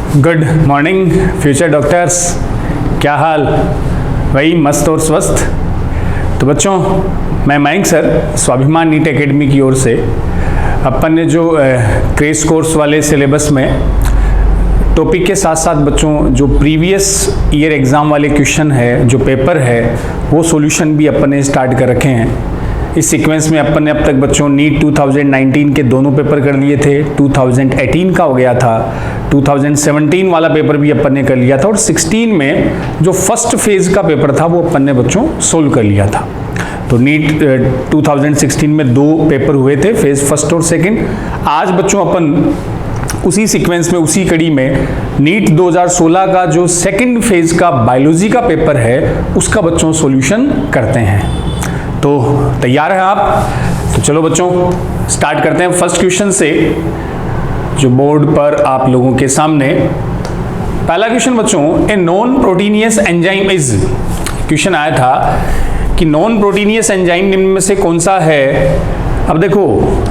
Good morning future doctors, क्या हाल? वही मस्त और स्वस्थ। तो बच्चों, मैं मयंक सर, स्वाभिमान नीट एकेडमी की ओर से अपन ने जो क्रेश कोर्स वाले सिलेबस में टॉपिक के साथ साथ बच्चों जो प्रीवियस ईयर एग्ज़ाम वाले क्वेश्चन है, जो पेपर है, वो सॉल्यूशन भी अपन ने स्टार्ट कर रखे हैं। इस सीक्वेंस में अपन ने अब तक बच्चों नीट 2019 के दोनों पेपर कर लिए थे, 2018 का हो गया था, 2017 वाला पेपर भी अपन ने कर लिया था और 16 में जो फर्स्ट फेज़ का पेपर था वो अपन ने बच्चों सोल्व कर लिया था। तो नीट 2016 में दो पेपर हुए थे, फेज़ फर्स्ट और सेकंड। आज बच्चों अपन उसी सीक्वेंस में, उसी कड़ी में नीट 2016 का जो सेकंड फेज़ का बायोलॉजी का पेपर है उसका बच्चों सॉल्यूशन करते हैं। तो तैयार हैं आप? तो चलो बच्चों स्टार्ट करते हैं फर्स्ट क्वेश्चन से, जो बोर्ड पर आप लोगों के सामने पहला क्वेश्चन बच्चों, a non proteinaceous enzyme is. Question आया था कि नॉन प्रोटीनियस एंजाइम निम्न में से कौन सा है। अब देखो,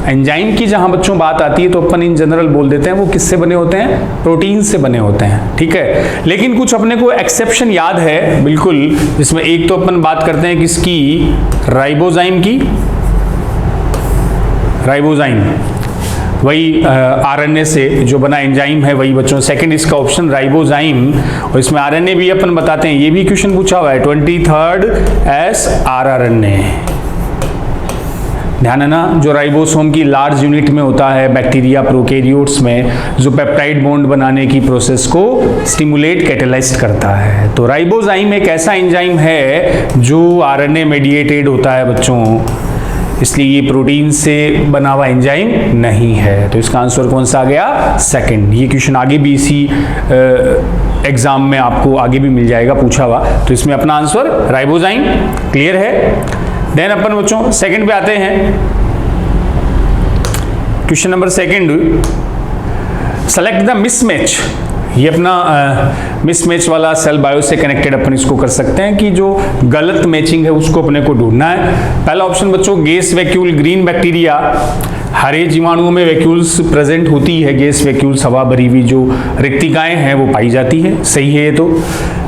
एंजाइम की जहां बच्चों बात आती है तो अपन इन जनरल बोल देते हैं वो किससे बने होते हैं, प्रोटीन से बने होते हैं, ठीक है। लेकिन कुछ अपने को एक्सेप्शन याद है बिल्कुल, जिसमें एक तो अपन बात करते हैं किसकी, राइबोजाइम की। राइबोजाइम वही आरएनए से जो बना एंजाइम है वही बच्चों, सेकंड इसका ऑप्शन राइबोजाइम। और इसमें आरएनए भी अपन बताते हैं, ये भी क्वेश्चन पूछा हुआ है, 23rd srRNA। ध्यान है ना, जो राइबोसोम की लार्ज यूनिट में होता है बैक्टीरिया प्रोकैरियोट्स में, जो पेप्टाइड बॉन्ड बनाने की प्रोसेस को स्टिमुलेट कैटेलाइज करता है। तो राइबोजाइम एक ऐसा एंजाइम है जो आरएनए मेडिएटेड होता है बच्चों, इसलिए ये प्रोटीन से बना हुआ एंजाइम नहीं है। तो इसका आंसर कौन सा आ गया, सेकंड। ये क्वेश्चन आगे भी इसी एग्जाम में आपको आगे भी मिल जाएगा पूछा हुआ। तो इसमें अपना आंसर राइबोजाइम, क्लियर है। देन अपन बच्चों सेकंड पे आते हैं, question number second, select the mismatch. ये अपना मिसमैच वाला सेल बायो से कनेक्टेड अपन इसको कर सकते हैं कि जो गलत मैचिंग है उसको अपने को ढूंढना है। पहला ऑप्शन बच्चों, गैस वैक्यूल ग्रीन बैक्टीरिया। हरे जीवाणुओं में वैक्यूल्स प्रेजेंट होती है, गैस वैक्यूल्स, हवा भरी हुई जो रिक्तिकाएं हैं वो पाई जाती है, सही है ये तो।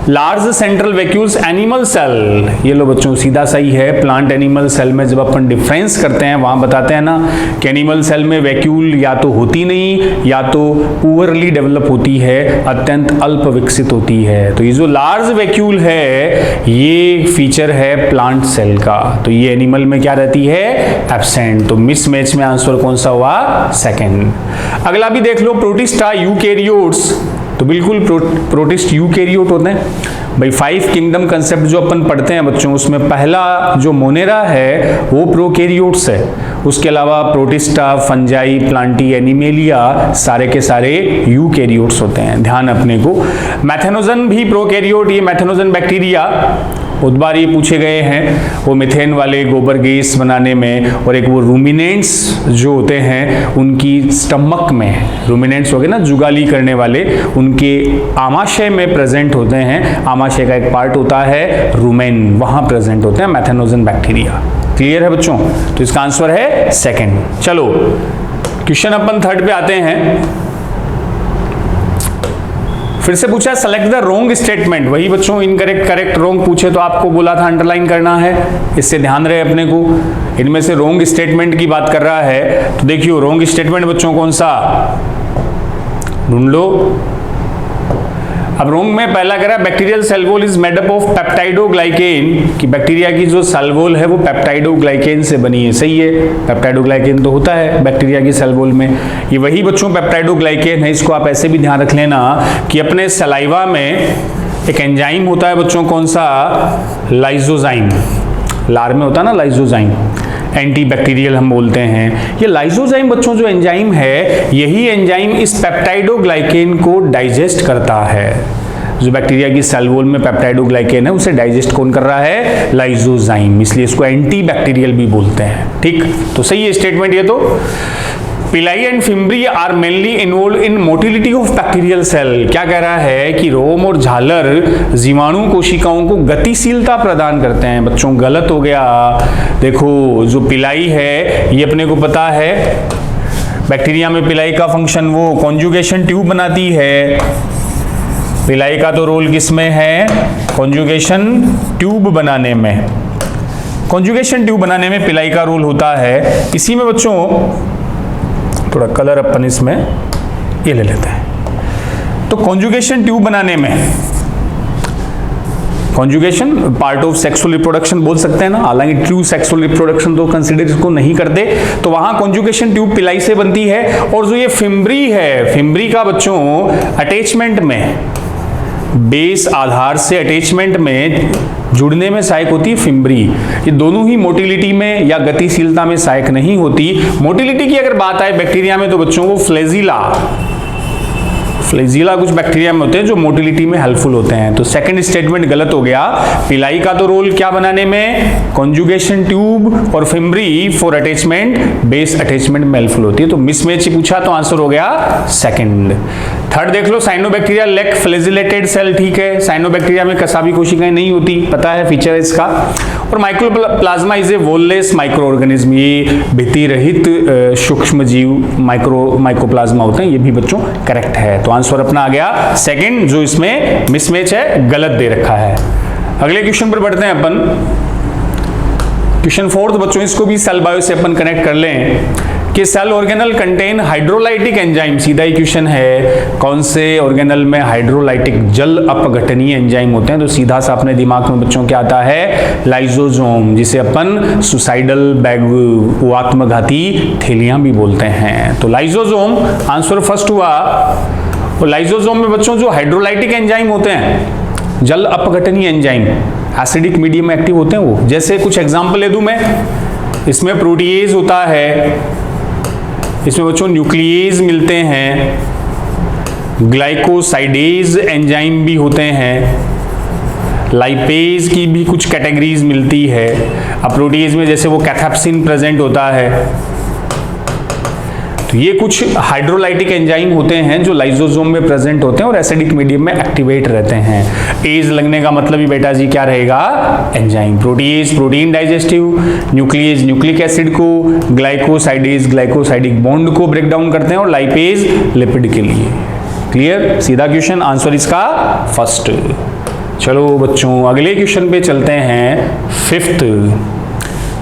Large central vacuoles animal cell, ये लो बच्चों सीधा सही है। प्लांट एनिमल सेल में जब अपन डिफरेंस करते हैं वहां बताते हैं ना कि एनिमल सेल में वैक्यूल या तो होती नहीं या तो पुअरली डेवलप होती है, अत्यंत अल्प विकसित होती है। तो ये जो लार्ज वैक्यूल है ये फीचर है प्लांट सेल का, तो ये एनिमल में क्या रहती है, एब्सेंट। तो मिसमैच में आंसर कौन सा हुआ, सेकंड। अगला भी देख लो, प्रोटिस्टा यूकैरियोट्स। तो बिल्कुल प्रोटिस्ट यूकैरियोट होते हैं भाई। 5 किंगडम कंसेप्ट जो अपन पढ़ते हैं बच्चों, उसमें पहला जो मोनेरा है वो प्रोकैरियोट्स है। उसके अलावा प्रोटिस्टा, फंजाई, प्लांटी, एनिमेलिया सारे के सारे यूकैरियोट्स होते हैं, ध्यान अपने को। मैथेनोजन भी प्रोकैरियोट, ये मैथेनोजन बैक्टीरिया बहुत बार ये पूछे गए हैं, वो मिथेन वाले गोबर गैस बनाने में, और एक वो रूमिनेंट्स जो होते हैं उनकी स्टमक में, रूमिनेंट्स हो गए ना जुगाली करने वाले, उनके आमाशय में प्रेजेंट होते हैं। आमाशय का एक पार्ट होता है रूमेन, वहां प्रेजेंट होते हैं मैथेनोजन बैक्टीरिया। क्लियर है बच्चों? तो इसका आंसर है सेकंड। चलो क्वेश्चन अपन थर्ड पे आते हैं। फिर से पूछा सेलेक्ट द रॉन्ग स्टेटमेंट। वही बच्चों, इनकरेक्ट, करेक्ट, रॉन्ग पूछे तो आपको बोला था अंडरलाइन करना है, इससे ध्यान रहे अपने को। इनमें से रॉन्ग स्टेटमेंट की बात कर रहा है तो देखियो रॉन्ग स्टेटमेंट बच्चों कौन सा, ढूंढ लो। अब रोंग में पहला कह रहा है bacterial cell wall is made up of peptidoglycan, कि बैक्टीरिया की जो सेल वॉल है वो पेप्टाइडोग्लाइकेन से बनी है, सही है। पेप्टाइडोग्लाइकेन तो होता है बैक्टीरिया की सेल वॉल में, ये वही बच्चों पेप्टाइडोग्लाइकेन है। इसको आप ऐसे भी ध्यान रख लेना कि अपने सलाइवा में एक एंजाइम होता है बच्चों, कौन सा, लाइसोजाइम। लार में होता है ना लाइसोजाइम, एंटी बैक्टीरियल हम बोलते हैं। ये लाइसोजाइम बच्चों जो एंजाइम है, यही एंजाइम इस पेप्टाइडोग्लाइकेन को डाइजेस्ट करता है। जो बैक्टीरिया की सेल वॉल में पेप्टाइडोग्लाइकेन है उसे डाइजेस्ट कौन कर रहा है, लाइसोजाइम, इसलिए इसको एंटी बैक्टीरियल भी बोलते हैं। ठीक, तो सही है स्टेटमेंट ये तो। Pili and fimbriae are mainly involve in motility of bacterial cell. क्या कह रहा है कि रोम और झालर जीवाणु कोशिकाओं को गतिशीलता प्रदान करते हैं। बच्चों गलत हो गया, देखो जो पिलाई है ये अपने को पता है बैक्टीरिया में पिलाई का फंक्शन, वो कॉन्जुगेशन ट्यूब बनाती है। पिलाई का तो रोल किसमें है? कॉन्जुगेशन ट्यूब बनाने में। कॉन्जुगेशन ट्यूब बनाने में पिलाई का रोल होता है। इसी में बच्चों थोड़ा कलर अपन इसमें ये ले लेते हैं। तो कॉन्जुगेशन ट्यूब बनाने में, conjugation part of sexual reproduction बोल सकते हैं ना, हालांकि ट्रू सेक्सुअल रिप्रोडक्शन तो कंसीडर इसको नहीं करते, तो वहां कॉन्जुगेशन ट्यूब पिलाई से बनती है। और जो ये फिम्ब्री है, फिम्ब्री का बच्चों अटैचमेंट में, बेस आधार से अटैचमेंट में जुड़ने में सहायक होती है फिम्ब्री। ये दोनों ही मोटिलिटी में या गतिशीलता में सहायक नहीं होती। मोटिलिटी की अगर बात आए बैक्टीरिया में तो बच्चों वो फ्लैजिला कुछ बैक्टीरिया में होते हैं जो मोटिलिटी में हेल्पफुल होते हैं। तो सेकंड स्टेटमेंट गलत हो गया। पिलाई का तो रोल क्या बनाने में? कॉन्जुगेशन ट्यूब, और fimbriae for attachment, base attachment में हेल्पफुल होती है। तो मिसमैच पूछा तो आंसर हो गया सेकंड। थर्ड देख लो, साइनोबैक्टीरिया लैक फ्लैजिलेटेड सेल, ठीक है, साइनोबैक्टीरिया में कसाबी कोशिकाएं नहीं होती, पता है फीचर है इसका। और mycoplasma is a wireless micro organism, ये भित्ति रहित सूक्ष्म जीव माइक्रोप्लाज्मा होते हैं, ये भी बच्चों करेक्ट है। तो आंसर अपना आ गया सेकंड, जो इसमें मिसमैच है, गलत दे रखा है। अगले क्वेश्चन पर बढ़ते हैं अपन। क्वेश्चन फोर्थ बच्चों, इसको भी सेल बायो से अपन कनेक्ट कर लें कि cell organelle contain hydrolytic enzyme. सीधा ही क्वेश्चन है, कौन से ऑर्गेनल में हाइड्रोलाइटिक जल अपघटनीय एंजाइम होते हैं? तो सीधा सा अपने दिमाग में बच्चों क्या आता है? लाइसोसोम, जिसे अपन सुसाइडल बैग, आत्मघाती थैलियां भी बोलते हैं। तो लाइसोसोम आंसर फर्स्ट हुआ। और लाइसोसोम में बच्चों जो हाइड्रोलाइटिक एंजाइम होते हैं, जल अपघटनीय एंजाइम, एसिडिक मीडियम में एक्टिव होते हैं वो। जैसे कुछ एग्जांपल ले दूं मैं, इसमें प्रोटीएज होता है, इसमें बच्चों न्यूक्लियेज मिलते हैं, ग्लाइकोसाइडेज एंजाइम भी होते हैं, लाइपेज की भी कुछ कैटेगरीज मिलती है। अब प्रोटीएज में जैसे वो कैथेप्सिन प्रेजेंट होता है। तो ये कुछ हाइड्रोलाइटिक एंजाइम होते हैं जो लाइसोसोम में प्रेजेंट होते हैं और एसिडिक मीडियम में एक्टिवेट रहते हैं। एज लगने का मतलब ही बेटा जी क्या रहेगा? Enzyme. Protease protein digestive, nuclease nucleic acid को, ग्लाइकोसाइडेज ग्लाइकोसाइडिक बॉन्ड को ब्रेक डाउन करते हैं, और लाइपेज लिपिड के लिए। क्लियर? सीधा क्वेश्चन, आंसर इसका फर्स्ट। चलो बच्चों अगले क्वेश्चन पे चलते हैं, फिफ्थ।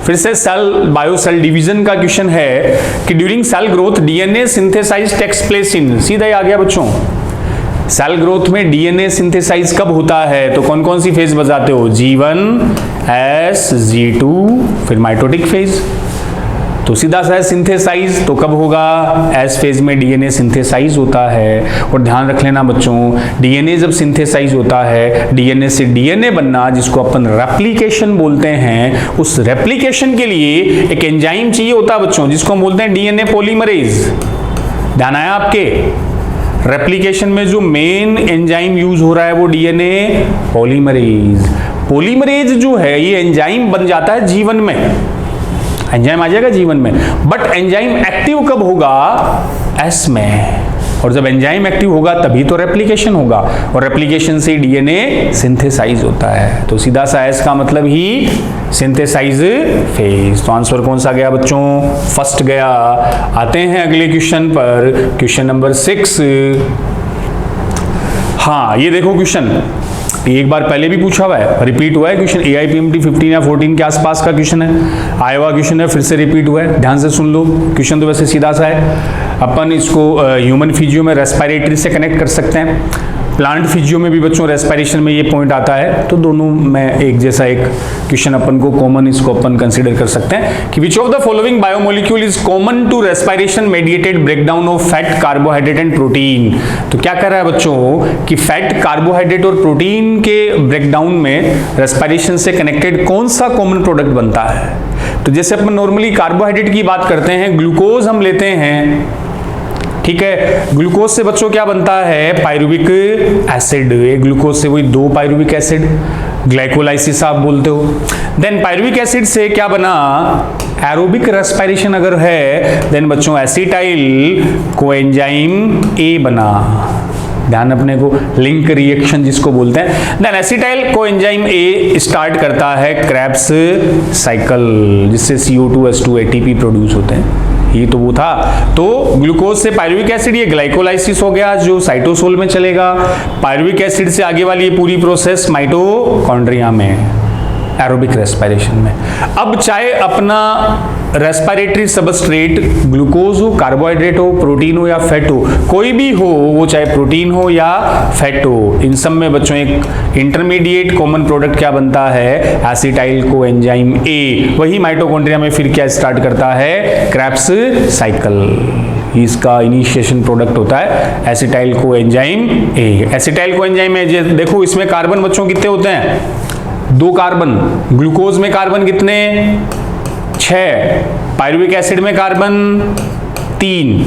फिर से सेल बायो सेल डिवीजन का क्वेश्चन है कि during cell growth DNA synthesize takes place in. सीधा ही आ गया बच्चों, सेल ग्रोथ में डीएनए सिंथेसाइज कब होता है? तो कौन कौन सी फेज बताते हो? G1, S, G2, फिर माइटोटिक फेज। तो सीधा सा सिंथेसाइज तो कब होगा? एस फेज में डीएनए सिंथेसाइज होता है। और ध्यान रख लेना बच्चों, डीएनए जब सिंथेसाइज होता है, डीएनए से डीएनए बनना, जिसको अपन रेप्लिकेशन बोलते हैं, उस रेप्लिकेशन के लिए एक एंजाइम चाहिए होता है बच्चों, जिसको हम बोलते हैं डीएनए पॉलीमरेज। ध्यान आया आपके? रेप्लिकेशन में जो मेन एंजाइम यूज हो रहा है वो डीएनए पॉलीमरेज। पॉलीमरेज जो है ये एंजाइम बन जाता है जीवन में, एंजाइम आ जाएगा जीवन में। बट एंजाइम एक्टिव कब होगा? एस में। और जब एंजाइम एक्टिव होगा तभी तो रेप्लिकेशन होगा, और रेप्लिकेशन से डीएनए सिंथेसाइज होता है। तो सीधा सा एस का मतलब ही सिंथेसाइज फेज। तो आंसर कौन सा गया बच्चों? फर्स्ट गया। आते हैं अगले क्वेश्चन पर, क्वेश्चन नंबर 6। हाँ ये देखो क्वेश्चन, एक बार पहले भी पूछा हुआ है, रिपीट हुआ है क्वेश्चन। AIPMT 15 या 14 के आसपास का क्वेश्चन है, आया हुआ क्वेश्चन है, फिर से रिपीट हुआ है। ध्यान से सुन लो, क्वेश्चन तो वैसे सीधा सा है। अपन इसको ह्यूमन फिजियो में रेस्पिरेटरी से कनेक्ट कर सकते हैं, प्लांट फिजियो में भी बच्चों रेस्पिरेशन में ये पॉइंट आता है। तो दोनों में एक जैसा एक क्वेश्चन अपन को कॉमन, इसको अपन कंसीडर कर सकते हैं कि which of the following biomolecule is common to respiration mediated breakdown of fat, carbohydrate and protein. तो क्या कर रहा है बच्चों कि फैट, कार्बोहाइड्रेट और प्रोटीन के ब्रेकडाउन में रेस्पिरेशन से कनेक्टेड कौन सा कॉमन प्रोडक्ट बनता है? तो जैसे अपन नॉर्मली कार्बोहाइड्रेट की बात करते हैं, ग्लूकोज हम लेते हैं, ठीक है। ग्लूकोज से बच्चों क्या बनता है? Pyruvic acid. एक ग्लूकोज से वही 2 पायरुविक एसिड, ग्लाइकोलाइसिस आप बोलते हो। देन पायरुविक एसिड से क्या बना? एरोबिक रेस्पिरेशन अगर है देन बच्चों एसिटाइल कोएंजाइम ए बना। ध्यान अपने को लिंक रिएक्शन जिसको बोलते हैं। Then acetyl coenzyme A start करता है क्रेब्स साइकिल, जिससे CO2 H2 ATP प्रोड्यूस होते हैं। ये तो वो था। तो ग्लूकोज से पायरुविक एसिड, ये ग्लाइकोलाइसिस हो गया जो साइटोसोल में चलेगा। पायरुविक एसिड से आगे वाली ये पूरी प्रोसेस माइटोकॉन्ड्रिया में, एरोबिक रेस्पिरेशन में। अब चाहे अपना रेस्पिरेटरी सबस्ट्रेट ग्लूकोज हो, कार्बोहाइड्रेट हो, प्रोटीन हो या फैट हो, कोई भी हो, वो चाहे प्रोटीन हो या फैट हो, इन सब में बच्चों एक इंटरमीडिएट कॉमन प्रोडक्ट क्या बनता है, एसिटाइल कोएंजाइम ए। वही माइटोकॉन्ड्रिया में फिर क्या स्टार्ट करता है, क्रेब्स साइकिल। इसका इनिशिएशन प्रोडक्ट होता है एसिटाइल कोएंजाइम ए। एसिटाइल कोएंजाइम ए, देखो इसमें कार्बन बच्चों कितने होते हैं, 2 कार्बन। ग्लूकोज में कार्बन कितने, 6। पायरुविक एसिड में कार्बन 3।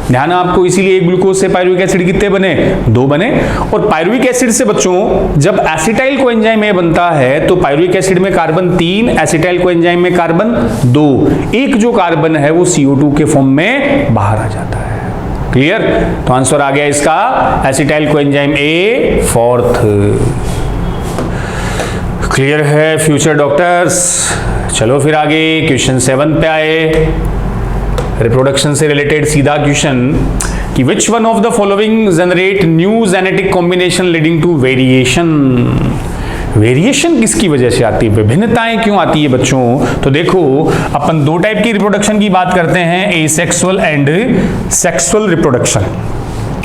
ध्यान आपको, इसीलिए एक ग्लूकोज से पायरुविक एसिड कितने बने, 2 बने। और पायरुविक एसिड से बच्चों जब एसिटाइल कोएंजाइम ए बनता है तो पायरुविक एसिड में कार्बन 3, एसिटाइल कोएंजाइम में कार्बन 2। एक जो कार्बन है वो CO2 के फॉर्म में बाहर आ जाता है। क्लियर? तो आंसर आ गया इसका एसिटाइल कोएंजाइम ए 4th। क्लियर है फ्यूचर डॉक्टर्स? चलो फिर आगे क्वेश्चन 7 पे आए। रिप्रोडक्शन से रिलेटेड सीधा क्वेश्चन कि which one of the following generate new genetic combination leading to variation. Variation किसकी वजह से आती है, विभिन्नताएं क्यों आती है बच्चों? तो देखो अपन 2 टाइप की रिप्रोडक्शन की बात करते हैं, एसेक्सुअल एंड सेक्सुअल रिप्रोडक्शन।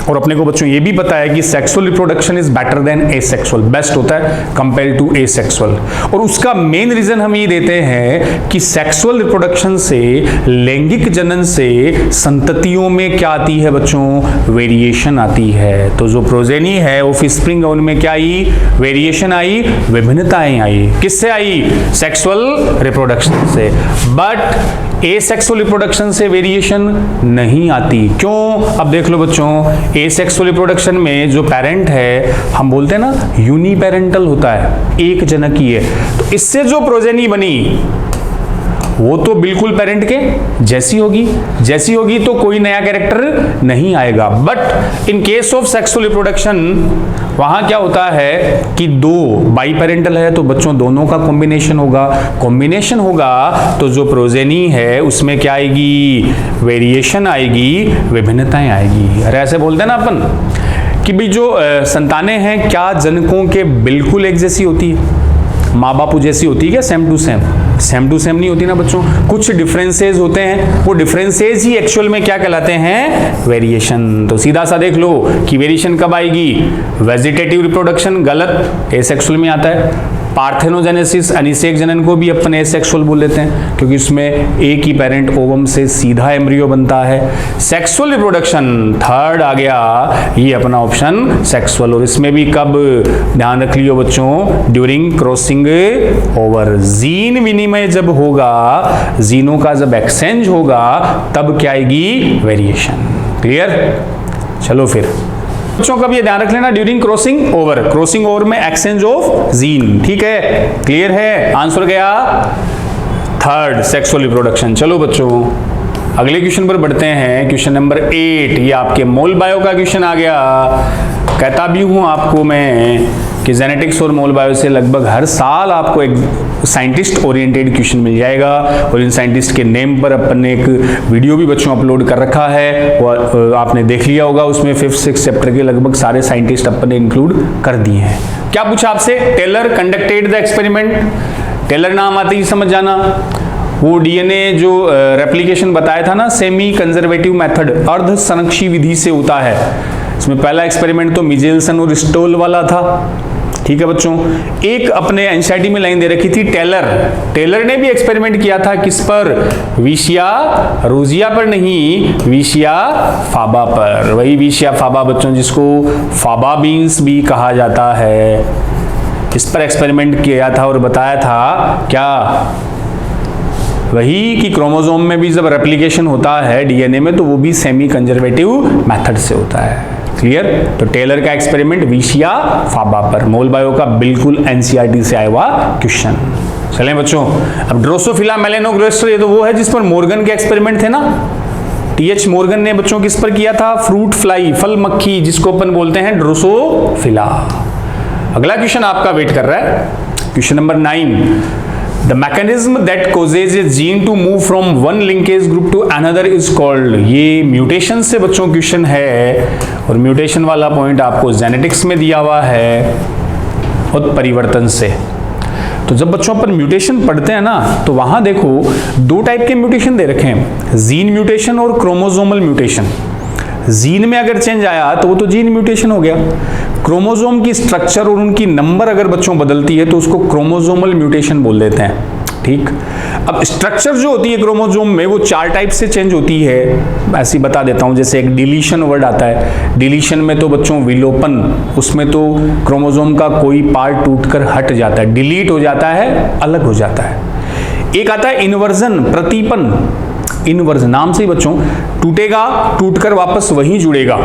और अपने को बच्चों ये भी पता है कि sexual reproduction is better than asexual, best होता है कंपेयर टू एसेक्सुअल। और उसका मेन रीजन हम ये देते हैं कि सेक्सुअल रिप्रोडक्शन से, लैंगिक जनन से संततियों में क्या आती है बच्चों, वेरिएशन आती है। तो जो प्रोजेनी है वो ऑफस्प्रिंग, उनमें क्या आई, वेरिएशन आई, विभिन्नताएं आई। किससे आई, सेक्सुअल रिप्रोडक्शन से। बट एसेक्सुअल रिप्रोडक्शन से वेरिएशन नहीं आती। क्यों? अब देख लो बच्चों, एसेक्सुअल रिप्रोडक्शन में जो पेरेंट है, हम बोलते हैं ना यूनिपेरेंटल होता है, एक जनक ही है। तो इससे जो प्रोजेनी बनी वो तो बिल्कुल पेरेंट के जैसी होगी तो कोई नया कैरेक्टर नहीं आएगा। But in case of sexual reproduction वहां क्या होता है कि 2 बाई पेरेंटल है तो बच्चों दोनों का कॉम्बिनेशन होगा तो जो प्रोजेनी है उसमें क्या आएगी, वेरिएशन आएगी, विभिन्नताएं आएगी। अरे ऐसे बोलते हैं ना अपन कि भाई जो संतानें हैं क्या जनकों के बिल्कुल एक जैसी होती है, माँ बापू जैसी होती है क्या, सेम टू सेम नहीं होती ना बच्चों, कुछ डिफरेंसेस होते हैं। वो डिफरेंसेस ही एक्चुअल में क्या कहलाते हैं, वेरिएशन। तो सीधा सा देख लो कि वेरिएशन कब आएगी, वेजिटेटिव रिप्रोडक्शन गलत, एसेक्सुअल में आता है। पार्थेनोजेनेसिस, अनिषेक जनन को भी अपन एसेक्सुअल बोल लेते हैं क्योंकि उसमें एक ही पेरेंट ओवम से सीधा एम्ब्रियो बनता है। सेक्सुअल रिप्रोडक्शन 3rd आ गया, ये अपना ऑप्शन सेक्सुअल। और इसमें भी कब, ध्यान रख लियो बच्चों, ड्यूरिंग क्रॉसिंग ओवर, जीन विनिमय जब होगा, जीनों का जब एक्सचेंज होगा तब क्या आएगी, वेरिएशन। क्लियर? चलो फिर बच्चों का भी ध्यान रख लेना, ड्यूरिंग क्रॉसिंग ओवर में एक्सचेंज ऑफ जीन। ठीक है, क्लियर है? आंसर गया 3rd, सेक्सुअल रिप्रोडक्शन। चलो बच्चों अगले क्वेश्चन पर बढ़ते हैं, क्वेश्चन नंबर 8। ये आपके मोल बायो का क्वेश्चन आ गया। कहता भी हूं आपको मैं कि जेनेटिक्स और मोल बायो से लगभग हर साल आपको एक साइंटिस्ट ओरिएंटेड क्वेश्चन मिल जाएगा। और इन साइंटिस्ट के नेम पर अपन ने एक वीडियो भी बच्चों अपलोड कर रखा है, वो आपने देख लिया होगा। उसमें 5th-6th चैप्टर के लगभग सारे साइंटिस्ट अपन ने इंक्लूड कर दिए हैं। क्या पूछा आपसे, Taylor conducted the experiment. Taylor नाम आते ही समझ जाना, वो डीएनए जो रेप्लिकेशन बताया था ना, सेमी कंजर्वेटिव मेथड, अर्ध संरक्षी विधि से होता है। इसमें पहला एक्सपेरिमेंट तो मिचेल्सन और स्टोल वाला था। ठीक है बच्चों, एक अपने एनसीईआरटी में लाइन दे रखी थी, टेलर ने भी एक्सपेरिमेंट किया था, किस पर, विशिया रोजिया पर नहीं, विशिया फाबा पर। वही विशिया फाबा बच्चों जिसको फाबा बीन्स भी कहा जाता है, इस पर एक्सपेरिमेंट किया था और बताया था क्या, वही कि क्रोमोसोम में भी जब रेप्लिकेशन होता है डीएनए में तो वो भी सेमी कंजर्वेटिव मेथड से होता है। क्लियर? तो टेलर का एक्सपेरिमेंट विशिया फाबा पर। मोल बायो का बिल्कुल एनसीईआरटी से आया हुआ क्वेश्चन। चलें बच्चों, अब ड्रोसोफिला मेलेनोग्लोस्टर, ये तो वो है जिस पर मॉर्गन के एक्सपेरिमेंट थे ना, टीएच मॉर्गन ने बच्चों किस पर किया था, फ्रूट फ्लाई, फल मक्खी, जिसको अपन बोलते हैं ड्रोसोफिला। अगला क्वेश्चन आपका वेट कर रहा है, question number 9। The mechanism that causes a gene to move from one linkage group to another is called, ये म्यूटेशन से बच्चों क्वेश्चन है, और म्यूटेशन वाला पॉइंट आपको जेनेटिक्स में दिया हुआ है, और परिवर्तन से। तो जब बच्चों अपन म्यूटेशन पढ़ते हैं ना, तो वहां देखो दो टाइप के म्यूटेशन दे रखे हैं, जीन म्यूटेशन और क्रोमोसोमल म्यूटेशन। जीन में अगर चेंज आया तो वो तो जीन म्यूटेशन हो गया। क्रोमोसोम की स्ट्रक्चर और उनकी नंबर अगर बच्चों बदलती है तो उसको क्रोमोसोमल म्यूटेशन बोल देते हैं, ठीक। अब स्ट्रक्चर जो होती है क्रोमोसोम में वो 4 टाइप से चेंज होती है, ऐसी बता देता हूं। जैसे एक डिलीशन वर्ड आता है, डिलीशन में तो बच्चों विलोपन, उसमें तो क्रोमोसोम का कोई पार्ट टूटकर हट जाता है, डिलीट हो जाता है, अलग हो जाता है। एक आता है इन्वर्जन, प्रतिपन। इन्वर्जन नाम से ही बच्चों, टूटेगा, टूटकर वापस वहीं जुड़ेगा,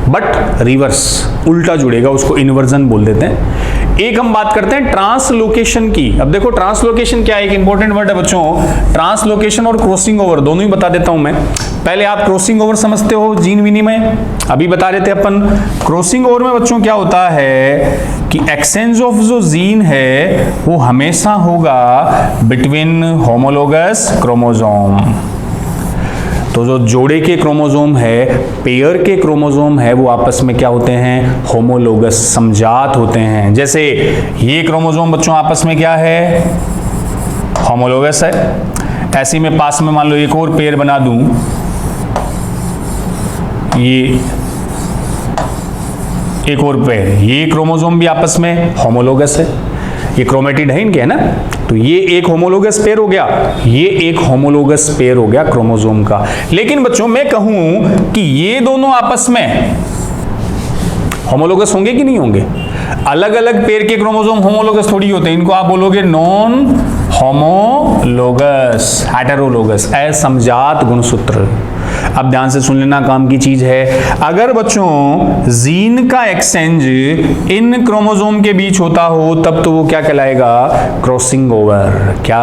बट रिवर्स, उल्टा जुड़ेगा, उसको इन्वर्जन बोल देते हैं। एक हम बात करते हैं ट्रांसलोकेशन की। अब देखो ट्रांसलोकेशन क्या है, एक इंपॉर्टेंट वर्ड है बच्चों। ट्रांसलोकेशन और क्रॉसिंग ओवर दोनों ही बता देता हूं मैं। पहले आप क्रॉसिंग ओवर समझते हो, जीन विनिमय, अभी बता रहे थे अपन। क्रॉसिंग ओवर में बच्चों क्या होता है कि एक्सचेंज ऑफ जो जीन है वो हमेशा होगा बिटवीन होमोलोगस क्रोमोसोम। तो जो जोड़े के क्रोमोसोम है, पेयर के क्रोमोसोम है, वो आपस में क्या होते हैं, होमोलोगस, समजात होते हैं। जैसे ये क्रोमोसोम बच्चों आपस में क्या है, होमोलोगस है। ऐसे में पास में मान लो एक और पेयर बना दूं, ये एक और पेयर, ये क्रोमोसोम भी आपस में होमोलोगस है, ये क्रोमेटिड है इनके, है ना। तो ये एक होमोलोगस पेयर हो गया, ये एक होमोलोगस पेयर हो गया क्रोमोसोम का। लेकिन बच्चों मैं कहूं कि ये दोनों आपस में होमोलोगस होंगे कि नहीं होंगे? अलग अलग पेयर के क्रोमोसोम होमोलोगस थोड़ी होते हैं, इनको आप बोलोगे नॉन होमोलोगस, हेटेरोलोगस, असमजात गुणसूत्र। अब ध्यान से सुन लेना, काम की चीज है। अगर बच्चों जीन का एक्सचेंज इन क्रोमोसोम के बीच होता हो तब तो वो क्या कहलाएगा, क्रॉसिंग ओवर। क्या?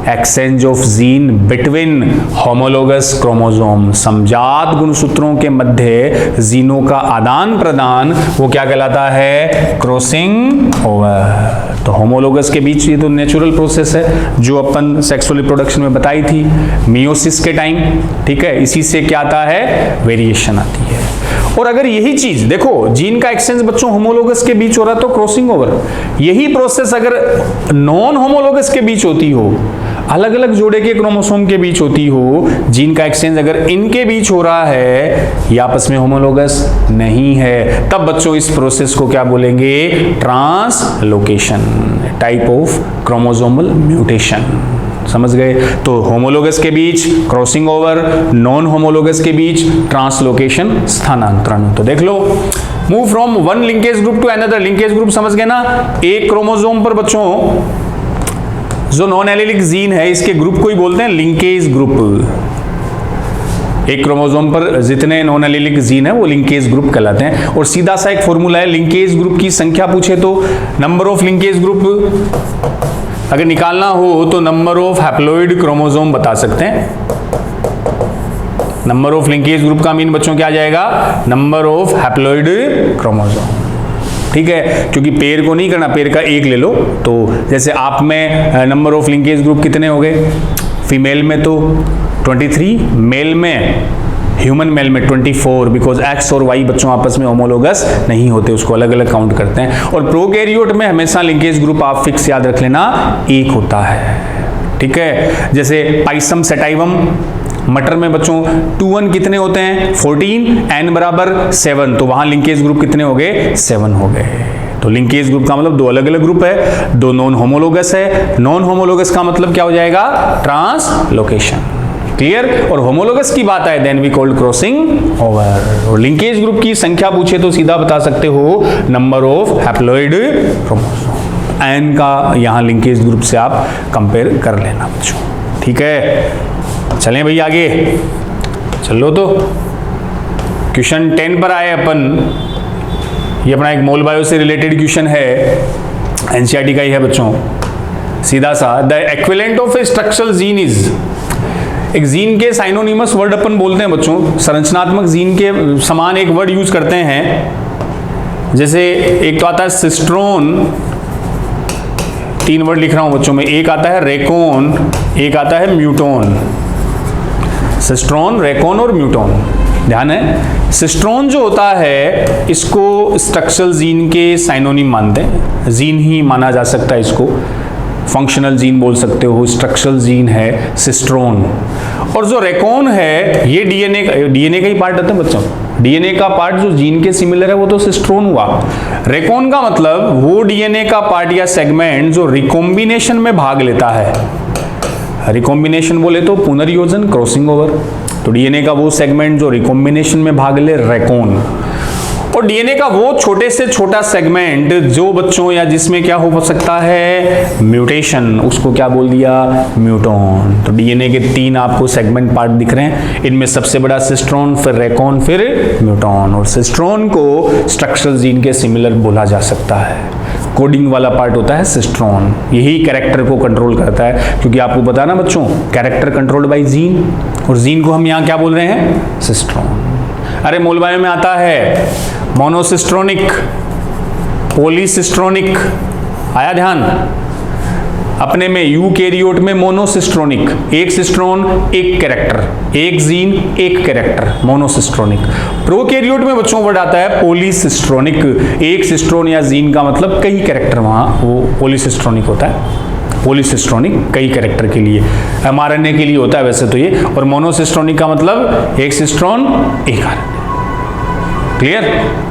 Exchange of gene between homologous chromosome, समजात गुणसूत्रों के मध्य जीनों का आदान प्रदान, वो क्या कहलाता है, क्रॉसिंग ओवर। तो होमोलोगस के बीच ये तो नेचुरल प्रोसेस है जो अपन सेक्सुअल रिप्रोडक्शन में बताई थी, मियोसिस के टाइम, ठीक है। इसी से क्या आता है, वेरिएशन आती है। और अगर यही चीज देखो, जीन का एक्सचेंज बच्चों होमोलोगस के बीच हो रहा तो क्रॉसिंग ओवर, यही प्रोसेस अगर नॉन होमोलोगस के बीच होती हो, अलग अलग जोड़े के क्रोमोसोम के बीच होती हो, जीन का एक्सचेंज अगर इनके बीच हो रहा है, ये आपस में होमोलोगस नहीं है, तब बच्चों इस प्रोसेस को क्या बोलेंगे, translocation, type of chromosomal mutation. समझ गए? तो होमोलोगस के बीच क्रॉसिंग ओवर, नॉन होमोलोगस के बीच ट्रांसलोकेशन, स्थानांतरण। तो देख लो, move from one linkage group to another. Linkage group समझ गए ना, एक क्रोमोसोम पर बच्चों जो नॉन एलिलिक जीन है, इसके ग्रुप को ही बोलते हैं लिंकेज ग्रुप। एक क्रोमोसोम पर जितने नॉन एलिलिक जीन है वो लिंकेज ग्रुप कहलाते हैं। और सीधा सा एक फॉर्मूला है, लिंकेज ग्रुप की संख्या पूछे तो नंबर ऑफ लिंकेज ग्रुप अगर निकालना हो तो नंबर ऑफ हैप्लॉइड क्रोमोसोम बता सकते हैं। नंबर ऑफ लिंकेज ग्रुप का मीन बच्चों क्या आ जाएगा, नंबर ऑफ हैप्लॉइड क्रोमोसोम, ठीक है। क्योंकि पेयर को नहीं करना, पेयर का एक ले लो। तो जैसे आप में नंबर ऑफ लिंकेज ग्रुप कितने हो गए, फीमेल में तो 23, मेल में, ह्यूमन मेल में 24, बिकॉज एक्स और वाई बच्चों आपस में होमोलोगस नहीं होते, उसको अलग अलग काउंट करते हैं। और प्रोकैरियोट में हमेशा लिंकेज ग्रुप आप फिक्स याद रख लेना, एक होता है, ठीक है। जैसे पाइसम सेटाइवम, मटर में बच्चों 2 कितने होते हैं, 14, n बराबर 7, तो वहां लिंकेज ग्रुप कितने हो गए, 7 हो गए। तो लिंकेज ग्रुप का मतलब दो अलग अलग ग्रुप है, दो नॉन होमोलोगस है। नॉन होमोलोगस का मतलब क्या हो जाएगा, ट्रांसलोकेशन, क्लियर। और होमोलोगस की बात है, then we called crossing over. और लिंकेज ग्रुप की संख्या पूछे तो सीधा बता सकते हो, number of haploid chromosome. N का यहां लिंकेज ग्रुप से आप कंपेयर कर लेना बच्चों, ठीक है। चलें भाई आगे चलो। तो क्वेश्चन 10 पर आए अपन, ये अपना एक मोल बायो से रिलेटेड क्वेश्चन है, एनसीईआरटी का ही है बच्चों, सीधा सा। The equivalent of A structural gene is, एक जीन के साइनोनिमस वर्ड अपन बोलते हैं बच्चों, संरचनात्मक जीन के समान एक वर्ड यूज करते हैं। जैसे एक तो आता है सिस्ट्रोन, तीन वर्ड लिख रहा हूं बच्चों में, एक आता है रेकोन, एक आता है म्यूटोन। सिस्ट्रोन, रेकोन और म्यूटोन, ध्यान है। सिस्ट्रोन जो होता है इसको स्ट्रक्चरल जीन के साइनोनिम मानते हैं, जीन ही माना जा सकता है इसको, फंक्शनल जीन बोल सकते हो, स्ट्रक्चरल जीन है सिस्ट्रोन। और जो रेकोन है ये डीएनए का ही पार्ट होता है बच्चों, डीएनए का पार्ट जो जीन के सिमिलर है वो तो सिस्ट्रोन हुआ। रेकोन का मतलब वो डीएनए का पार्ट या सेगमेंट जो रिकॉम्बिनेशन में भाग लेता है। रिकॉम्बिनेशन बोले तो पुनर्योजन, क्रॉसिंग ओवर, तो डीएनए का वो सेगमेंट जो रिकॉम्बिनेशन में भाग ले, रेकोन। और डीएनए का वो छोटे से छोटा सेगमेंट जो बच्चों या जिसमें क्या हो सकता है, म्यूटेशन, उसको क्या बोल दिया, म्यूटोन। तो डीएनए के तीन आपको सेगमेंट पार्ट दिख रहे हैं, इनमें सबसे बड़ा सिस्ट्रोन, फिर रेकोन, फिर म्यूटोन। और सिस्ट्रोन को स्ट्रक्चरल जीन के सिमिलर बोला जा सकता है। कोडिंग वाला पार्ट होता है सिस्ट्रोन, यही कैरेक्टर को कंट्रोल करता है, क्योंकि आपको पता ना बच्चों, कैरेक्टर कंट्रोल्ड बाय जीन, और जीन को हम यहाँ क्या बोल रहे हैं, सिस्ट्रोन। अरे मोलबायो में आता है मोनोसिस्ट्रोनिक, पॉलीसिस्ट्रोनिक, आया ध्यान। अपने में यूकैरियोट में मोनोसिस्ट्रोनिक, एक सिस्ट्रोन एक कैरेक्टर, एक जीन एक कैरेक्टर, मोनोसिस्ट्रोनिक। प्रोकैरियोट में बच्चों वर्ड आता है पॉलीसिस्ट्रोनिक, एक सिस्ट्रोन या जीन का मतलब कई कैरेक्टर, वहां वो पॉलीसिस्ट्रोनिक होता है। पॉलीसिस्ट्रोनिक कई कैरेक्टर के लिए, एमआरएनए के लिए होता है वैसे तो ये, और मोनोसिस्ट्रोनिक का मतलब एक सिस्ट्रोन एक आरएनए। क्लियर,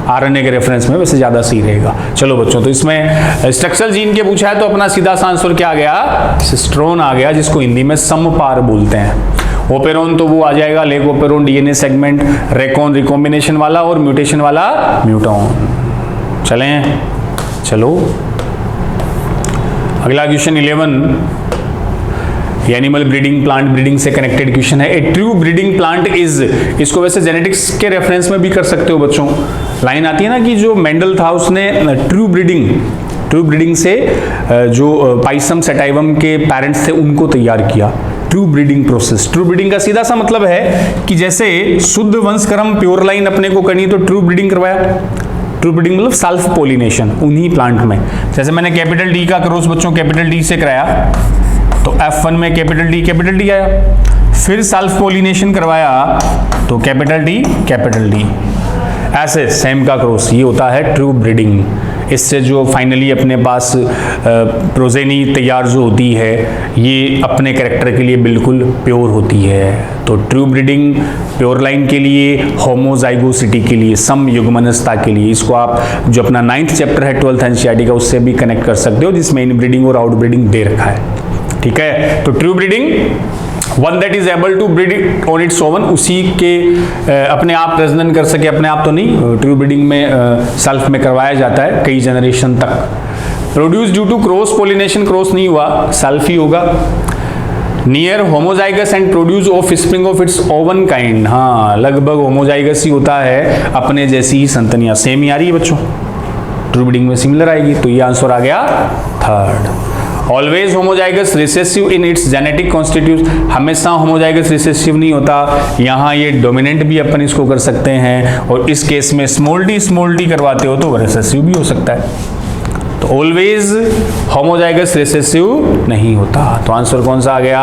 आरएनए के रेफरेंस में वैसे ज्यादा सही रहेगा। चलो बच्चों, तो इसमें स्ट्रक्चरल जीन के पूछा है तो अपना सीधा सा आंसर क्या आ गया, सिस्ट्रोन आ गया, जिसको हिंदी में समपार बोलते हैं। ओपेरोन तो वो आ जाएगा leg operon, DNA segment, रेकोन recombination वाला, और म्यूटेशन वाला म्यूटोन। चलें, चलो अगला question 11, animal breeding plant breeding से कनेक्टेड क्वेश्चन है। ए ट्रू ब्रीडिंग प्लांट इज, इसको वैसे जेनेटिक्स के रेफरेंस में भी कर सकते हो बच्चों। लाइन आती है ना कि जो मेंडल था उसने ट्रू ब्रीडिंग से जो पाइसम सेटाइवम के पेरेंट्स थे उनको तैयार किया। True breeding process, true breeding का सीधा सा मतलब है कि जैसे शुद्ध वंशक्रम प्योर लाइन अपने को करनी तो ट्रू ब्रीडिंग करवाया। ट्रू ब्रीडिंग मतलब सेल्फ पोलिनेशन उन्हीं प्लांट में। जैसे मैंने कैपिटल डी का क्रॉस बच्चों कैपिटल डी से कराया तो F1 में कैपिटल डी आया, फिर सेल्फ पोलिनेशन करवाया तो कैपिटल डी, ऐसे सेम का क्रॉस, ये होता है ट्रू ब्रीडिंग। इससे जो फाइनली अपने पास प्रोजेनी तैयार जो होती है ये अपने कैरेक्टर के लिए बिल्कुल प्योर होती है। तो ट्रू ब्रीडिंग प्योर लाइन के लिए, होमोजाइगोसिटी के लिए, सम युग्मनजता के लिए, इसको आप जो अपना 9th चैप्टर है 12th एनसीईआरटी का उससे भी कनेक्ट कर सकते हो, जिसमें इन ब्रीडिंग और आउट ब्रीडिंग दे रखा है। ठीक है, तो true breeding one that is able to breed on its own, उसी के अपने आप प्रजनन कर सके, अपने आप तो नहीं, ट्रू ब्रीडिंग में सेल्फ में करवाया जाता है कई जनरेशन तक। Produce due to cross pollination, cross नहीं हुआ, सेल्फ ही होगा। Near homozygous and produce offspring of its own kind, हाँ लगभग होमोजाइगस ही होता है, अपने जैसी ही संतनियां, सेम ही आ रही है बच्चों, ट्रू ब्रीडिंग में सिमिलर आएगी, तो ये आंसर आ गया third. Always homozygous recessive in its genetic constitute, हमेशा होमोजाइगस रिसेसिव नहीं होता, यहाँ ये डोमिनेंट भी अपन इसको कर सकते हैं, और इस केस में स्मॉल डी करवाते हो तो रिसेसिव भी हो सकता है। तो ऑलवेज होमोजाइगस रिसेसिव नहीं होता, तो आंसर कौन सा आ गया,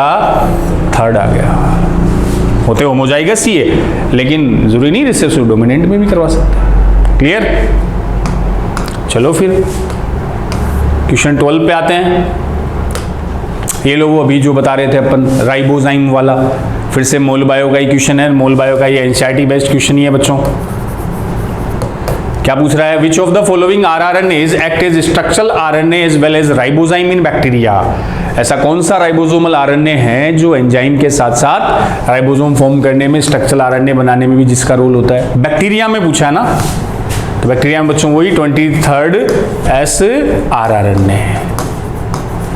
थर्ड आ गया। होते होमोजाइगस ही है लेकिन जरूरी नहीं रिसेसिव, डोमिनेंट में भी करवा सकते हैं। क्लियर, चलो फिर क्वेश्चन 12 पे आते हैं। ये लोग अभी जो बता रहे थे अपन राइबोजाइम वाला, फिर से मोल बायो का ही क्वेश्चन है, मोल बायो का ये एनसीईआरटी बेस्ड क्वेश्चन ही है बच्चों। क्या पूछ रहा है, which of the following rRNAs act as structural RNA as well as ribozyme in bacteria, ऐसा कौन सा राइबोसोमल आरएनए है जो एंजाइम के साथ साथ राइबोसोम फॉर्म करने में, स्ट्रक्चरल आरएनए बनाने में भी जिसका रोल होता है। बैक्टीरिया में पूछा ना, तो बैक्टीरिया में बच्चों वही 23rd एस आरआरएनए,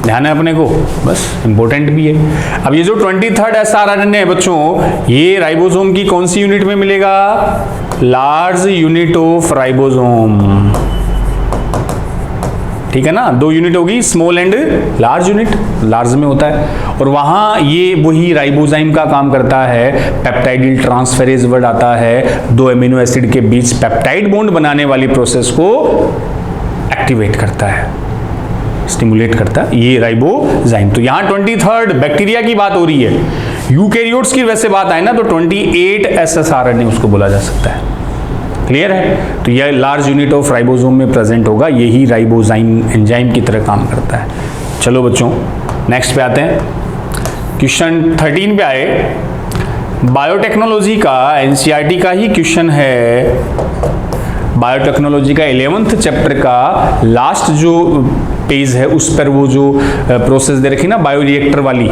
ध्यान है अपने को, बस इंपॉर्टेंट भी है। अब ये जो 23rd एस आरआरएनए है बच्चों, ये राइबोसोम की कौन सी यूनिट में मिलेगा, लार्ज यूनिट ऑफ राइबोसोम। ठीक है ना, दो यूनिट होगी, small and large unit, large में होता है, और वहां ये वही राइबोजाइम का काम करता है। पेप्टाइडिल ट्रांसफेरेज वर्ड आता है, दो एमिनो एसिड के बीच पेप्टाइड बॉन्ड बनाने वाली प्रोसेस को एक्टिवेट करता है। स्टिमुलेट करता है ये राइबोजाइम। तो यहाँ 23rd बैक्टीरिया की बात हो रही है, यूकैरियोट्स की वैसे बात आए ना तो 28 SSRNA उसको बोला जा सकता है। क्लियर है? तो यह लार्ज यूनिट ऑफ राइबोसोम में प्रेजेंट होगा, यही राइबोजाइम एंजाइम की तरह काम करता है। चलो बच्चों नेक्स्ट पे आते हैं, क्वेश्चन 13 पे आए। बायोटेक्नोलॉजी का एनसीईआरटी का ही क्वेश्चन है, बायोटेक्नोलॉजी का 11th चैप्टर का लास्ट जो पेज है उस पर वो जो प्रोसेस दे रखी ना बायोरिएक्टर वाली,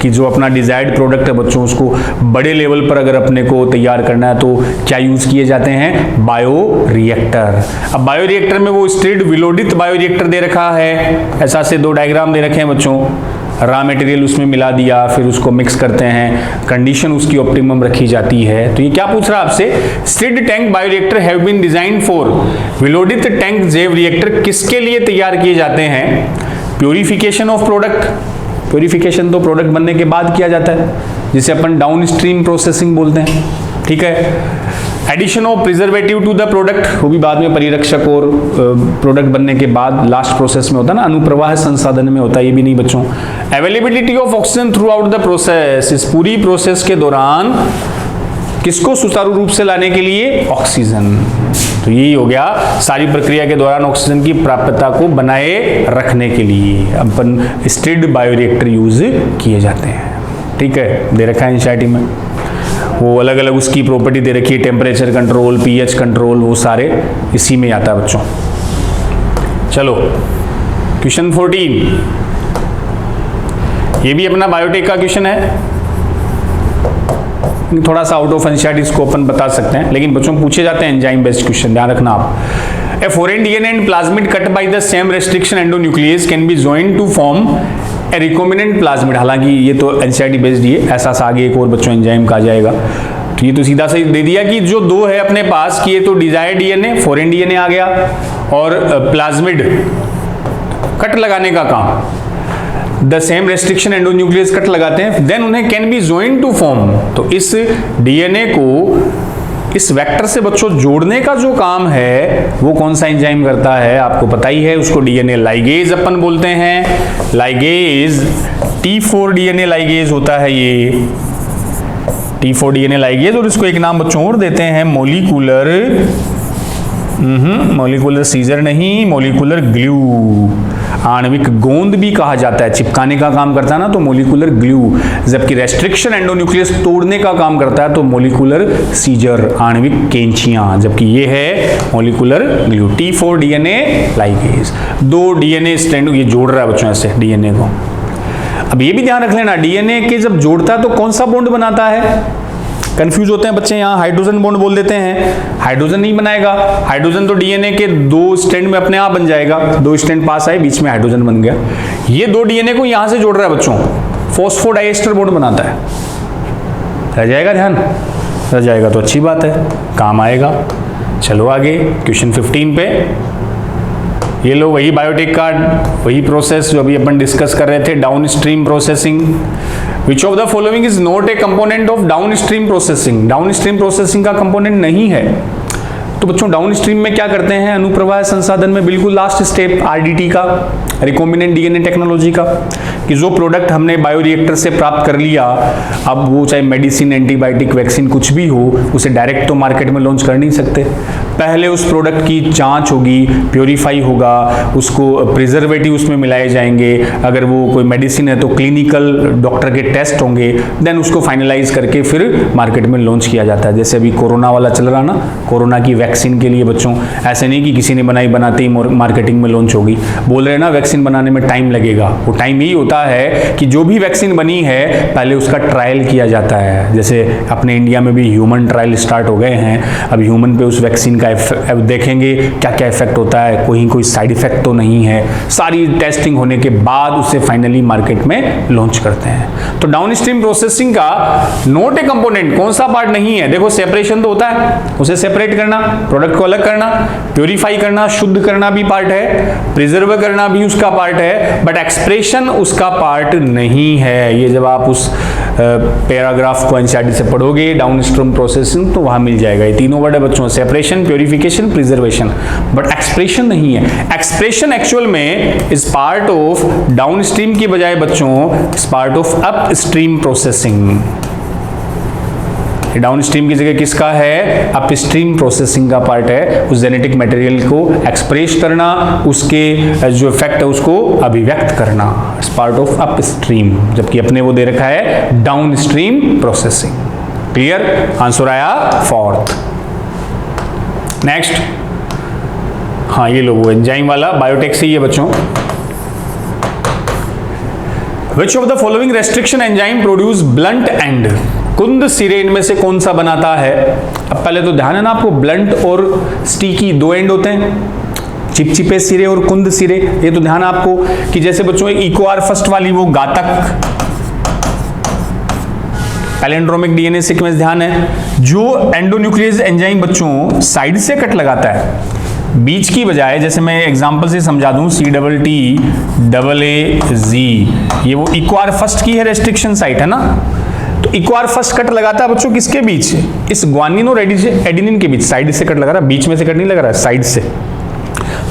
कि जो अपना डिजायर्ड प्रोडक्ट है बच्चों उसको बड़े लेवल पर अगर अपने को तैयार करना है तो क्या यूज किए जाते हैं, बायोरिएक्टर। अब बायोरिएक्टर में वो स्टिर्ड विलोडित बायोरिएक्टर दे रखा है, ऐसा से 2 डायग्राम दे रखे हैं बच्चों, रॉ मटेरियल उसमें मिला दिया, फिर उसको मिक्स करते हैं, कंडीशन उसकी ऑप्टिमम रखी जाती है। तो ये क्या पूछ रहा है आपसे, stirred tank bioreactor have been designed for, विलोडित टैंक जैव रिएक्टर किसके लिए तैयार किए जाते हैं, प्योरिफिकेशन ऑफ प्रोडक्ट, प्योरिफिकेशन तो प्रोडक्ट बनने के बाद किया जाता है जिसे अपन डाउन स्ट्रीम प्रोसेसिंग बोलते हैं, ठीक है। Addition of preservative to the product, वो भी बाद में परिरक्षक और प्रोडक्ट बनने के बाद लास्ट प्रोसेस में होता है ना, अनुप्रवाह संसाधन में होता है, ये भी नहीं बच्चों। Availability of oxygen through out the process, इस पूरी प्रोसेस के दौरान किसको सुचारू रूप से लाने के लिए, ऑक्सीजन। तो यही हो गया सारी प्रक्रिया के दौरान ऑक्सीजन की प्राप्यता को बनाए रखने के लिए अपन स्टिर्ड बायोरिएक्टर यूज किए जाते हैं, ठीक है। दे रखा है एनसीईआरटी में, वो अलग अलग उसकी प्रॉपर्टी दे रखी है, टेम्परेचर कंट्रोल, पीएच कंट्रोल, वो सारे इसी में आता है बच्चों। चलो क्वेश्चन 14, ये भी अपना बायोटेक का क्वेश्चन है, थोड़ा सा आउट ऑफ एनसीईआरटी इसको अपन बता सकते हैं, लेकिन बच्चों पूछे जाते हैं एंजाइम बेस्ड क्वेश्चन, ध्यान रखना आप। A foreign DNA and plasmid cut by the same restriction endonuclease can be joined to form a recombinant plasmid. हालांकि ये तो एनसीईआरटी बेस्ड ही है, ऐसा आगे एक और बच्चों एंजाइम का आ जाएगा। तो ये तो सीधा सही दे दिया कि जो 2 है अपने पास कि ये तो डिजायर्ड डीएनए, फॉरेन डीएनए आ गया, और प्लाज्मिड कट लगाने का काम, the same restriction endonuclease cut लगाते हैं, देन उन्हें can be joined to form. तो इस डीएनए को इस वेक्टर से बच्चों जोड़ने का जो काम है वो कौन सा एंजाइम करता है, आपको पता ही है, उसको डीएनए लाइगेज अपन बोलते हैं। लाइगेज T4 डीएनए लाइगेज होता है ये, T4 डीएनए लाइगेज, और इसको एक नाम बच्चों और देते हैं मोलिकुलर, मोलिकुलर सीजर नहीं, मोलिकुलर ग्लू, आणविक गोंद भी कहा जाता है, चिपकाने का काम करता है ना तो मोलिकुलर ग्लू, जबकि रेस्ट्रिक्शन एंडोन्यूक्लियस तोड़ने का काम करता है तो मोलिकुलर सीजर, आणविक कैंचियां, जबकि ये है molecular glue. T4 DNA ligase, 2 DNA strand ये जोड़ रहा है बच्चों ऐसे डीएनए को। अब ये भी ध्यान रख लेना, डीएनए के जब जोड़ता है तो कौन सा बॉन्ड बनाता है, कंफ्यूज होते हैं बच्चे, यहाँ हाइड्रोजन बॉन्ड बोल देते हैं, हाइड्रोजन नहीं बनाएगा, हाइड्रोजन तो डीएनए के 2 स्ट्रैंड में अपने आप बन जाएगा, 2 स्ट्रैंड पास आए, बीच में हाइड्रोजन बन गया। ये 2 डीएनए को यहां से जोड़ रहा है बच्चों, फॉस्फोडाइएस्टर बॉन्ड बनाता है, रह जाएगा ध्यान, रह जाएगा तो अच्छी बात है, काम आएगा। चलो आगे क्वेश्चन 15 पे, ये लो वही बायोटेक का वही प्रोसेस जो अभी अपन डिस्कस कर रहे थे, downstream processing. Which of the following is not a component of downstream processing, downstream processing का कंपोनेंट नहीं है। तो बच्चों डाउनस्ट्रीम में क्या करते हैं, अनुप्रवाह संसाधन में बिल्कुल लास्ट स्टेप आरडीटी का, रिकॉम्बिनेंट डीएनए टेक्नोलॉजी का, कि जो प्रोडक्ट हमने बायोरिएक्टर से प्राप्त कर लिया, अब वो चाहे मेडिसिन, एंटीबायोटिक, वैक्सीन कुछ भी हो, उसे डायरेक्ट तो मार्केट में लॉन्च कर नहीं सकते, पहले उस प्रोडक्ट की जांच होगी, प्योरीफाई होगा, उसको प्रिजर्वेटिव उसमें मिलाए जाएंगे, अगर वो कोई मेडिसिन है तो क्लिनिकल डॉक्टर के टेस्ट होंगे, देन उसको फाइनलाइज करके फिर मार्केट में लॉन्च किया जाता है। जैसे अभी कोरोना वाला चल रहा ना, कोरोना की वैक्सीन के लिए बच्चों ऐसे नहीं कि किसी ने बनाई, बनाते ही मार्केटिंग में लॉन्च होगी, बोल रहे हैं ना वैक्सीन बनाने में टाइम लगेगा, वो टाइम यही होता है कि जो भी वैक्सीन बनी है पहले उसका ट्रायल किया जाता है। जैसे अपने इंडिया में भी ह्यूमन ट्रायल स्टार्ट हो गए हैं, अब ह्यूमन पे उस वैक्सीन का देखेंगे क्या क्या इफेक्ट होता है, कोई साइड इफेक्ट तो नहीं है, सारी टेस्टिंग होने के बाद उसे फाइनली मार्केट में लॉन्च करते हैं। तो डाउनस्ट्रीम प्रोसेसिंग का नॉट ए कंपोनेंट, कौन सा पार्ट नहीं है, देखो सेपरेशन तो होता है, उसे सेपरेट करना, प्रोडक्ट को अलग करना, प्योरीफाई करना, शुद्ध करना भी पार्ट है, प्रिजर्व करना भी उसका पार्ट है, बट एक्सप्रेशन उसका पार्ट नहीं है। ये जब आप उस पैराग्राफ को एनसीईआरटी से पढ़ोगे डाउनस्ट्रीम प्रोसेसिंग तो वहां मिल जाएगा, ये तीनों वर्ड है बच्चों, separation, purification, preservation, but expression नहीं है। एक्सप्रेशन एक्चुअल में is part of down stream की बजाय बच्चों is part of up stream processing. Down stream की जगह किसका है? अप स्ट्रीम प्रोसेसिंग का पार्ट है। उस जेनेटिक मटेरियल को एक्सप्रेस करना, उसके जो इफेक्ट है उसको अभिव्यक्त करना, इस पार्ट ऑफ अप स्ट्रीम, जबकि अपने वो दे रखा है down stream processing. Clear? Answer आया फोर्थ। नेक्स्ट, हाँ ये लो वो एंजाइम वाला बायोटेक से ही है बच्चों। Which of the following restriction enzyme produce blunt end? कुंद सिरे इनमें से कौन सा बनाता है? अब पहले तो ध्यान है ना आपको, ब्लंट और स्टिकी दो एंड होते हैं, चिपचिपे सिरे और कुंद सिरे। ये तो ध्यान आपको कि जैसे बच्चों इक्वार फर्स्ट वाली वो घातक पैलिंड्रोमिक डीएनए सीक्वेंस ध्यान है। जो एंडोन्यूक्लियस एंजाइम बच्चों साइड से कट लगाता है बीच की बजाय, जैसे मैं एग्जांपल से समझा दूं, CTTAAZ, ये वो इक्वार फर्स्ट की है रेस्ट्रिक्शन साइट है ना, तो इक्वार फर्स्ट कट लगाता है बच्चों किसके बीच? इस ग्वानिन और एडेनिन के बीच, साइड से कट लगा रहा है, बीच में से कट नहीं लग रहा है, साइड से।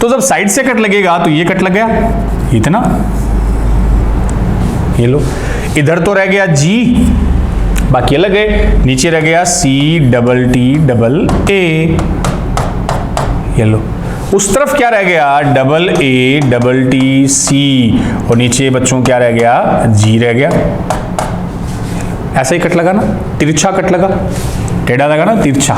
तो जब साइड से कट लगेगा तो ये कट लग गया इतना, ये लो, इधर तो रह गया G, बाकी अलग है, नीचे रह गया CTTAA, ये लो, उस तरफ क्या रह गया? AATTC, और नीचे बच्चों क्या रह गया? G रह गया। ऐसा ही कट लगा ना, तिरछा कट लगा, टेढ़ा लगा ना, तिरछा।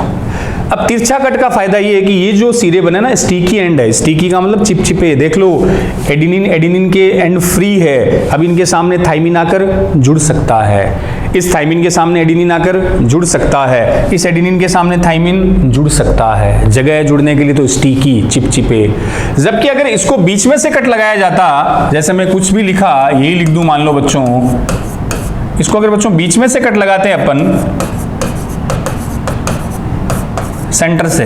अब तिरछा कट का फायदा ये है कि ये जो सिरे बने ना, स्टिकी एंड है, स्टिकी का मतलब चिपचिपे। देख लो एडिनिन के एंड फ्री है, अब इनके सामने थाइमिन आकर जुड़ सकता है, इस थाइमिन के सामने एडिनिन आकर जुड़ सकता है, इस एडिनिन के सामने थाइमिन जुड़ सकता है, जगह जुड़ने के लिए तो स्टिकी चिपचिपे। जबकि अगर इसको बीच में से कट लगाया जाता, जैसे मैं कुछ भी लिखा, यही लिख दूं मान लो बच्चों, इसको अगर बच्चों बीच में से कट लगाते हैं अपन सेंटर से,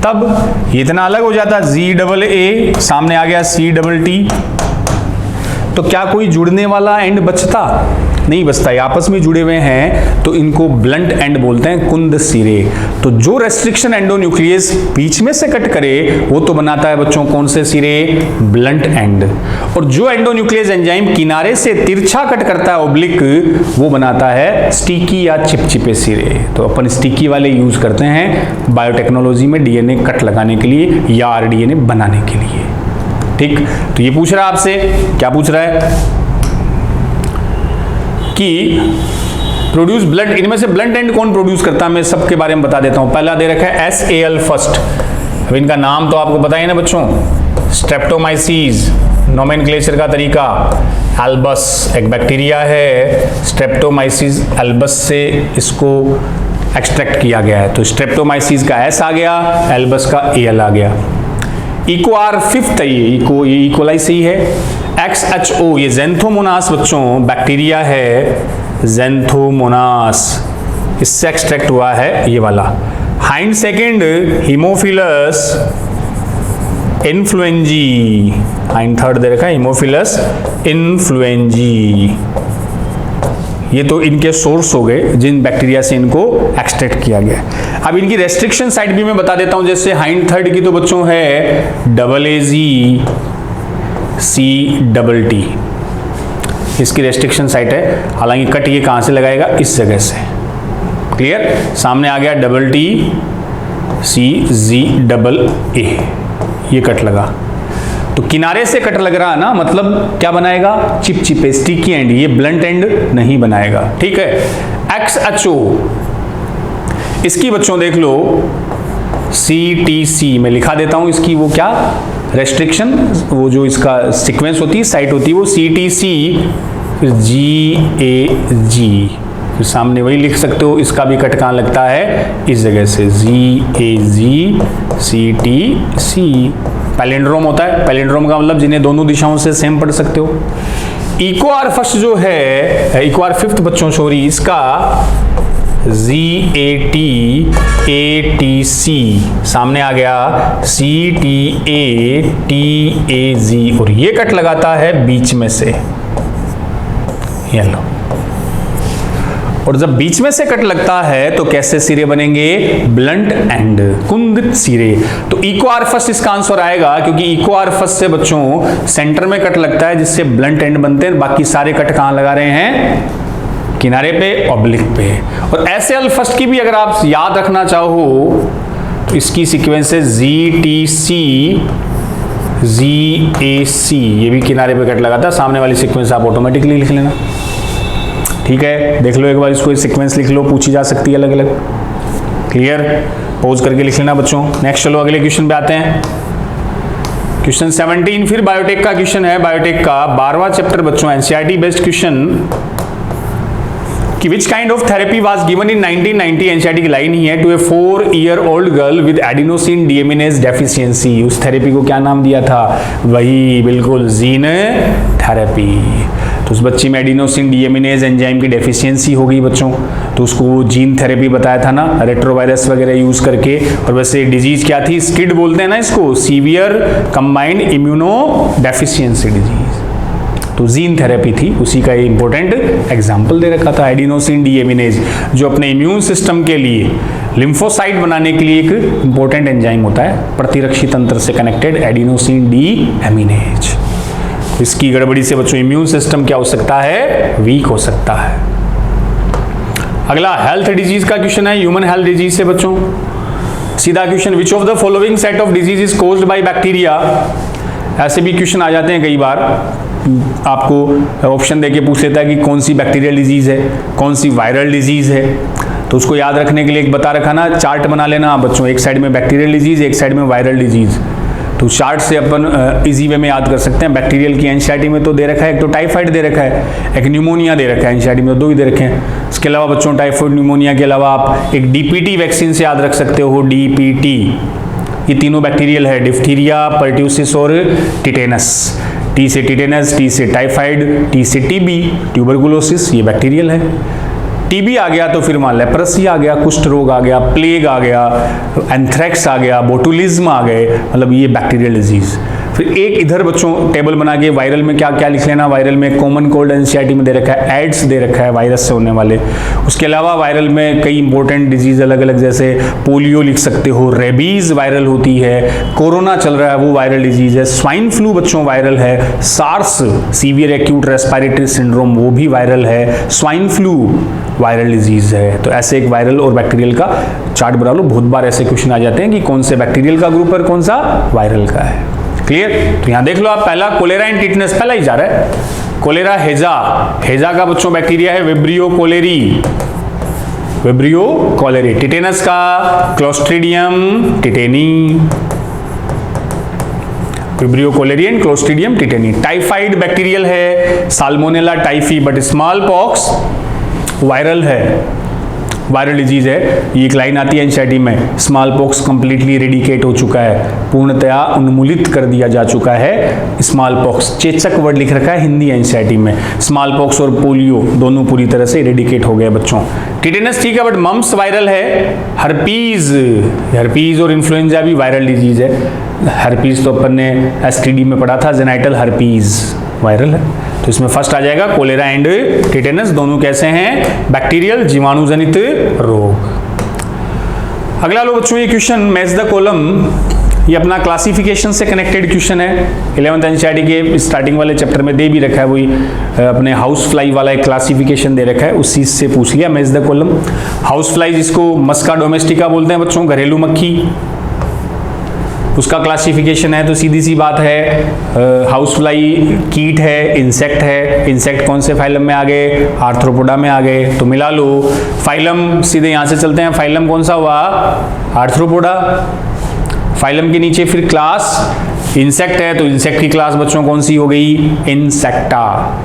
तब ये इतना अलग हो जाता, ZAA, सामने आ गया CTT, तो क्या कोई जुड़ने वाला एंड बचता? नहीं बचता। ये आपस में जुड़े हुए हैं तो इनको ब्लंट एंड बोलते हैं, कुंद सिरे। तो जो रेस्ट्रिक्शन एंडोन्यूक्लियस बीच में से कट करे वो तो बनाता है बच्चों कौन से सिरे? Blunt and. और जो एंडोन्यूक्लियस एंजाइम किनारे से तिरछा कट करता है ओब्लिक, वो बनाता है स्टिकी या चिपचिपे सिरे। तो अपन स्टिकी वाले यूज करते हैं बायोटेक्नोलॉजी में डीएनए कट लगाने के लिए या आरडीएनए बनाने के लिए। ठीक, तो ये पूछ रहा है आपसे, क्या पूछ रहा है कि प्रोड्यूस ब्लड, इनमें से ब्लंट एंड कौन प्रोड्यूस करता है? मैं सबके बारे में बता देता हूं। पहला दे रखा है SAL फर्स्ट। अब इनका नाम तो आपको पता ही ना बच्चों, स्ट्रेप्टोमाइसीस, नोमेनक्लेचर का तरीका, एल्बस एक बैक्टीरिया है, स्ट्रेप्टोमाइसीस एल्बस से इसको एक्सट्रैक्ट किया गया है, तो स्ट्रेप्टोमाइसीस का S आ गया, एल्बस का AL आ गया। इक्वार फिफ्थ है, ये इकोलाई से ही है। XHO ये ज़ेंथोमोनास बच्चों बैक्टीरिया है, ज़ेंथोमोनास, इससे एक्सट्रैक्ट हुआ है ये वाला। Hind second Haemophilus influenzae, Hind third दे रखा है हीमोफिलस इन्फ्लुएंजी। ये तो इनके सोर्स हो गए जिन बैक्टीरिया से इनको एक्सट्रैक्ट किया गया। अब इनकी रेस्ट्रिक्शन साइट भी मैं बता देता हूं। जैसे हाइंड थर्ड की तो बच्चों है AAGCTT, इसकी रेस्ट्रिक्शन साइट है। हालांकि कट ये कहां से लगाएगा? इस जगह से। क्लियर? सामने आ गया TTCGAA, ये कट लगा। तो किनारे से कट लग रहा है ना, मतलब क्या बनाएगा? चिपचिपे स्टिकी एंड, ये ब्लंट एंड नहीं बनाएगा। ठीक है। XHO इसकी बच्चों देख लो CTC में लिखा देता हूं, इसकी वो क्या रेस्ट्रिक्शन, वो जो इसका सीक्वेंस होती है, साइट होती है, वो CTC फिर GAG, फिर सामने वही लिख सकते हो। इसका भी कट कहां लगता है? इस जगह से, GAGCTC। पैलिंड्रोम होता है, पैलिंड्रोम का मतलब जिन्हें दोनों दिशाओं से सेम पढ़ सकते हो। इक्वार फर्स्ट जो है, इक्वार फिफ्थ बच्चों सॉरी, इसका ZATATC, सामने आ गया CTATAZ, और ये कट लगाता है बीच में से, ये लो। और जब बीच में से कट लगता है तो कैसे सिरे बनेंगे? ब्लंट एंड, कुंदित सिरे। तो इकोआर्फस इसका आंसर आएगा, क्योंकि इकोआर्फस से बच्चों सेंटर में कट लगता है जिससे ब्लंट एंड बनते हैं। बाकी सारे कट कहां लगा रहे हैं? किनारे पे, ऑब्लिक पे। और ऐसे अल्फस्ट की भी अगर आप याद रखना चाहो तो इसकी सीक्वेंस है GTC GAC, ये भी किनारे पे कट लगाता है। सामने वाली सीक्वेंस आप ऑटोमेटिकली लिख लेना, ठीक है? देख लो एक बार इसको, सीक्वेंस लिख लो, पूछी जा सकती है अलग अलग। क्लियर? पॉज करके लिख लेना बच्चों। नेक्स्ट चलो अगले क्वेश्चन पे आते हैं। क्वेश्चन 17 फिर बायोटेक का क्वेश्चन है, बायोटेक का 12वां चैप्टर बच्चों, एनसीईआरटी बेस्ड क्वेश्चन कि which kind of therapy was given in 1990, NCERT की लाइन ही है, to a 4-year-old girl with adenosine deaminase deficiency. उस थेरेपी को क्या नाम दिया था? वही बिल्कुल, जीन थेरेपी। तो उस बच्ची में एडिनोसिन डीएमिनेज एंजाइम की डेफिशिएंसी हो गई बच्चों, तो उसको जीन थेरेपी बताया था ना, रेट्रोवायरस वगैरह यूज करके। और वैसे डिजीज क्या थी? स्किड बोलते हैं ना इसको, severe combined immuno deficiency disease. तो जीन थेरेपी थी, उसी का इंपॉर्टेंट एग्जाम्पल दे रखा था। एडिनोसिन डीएमिनेज जो अपने इम्यून सिस्टम के लिए लिम्फोसाइट बनाने के लिए एक इंपॉर्टेंट एंजाइम होता है, प्रतिरक्षी तंत्र से कनेक्टेड एडिनोसिन डीएमिनेज। इसकी गड़बड़ी से बच्चों इम्यून सिस्टम क्या हो सकता है? वीक हो सकता है। अगला हेल्थ डिजीज का क्वेश्चन है, ह्यूमन हेल्थ डिजीज से बच्चों सीधा question, which of the following set of disease is caused by bacteria. ऐसे भी क्वेश्चन आ जाते हैं कई बार, आपको ऑप्शन देके पूछ लेता है कि कौन सी बैक्टीरियल डिजीज है, कौन सी वायरल डिजीज है। तो उसको याद रखने के लिए एक बता रखा ना, चार्ट बना लेना बच्चों, एक साइड में बैक्टीरियल डिजीज, एक साइड में वायरल डिजीज। तो चार्ट से अपन इजी वे में याद कर सकते हैं। बैक्टीरियल की एनसीईआरटी में तो दे रखा है, एक तो टाइफाइड दे रखा है, एक न्यूमोनिया दे रखा है। एनसीईआरटी में तो 2 ही दे रखे हैं। इसके अलावा बच्चों टाइफाइड न्यूमोनिया के अलावा आप एक डीपीटी वैक्सीन से याद रख सकते हो, डीपीटी। ये तीनों बैक्टीरियल है, डिफ्थीरिया, पर्ट्यूसिस और टिटेनस। टी से टिटेनस, टी से टाइफाइड, टी से टीबी, ट्यूबरकुलोसिस, ये बैक्टीरियल है। टीबी आ गया तो फिर वहाँ लेप्रेसी आ गया, कुष्ठ रोग आ गया, प्लेग आ गया, एंथ्रेक्स आ गया, बोटुलिज्म आ गए, मतलब ये बैक्टीरियल डिजीज। फिर एक इधर बच्चों टेबल बना के वायरल में क्या क्या लिख लेना। वायरल में कॉमन कोल्ड एनसीईआरटी में दे रखा है, एड्स दे रखा है वायरस से होने वाले। उसके अलावा वायरल में कई इंपॉर्टेंट डिजीज अलग अलग, जैसे पोलियो लिख सकते हो, रेबीज वायरल होती है, कोरोना चल रहा है वो वायरल डिजीज है, स्वाइन फ्लू बच्चों वायरल है, SARS severe acute respiratory syndrome वो भी वायरल है, स्वाइन फ्लू वायरल डिजीज है। तो ऐसे एक वायरल और बैक्टीरियल का चार्ट बना लो। बहुत बार ऐसे क्वेश्चन आ जाते हैं कि कौन से बैक्टीरियल का ग्रुप है, कौन सा वायरल का है। क्लियर? तो यहां देख लो आप, पहला कोलेरा एंड टिटनेस पहला ही जा रहा है। कोलेरा हेजा, हेजा का बच्चों बैक्टीरिया है Vibrio cholerae, Vibrio cholerae. Tetanus का Clostridium tetani, Vibrio cholerae and Clostridium tetani. Typhoid bacterial है, Salmonella typhi, but small pox viral है, वायरल डिजीज है। ये एक लाइन आती है एनसीईआरटी में, स्मॉल पॉक्स कंप्लीटली इरेडिकेट हो चुका है, पूर्णतया उन्मूलित कर दिया जा चुका है स्मॉल पॉक्स। चेचक वर्ड लिख रखा है हिंदी एनसीईआरटी में। स्मॉल पॉक्स और पोलियो दोनों पूरी तरह से इरेडिकेट हो गए बच्चों। टिटेनस ठीक है, बट मम्प्स वायरल है। हर्पीज, हर्पीज और इन्फ्लुएंजा भी वायरल डिजीज है। हर्पीज तो अपन ने एसटीडी में पढ़ा था, जेनाइटल हर्पीज वायरल है। तो इसमें फर्स्ट आ जाएगा कोलेरा एंड टिटेनस, दोनों कैसे हैं? बैक्टीरियल, जीवाणुजनित रोग। अगला लो बच्चों ये क्वेश्चन, मैच द कॉलम। ये अपना क्लासिफिकेशन से कनेक्टेड क्वेश्चन है। 11th एनसीईआरटी के स्टार्टिंग वाले चैप्टर में दे भी रखा है, वही अपने हाउस फ्लाई वाला एक क्लासिफिकेशन दे रखा है, उस चीज से पूछ लिया match the column. House fly जिसको मस्का डोमेस्टिका बोलते हैं बच्चों, घरेलू मक्खी, उसका क्लासिफिकेशन है। तो सीधी सी बात है, हाउस फ्लाई कीट है, इंसेक्ट है। इंसेक्ट कौन से फाइलम में आ गए? आर्थ्रोपोडा में आ गए। तो मिला लो फाइलम, सीधे यहां से चलते हैं। फाइलम कौन सा हुआ? आर्थ्रोपोडा। फाइलम के नीचे फिर क्लास इंसेक्ट है, तो इंसेक्ट की क्लास बच्चों कौन सी हो गई? इंसेक्टा।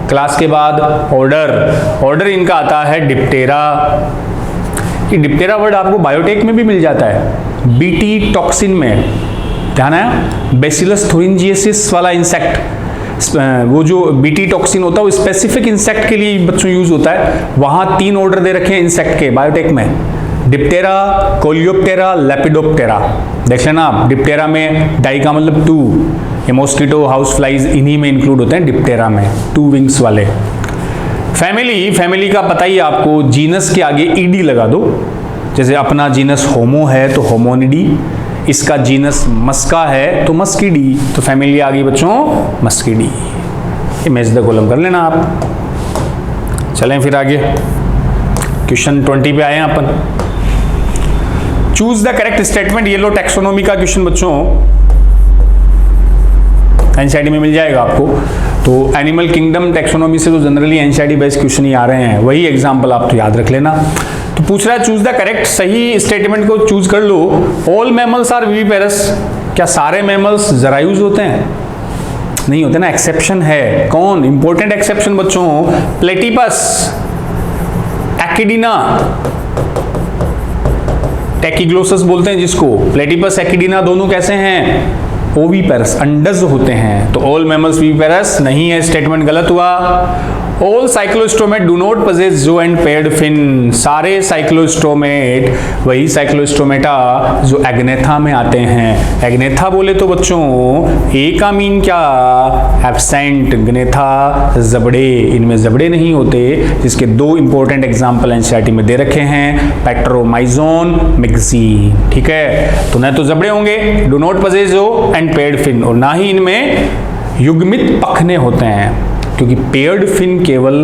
क्लास के बाद ऑर्डर, ऑर्डर इनका आता है डिप्टेरा। ये डिप्टेरा वर्ड आपको बायोटेक में भी मिल जाता है, बीटी टॉक्सिन में। ध्यान है, बेसिलस थोरिंजियसिस वाला इंसेक्ट, वो जो बीटी टॉक्सिन होता है वो स्पेसिफिक इंसेक्ट के लिए बच्चों यूज होता है। वहां 3 ऑर्डर दे रखे हैं इंसेक्ट के बायोटेक में, डिप्टेरा, कोलियोप्टेरा, लेपिडोप्टेरा। देख लेना आप, डिप्टेरा में डाई का मतलब 2, ये मॉस्किटो, हाउस फ्लाइज इन्हीं में इंक्लूड होते हैं डिप्टेरा में, 2 विंग्स वाले। फैमिली का पता ही आपको, जीनस के आगे ईडी लगा दो। जैसे अपना जीनस होमो है तो होमोनिडी, इसका जीनस मस्का है तो मस्कीडी, तो फैमिली आ गई बच्चों मस्कीडी। इमेज द कॉलम कर लेना आप। चलें फिर आगे, क्वेश्चन 20 पे आए हैं अपन। Choose the correct statement. ये लो टैक्सोनॉमी का क्वेश्चन बच्चों एनसीईआरटी में मिल जाएगा आपको। तो एनिमल किंगडम टैक्सोनॉमी से तो जनरली एनसीईआरटी बेस्ड क्वेश्चन ही आ रहे हैं, वही एग्जांपल आप तो याद रख लेना। तो पूछ रहा है चूज द करेक्ट, सही स्टेटमेंट को चूज कर लो। All mammals are viviparous. क्या सारे मैमल्स जरायूज होते हैं? नहीं होते ना, एक्सेप्शन है। कौन? इंपॉर्टेंट एक्सेप्शन बच्चों, प्लेटिपस, एक्टिना, टैकीग्लोसस बोलते हैं जिसको, प्लेटिपस एक्टिना दोनों कैसे हैं? ओविपेरस, अंडज होते हैं। तो ऑल मैमल्स विविपेरस नहीं है, स्टेटमेंट गलत हुआ। ऑल साइक्लोस्टोमेट डू नॉट पोजेस जो एंड पेयर्ड फिन। सारे साइक्लोस्टोमेट वही साइक्लोस्टोमेटा जो एग्नेथा में आते हैं। एग्नेथा बोले तो बच्चों ए का मीन क्या? एब्सेंट। ग्नेथा जबड़े, इनमें जबड़े नहीं होते, जिसके दो इंपॉर्टेंट एग्जांपल एनसीईआरटी में दे रखे हैं, पैट्रोमाइजोन, मिक्सी। ठीक है, तो न तो जबड़े होंगे, डू नॉट पोजेस जो एंड पेयर्ड फिन, और ना ही इनमें युग्मित पखने होते हैं, क्योंकि पेयर्ड फिन केवल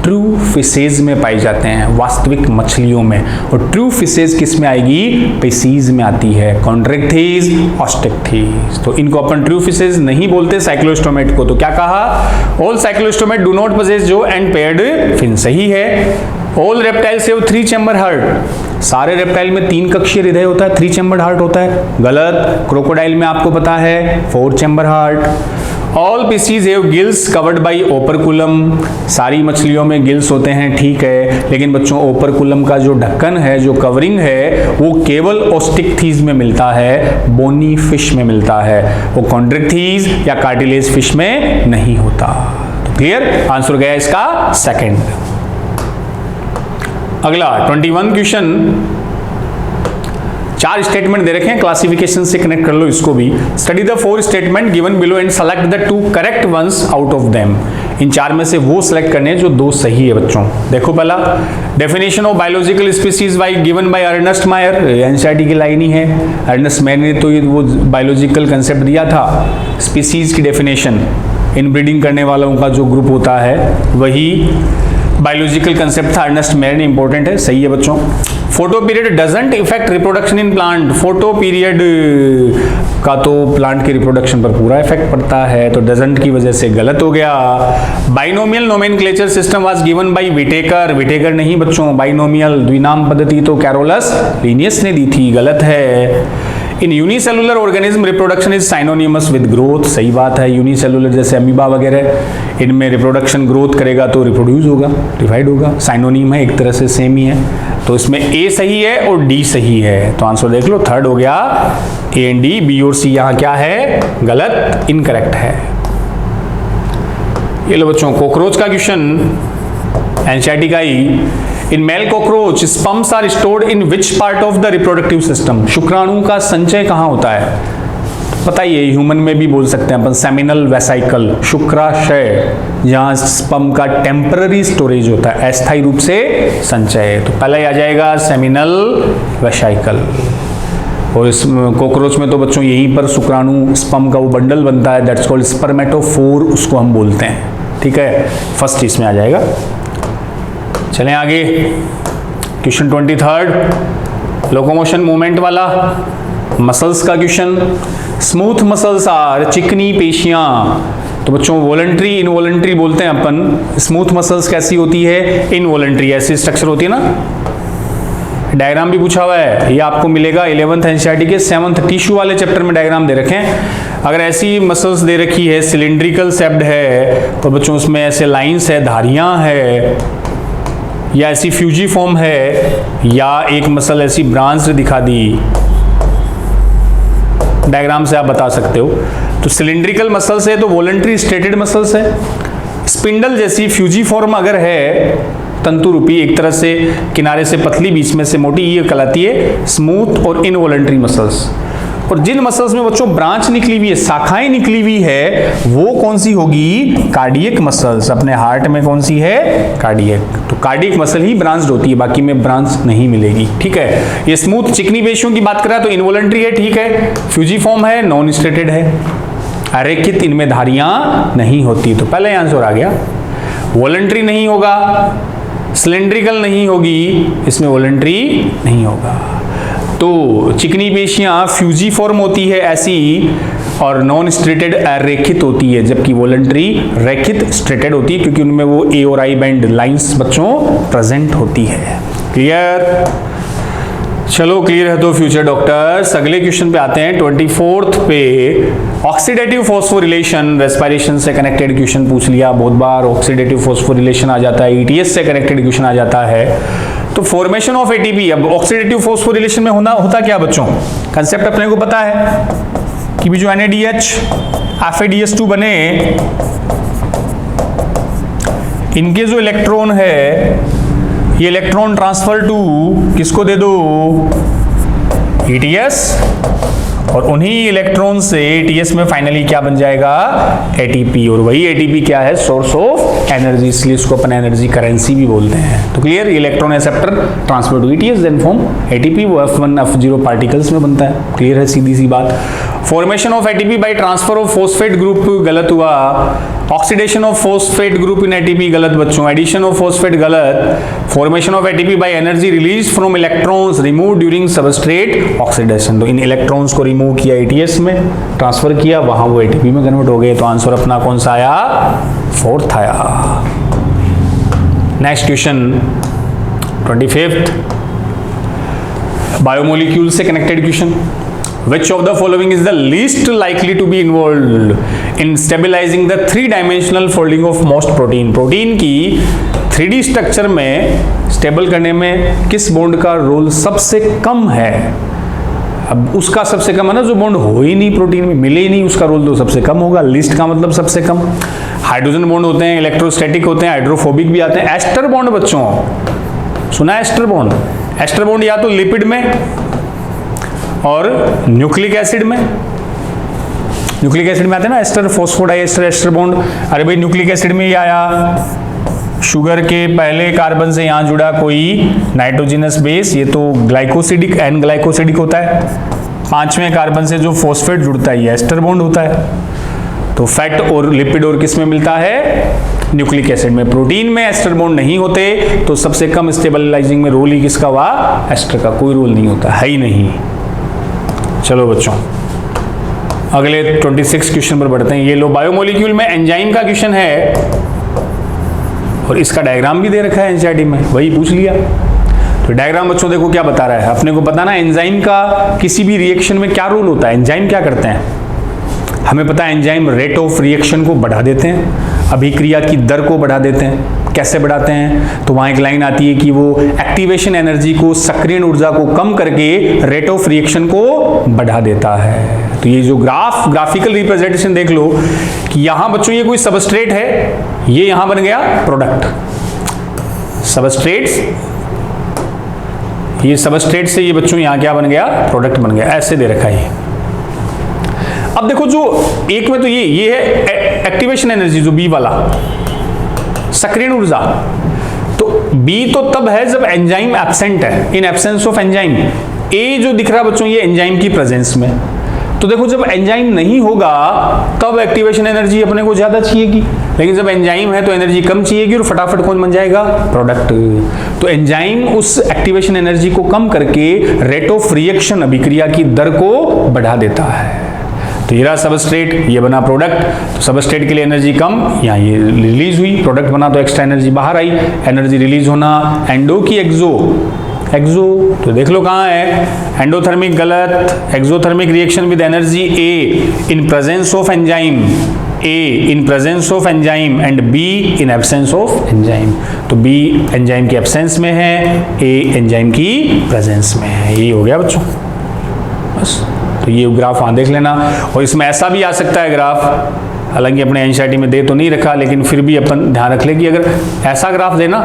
ट्रू फिशेज में पाई जाते हैं, वास्तविक मछलियों में। और ट्रू फिशेज किस में आएगी? पेसीज में आती है, कॉन्ट्रैक्टीज, ऑस्टेक्टीज। तो इनको अपन ट्रू फिशेज नहीं बोलते साइक्लोस्टोमेट को। तो क्या कहा? ऑल साइक्लोस्टोमेट डू नॉट पोजेस जो एंड पेयर्ड फिन, सही है। All reptiles have 3 chamber heart. सारे रेप्टाइल में 3 कक्षीय हृदय होता है, 3 चैम्बर हार्ट होता है, गलत। क्रोकोडाइल में आपको पता है 4 chamber heart. All fishes have gills covered by operculum. सारी मछलियों में गिल्स होते हैं, ठीक है, लेकिन बच्चों ओपरकुलम का जो ढक्कन है, जो कवरिंग है, वो केवल ओस्टिकथीज में मिलता है, बोनी फिश में मिलता है, वो कॉन्ड्रिकथीज या कार्टिलेज फिश में नहीं होता। तो क्लियर आंसर गया इसका सेकंड। अगला 21 क्वेश्चन, 4 स्टेटमेंट दे रखे हैं, क्लासिफिकेशन से कनेक्ट कर लो इसको भी। Study the 4 statement given below and select the 2 correct ones out of them. इन 4 में से वो सिलेक्ट करने हैं जो 2 सही है बच्चों। देखो पहला, definition of biological species by given by Ernest Mayr. NCERT की लाइन ही है, अर्नेस्ट मायर ने तो ये वो बायोलॉजिकल कंसेप्ट दिया था, स्पीसीज की डेफिनेशन, इनब्रीडिंग करने वालों का जो ग्रुप होता है वही बायोलॉजिकल कंसेप्ट था, अर्नेस्ट मेयर ने, इंपॉर्टेंट है, सही है बच्चों। Photo period doesn't effect reproduction in plant. Photo period का तो प्लांट के रिप्रोडक्शन पर पूरा इफेक्ट पड़ता है, तो डजंट की वजह से गलत हो गया। Binomial nomenclature system was given by Whittaker. Whittaker नहीं बच्चों, बाइनोमियल द्विनाम पद्धति तो कैरोलस लिनियस ने दी थी, गलत है। In unicellular organism reproduction is synonymous with growth. सही बात है, यूनिसेलुलर जैसे अमीबा वगैरह, इनमें रिप्रोडक्शन ग्रोथ करेगा तो रिप्रोड्यूस होगा, डिवाइड होगा, साइनोनिम है, एक तरह से सेम ही है। तो इसमें ए सही है और डी सही है, तो आंसर देख लो, थर्ड हो गया ए एंड डी। बी और सी यहाँ क्या है? गलत, इनकरेक्ट है। ये लो बच्चों कॉकरोच का क्वेश्चन, एनसीईआरटी का ही। In male cockroach sperms are stored in which part of the reproductive system. शुक्राणु का संचय कहाँ होता है? पता ही है, ह्यूमन में भी बोल सकते हैं अपन, सेमिनल वेसाइकल, शुक्राशय, जहाँ स्पर्म का टेम्पररी स्टोरेज होता है, अस्थायी रूप से संचय। तो पहला ही आ जाएगा सेमिनल वेसाइकल। और इस कॉकरोच में तो बच्चों यहीं पर शुक्राणु स्पर्म का वो बंडल बनता है, दैट्स कॉल्ड स्पर्मेटोफोर, उसको हम बोलते हैं। ठीक है, फर्स्ट इसमें आ जाएगा। चलें आगे, क्वेश्चन 23, लोकोमोशन मूवमेंट वाला, मसल्स का क्वेश्चन। स्मूथ मसल्स आर, चिकनी पेशियां। तो बच्चों वॉलंटरी इनवॉलंटरी बोलते हैं अपन। स्मूथ मसल्स कैसी होती है? इनवॉलंटरी, ऐसी स्ट्रक्चर होती है ना। डायग्राम भी पूछा हुआ है, ये आपको मिलेगा 11th एनसीईआरटी के 7th टिश्यू वाले चैप्टर में डायग्राम दे रखे हैं। अगर ऐसी मसल्स दे रखी है, सिलिंड्रिकल शेप्ड है, तो बच्चों उसमें ऐसे लाइंस है, धारियां है, या ऐसी फ्यूजीफॉर्म है, या एक मसल ऐसी ब्रांच दिखा दी, डायग्राम से आप बता सकते हो। तो सिलिंड्रिकल मसल्स है तो वॉलंटरी स्ट्रेटेड मसल्स है। स्पिंडल जैसी फ्यूजीफॉर्म अगर है, तंतु रूपी, एक तरह से किनारे से पतली बीच में से मोटी, ये कहलाती है स्मूथ और इनवॉलंटरी मसल्स। और जिन मसल्स में बच्चों ब्रांच निकली हुई है, शाखाएं निकली हुई है, वो कौन सी होगी? Cardiac muscles. अपने हार्ट में कौन सी है? कार्डियक। तो कार्डियक मसल ही ब्रांच्ड होती है, बाकी में ब्रांच नहीं मिलेगी, ठीक है। ये स्मूथ चिकनी पेशियों की बात करें तो इनवॉलंटरी है, ठीक है, फ्यूजीफॉर्म है, नॉन स्ट्रेटेड है, अरेखित, इनमें धारियां नहीं होती। तो पहले आंसर आ गया। वॉलंटरी नहीं होगा, सिलेंड्रिकल नहीं होगी, इसमें वॉलंटरी नहीं होगा। तो चिकनी पेशियां फ्यूजीफॉर्म होती है ऐसी, और नॉन स्ट्रेटेड अरेखित होती है, जबकि वॉलंटरी रेखित स्ट्रेटेड होती है, क्योंकि उनमें वो ए और आई बैंड लाइंस बच्चों प्रेजेंट होती है। क्लियर? चलो क्लियर है तो फ्यूचर डॉक्टर्स, अगले क्वेश्चन पे आते हैं 24th पे। ऑक्सीडेटिव फॉस्फोरिलेशन, रेस्पिरेशन से कनेक्टेड क्वेश्चन पूछ लिया बहुत बार। ऑक्सीडेटिव फॉस्फोरिलेशन आ जाता है, ईटीएस से कनेक्टेड क्वेश्चन आ जाता है। तो फॉर्मेशन ऑफ एटीपी, अब ऑक्सीडेटिव फॉस्फोरिलेशन में होता क्या बच्चों? कंसेप्ट अपने को पता है कि भी जो NADH FADH2 बने, इनके जो इलेक्ट्रॉन है, ये इलेक्ट्रॉन ट्रांसफर टू किसको दे दो? ETS, और उन्हीं इलेक्ट्रॉन से ETS में फाइनली क्या बन जाएगा? ATP, और वही ATP क्या है? सोर्स ऑफ एनर्जी, इसलिए इसको अपन एनर्जी करेंसी भी बोलते हैं। तो clear? Electron acceptor transfer to ETS then form ATP, वो F1 F0 पार्टिकल्स में बनता है। क्लियर है? सीधी सी बात। Formation of ATP by transfer of phosphate group गलत हुआ। Oxidation of phosphate group in ATP गलत बच्चों। एडिशन ऑफ फॉस्फेट गलत। Formation of ATP by energy release from electrons remove during substrate oxidation. तो इन इलेक्ट्रॉन्स को remove किया ETS में, transfer किया, वहां वो ATP में कन्वर्ट हो गए। तो आंसर अपना कौन सा आया? 4th आया। नेक्स्ट क्वेश्चन 25th, बायोमोलिक्यूल से connected question. Which of the following is the least likely to be involved in stabilizing the three-dimensional folding of most protein? Protein की 3D स्ट्रक्चर में स्टेबल करने में किस बॉन्ड का role सबसे कम है? अब उसका सबसे कम है ना, जो बॉन्ड हो ही नहीं प्रोटीन में, मिले ही नहीं, उसका रोल तो सबसे कम होगा। लिस्ट का मतलब सबसे कम। हाइड्रोजन बॉन्ड होते हैं, इलेक्ट्रोस्टैटिक होते हैं, हाइड्रोफोबिक भी आते हैं। एस्टर बॉन्ड बच्चों, सुना है एस्टर बॉन्ड? एस्टर बॉन्ड या तो लिपिड में और न्यूक्लिक एसिड में। न्यूक्लिक एसिड में आते हैं ना एस्टर, फॉस्फोडाइएस्टर, एस्टर बॉन्ड। अरे भाई न्यूक्लिक एसिड में ये आया, शुगर के पहले कार्बन से यहां जुड़ा कोई नाइट्रोजनस बेस, ये तो ग्लाइकोसिडिक, एन ग्लाइकोसिडिक होता है। 5वें कार्बन से जो फॉस्फेट जुड़ता है ये एस्टर बॉन्ड होता है। तो फैट और लिपिड और किस में मिलता है? न्यूक्लिक एसिड में। प्रोटीन में एस्टर बॉन्ड नहीं होते, तो सबसे कम स्टेबलाइजिंग में रोल ही किसका हुआ? एस्टर का। कोई रोल नहीं होता है ही नहीं। चलो बच्चों अगले 26 क्वेश्चन पर बढ़ते हैं। ये लो, बायोमोलिक्यूल में एंजाइम का क्वेश्चन है और इसका डायग्राम भी दे रखा है एनसीईआरटी में, वही पूछ लिया। तो डायग्राम बच्चों देखो क्या बता रहा है, अपने को पता ना एंजाइम का किसी भी रिएक्शन में क्या रोल होता है। एंजाइम क्या करते हैं? हमें पता है एंजाइम रेट ऑफ रिएक्शन को बढ़ा देते हैं, अभिक्रिया की दर को बढ़ा देते हैं। कैसे बढ़ाते हैं? तो वहां एक लाइन आती है कि वो एक्टिवेशन एनर्जी को, सक्रियण ऊर्जा को कम करके रेट ऑफ रिएक्शन को बढ़ा देता है। तो ये जो ग्राफिकल रिप्रेजेंटेशन देख लो कि यहां बच्चों ये कोई सबस्ट्रेट है, ये यहां बन गया प्रोडक्ट। सबस्ट्रेट्स, ये सबस्ट्रेट से ये बच्चों यहां क्या बन गया? प्रोडक्ट बन गया। ऐसे दे रखा है। अब देखो जो एक में तो ये है एक्टिवेशन एनर्जी, जो बी वाला सक्रियण ऊर्जा। तो बी तो तब है जब एंजाइम एब्सेंट है, इन एब्सेंस ऑफ एंजाइम। ए जो दिख रहा बच्चों ये एंजाइम की प्रेजेंस में। तो देखो जब एंजाइम नहीं होगा तब एक्टिवेशन एनर्जी अपने को ज्यादा चाहिएगी, लेकिन जब एंजाइम है तो एनर्जी कम चाहिएगी और फटाफट कौन बन जाएगा? प्रोडक्ट। तो एंजाइम उस एक्टिवेशन एनर्जी को कम करके रेट ऑफ रिएक्शन, अभिक्रिया की दर को बढ़ा देता है। तो ये रहा सबस्ट्रेट, ये बना प्रोडक्ट। तो सबस्ट्रेट के लिए एनर्जी कम, यहाँ ये रिलीज हुई, प्रोडक्ट बना तो एक्स्ट्रा एनर्जी बाहर आई। एनर्जी रिलीज होना एंडो की एक्सो, तो देख लो कहाँ है? एंडोथर्मिक गलत, exothermic reaction with energy A in presence of enzyme, A in presence of enzyme and be in absence of enzyme. तो बी एंजाइम की एब्सेंस में है, ए एंजाइम की प्रेजेंस में है। ये हो गया बच्चों बस। तो ये ग्राफ वहां देख लेना। और इसमें ऐसा भी आ सकता है ग्राफ, हालांकि अपने एनसीईआरटी में दे तो नहीं रखा, लेकिन फिर भी अपन ध्यान रख ले कि अगर ऐसा ग्राफ देना,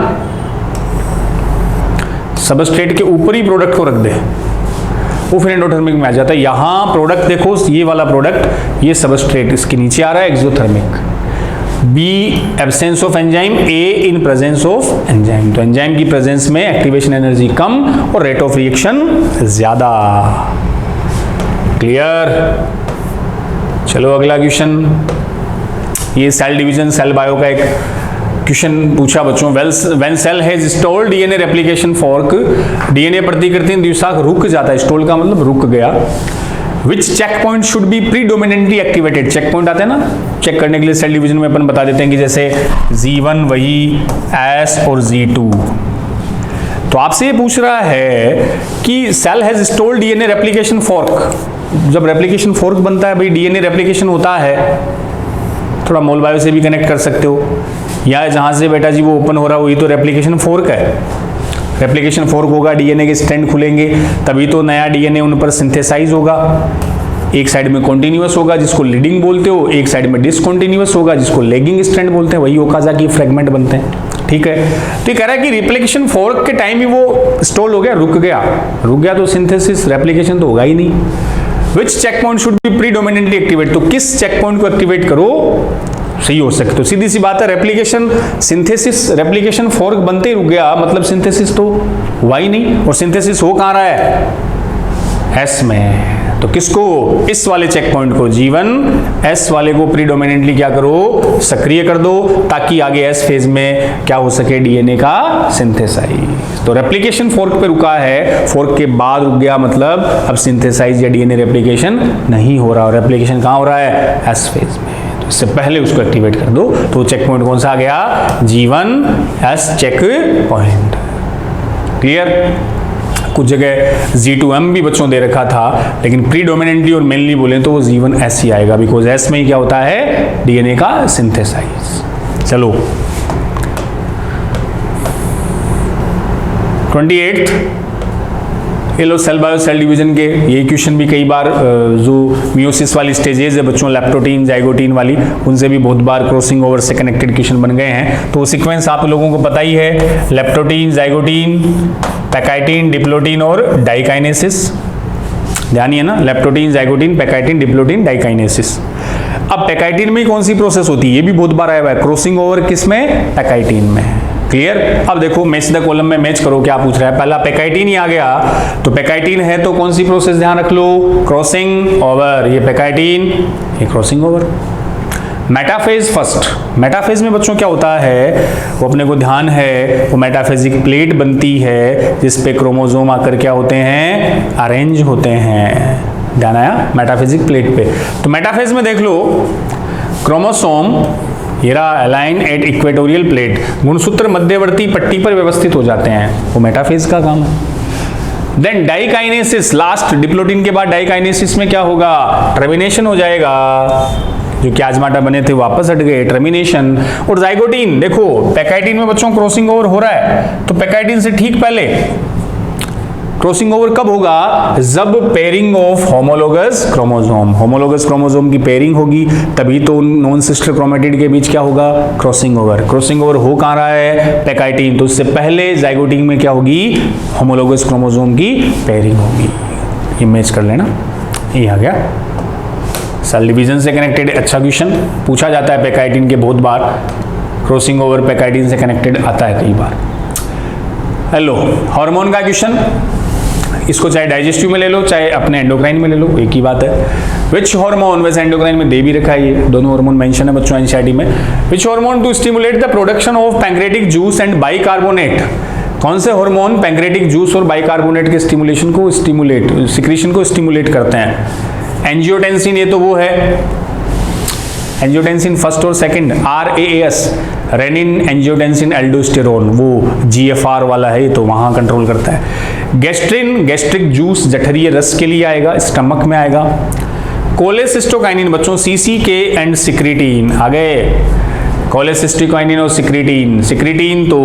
सबस्ट्रेट के ऊपर ही प्रोडक्ट को रख दे, वो फिर एंडोथर्मिक में आ जाता है। यहाँ प्रोडक्ट देखो, ये वाला प्रोडक्ट, ये सबस्ट्रेट इसके नीचे आ रहा है exothermic, B absence of enzyme, A in presence of enzyme. तो एंजाइम की प्रेजेंस में एक्टिवेशन एनर्जी कम और रेट ऑफ रिएक्शन ज्यादा। क्लियर? चलो अगला क्वेश्चन, ये सेल डिवीजन सेल बायो का एक क्वेश्चन पूछा बच्चों। When cell has stalled DNA replication fork, DNA प्रतिकृति द्विसाख रुक जाता है, स्टॉल का मतलब रुक गया। Which check point should be predominantly activated? Check point आते हैं ना चेक करने के लिए सेल डिवीजन में, अपन बता देते हैं कि जैसे G1 वही S और G2। तो आपसे ये पूछ रहा है कि cell has stalled DNA replication fork, जब रेप्लिकेशन फॉर्क बनता है भाई, डीएनए रेप्लिकेशन होता है, थोड़ा मोल बायो से भी कनेक्ट कर सकते हो, या जहां से बेटा जी वो ओपन हो रहा है वही तो रेप्लिकेशन फॉर्क है। रेप्लिकेशन फॉर्क होगा, डीएनए के स्ट्रैंड खुलेंगे, तभी तो नया डीएनए उन पर सिंथेसाइज होगा। एक साइड में कॉन्टिन्यूअस होगा जिसको लीडिंग बोलते हो, एक साइड में डिसकॉन्टिन्यूअस होगा जिसको लैगिंग स्ट्रैंड बोलते हैं, वही ओकाज़की फ्रेगमेंट बनते हैं। ठीक है, तो ये कह रहा है कि रेप्लिकेशन फॉर्क के टाइम ही वो स्टॉल हो गया, रुक गया तो सिंथेसिस रेप्लिकेशन तो होगा ही नहीं। Which check point should be predominantly activate? तो किस चेक पॉइंट को एक्टिवेट करो सही हो सकते? तो सीधी सी बात है, रेप्लिकेशन सिंथेसिस, रेप्लिकेशन फॉर्क बनते ही रुक गया, मतलब सिंथेसिस तो हुआ ही नहीं। और सिंथेसिस हो कहां रहा है? एस में। तो किसको? इस वाले चेक पॉइंट को, G1 S वाले को प्रीडोमिनेंटली क्या करो? सक्रिय कर दो, ताकि आगे एस फेज में क्या हो सके? डीएनए का सिंथेसाइज। तो रेप्लिकेशन फॉर्क पे रुका है, फॉर्क के बाद रुक गया, मतलब अब सिंथेसाइज या डीएनए रेप्लिकेशन नहीं हो रहा। रेप्लिकेशन कहां हो रहा है? एस फेज में। तो इससे पहले उसको एक्टिवेट कर दो। तो चेक पॉइंट कौन सा आ गया? G1 S check point. Clear? कुछ जगह G2M भी बच्चों दे रखा था, लेकिन प्रीडोमिनेंटली और मेनली बोले तो वो G1 S ही आएगा, बिकॉज S में ही क्या होता है? डीएनए का सिंथेसाइज। चलो 28 ये लो सेल बायो सेल डिवीजन के, ये क्वेश्चन भी कई बार जो मियोसिस वाली स्टेजेस है बच्चों, लेप्टोटीन जाइगोटीन वाली, उनसे भी बहुत बार क्रॉसिंग ओवर से कनेक्टेड क्वेश्चन बन गए हैं। तो सीक्वेंस आप लोगों को पता ही है, लेप्टोटीन जाइगोटीन पैकाइटिन डिप्लोटीन और डाइकाइनेसिस। ध्यान है ना, लेप्टोटीन जाइगोटीन पैकाइटिन डिप्लोटीन डाइकाइनेसिस। अब पैकाइटिन में कौन सी प्रोसेस होती है? ये भी बहुत बार आया हुआ है, क्रॉसिंग ओवर किसमें? पैकाइटिन में। क्लियर? अब देखो मैच द कॉलम में मैच करो, क्या पूछ रहा है? पहला पैकाइटिन ही आ गया, तो पैकाइटिन है तो कौन सी प्रोसेस ध्यान रख लो? Crossing over. ये पैकाइटिन, ये crossing over. Metaphase first. Metaphase में बच्चों क्या होता है, वो अपने को ध्यान है, वो मेटाफेजिक प्लेट बनती है जिस पे क्रोमोसोम आकर क्या होते हैं? अरेंज होते हैं। ध्यान आया? मेटाफेजिक प्लेट पे। तो मेटाफेज में देख लो, क्रोमोसोम ये रहा अलाइन एट इक्वेटोरियल प्लेट, गुणसूत्र मध्यवर्ती पट्टी पर व्यवस्थित हो जाते हैं, वो मेटाफेज का काम है। देन डाइकाइनेसिस, लास्ट डिप्लोटीन के बाद डाइकाइनेसिस में क्या होगा? टर्मिनेशन हो जाएगा, जो क्याजमाटा बने थे वापस हट गए, टर्मिनेशन। और जाइगोटीन देखो, पैकाइटिन में बच्चों क्रॉसिंग ओवर हो रहा है, तो पैकाइटिन से ठीक पहले क्रॉसिंग ओवर कब होगा? जब pairing of homologous chromosome, homologous chromosome की पेयरिंग होगी, तभी तो नॉन सिस्टर क्रोमेटिड के बीच क्या होगा? Crossing over. क्रॉसिंग ओवर हो कहां रहा है? पैकाइटिन। तो उससे पहले जाइगोटिन में क्या होगी? होमोलोगस क्रोमोसोम की पेयरिंग होगी। ये मैच कर लेना, ये आ गया। सेल डिवीजन से कनेक्टेड अच्छा क्वेश्चन पूछा जाता है पैकाइटिन के बहुत बार, क्रॉसिंग ओवर पैकाइटिन से कनेक्टेड आता है कई बार। हेलो, हार्मोन का क्वेश्चन, इसको चाहे डाइजेस्टिव में ले लो चाहे अपने एंडोक्राइन में ले लो, एक ही बात है। विच हार्मोन, वैसे एंडोक्राइन में दे भी रखा है, ये दोनों हार्मोन मेंशन है बच्चों एनसीईआरटी में। Which hormone to stimulate the production of pancreatic juice and bicarbonate? कौन से हार्मोन पैंक्रेटिक जूस और बाइकार्बोनेट के स्टिमुलेशन को सिक्रीशन को स्टिमुलेट करते हैं? एंजियोटेंसिन, ये तो वो है एंजियोटेंसिन फर्स्ट और second, RAAS renin angiotensin aldosterone, वो GFR वाला है, तो वहां कंट्रोल करता है। गैस्ट्रिन, गैस्ट्रिक जूस जठरीय रस के लिए आएगा, स्टमक में आएगा। कोलेसिस्टोकाइनिन बच्चों CCK एंड सिक्रीटीन आ गए, कोलेसिस्टोकाइनिन और सिक्रीटीन। सिक्रीटीन तो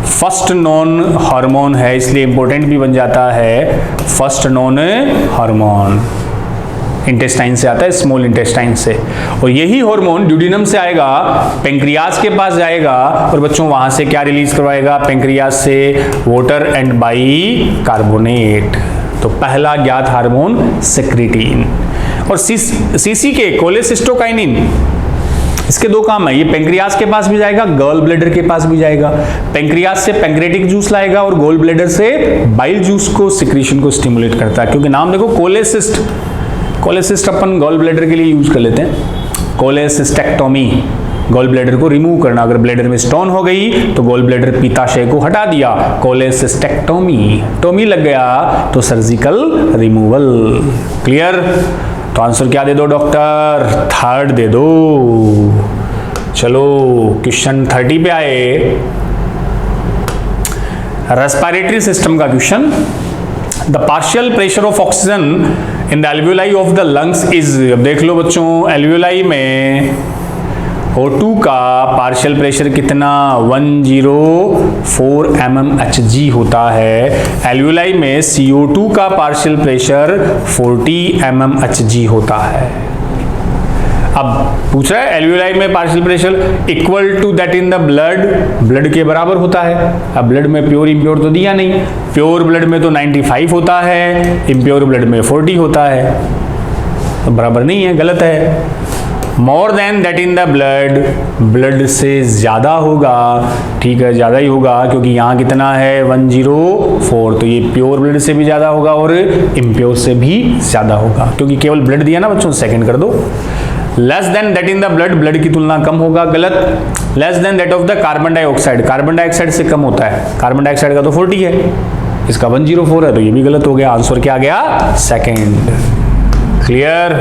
फर्स्ट नॉन हार्मोन है, इसलिए इंपॉर्टेंट भी बन जाता है, फर्स्ट नॉन हार्मोन। इंटेस्टाइन से आता है, स्मॉल इंटेस्टाइन से, और यही हार्मोन ड्यूडिनम से आएगा, पेंक्रियाज के पास जाएगा, और बच्चों वहां से क्या रिलीज करवाएगा? पेंक्रियाज से वाटर एंड बाइकार्बोनेट। तो पहला ज्ञात हार्मोन सेक्रेटिन। और सीसीके कोलेसिस्टोकाइनिन, इसके दो काम है, ये पेंक्रियास के पास भी जाएगा, गॉल ब्लैडर के पास भी जाएगा। पेंक्रियास से पेंक्रेटिक जूस लाएगा और गॉल ब्लैडर से बाइल जूस को सिक्रीशन को स्टिमुलेट करता है। क्योंकि नाम देखो कोलेसिस्ट, कोलेसिस्ट अपन गॉल ब्लैडर के लिए यूज कर लेते हैं। कोलेसिस्टेक्टोमी, गॉल ब्लैडर को रिमूव करना, अगर ब्लैडर में स्टोन हो गई तो गॉल ब्लैडर पित्ताशय को हटा दिया, कोलेसिस्टेक्टोमी। टोमी लग गया तो सर्जिकल रिमूवल। क्लियर? तो आंसर क्या दे दो डॉक्टर? थर्ड दे दो। चलो क्वेश्चन 30 पे आए, रेस्पिरेटरी सिस्टम का question. The partial pressure of oxygen in the alveoli of the lungs is, अब देख लो बच्चों, एल्वियोलाई में O2 का पार्शियल प्रेशर कितना? 104 mmHg होता है। एल्वियोलाई में CO2 का पार्शियल प्रेशर 40 mmHg होता है। अब पूछ रहा है एल्वियोलाई में partial pressure equal to that in the blood, blood के बराबर होता है। अब ब्लड में प्योर इम्प्योर तो दिया नहीं, प्योर ब्लड में तो 95 होता है, इम्प्योर ब्लड में 40 होता है, तो बराबर नहीं है, गलत है। More than that in the blood, blood से ज्यादा होगा, ठीक है, ज्यादा ही होगा, क्योंकि यहाँ कितना है 104, तो ये प्योर ब्लड से भी ज्यादा होगा और इम्प्योर से भी ज्यादा होगा, क्योंकि केवल ब्लड दिया ना बच्चों, सेकंड कर दो। Less than that in the blood, blood की तुलना कम होगा, गलत। Less than that of the carbon dioxide, carbon dioxide से कम होता है, कार्बन डाइऑक्साइड का तो 40 है, इसका 104 है, तो ये भी गलत हो गया। आंसर क्या आ गया? सेकंड। क्लियर?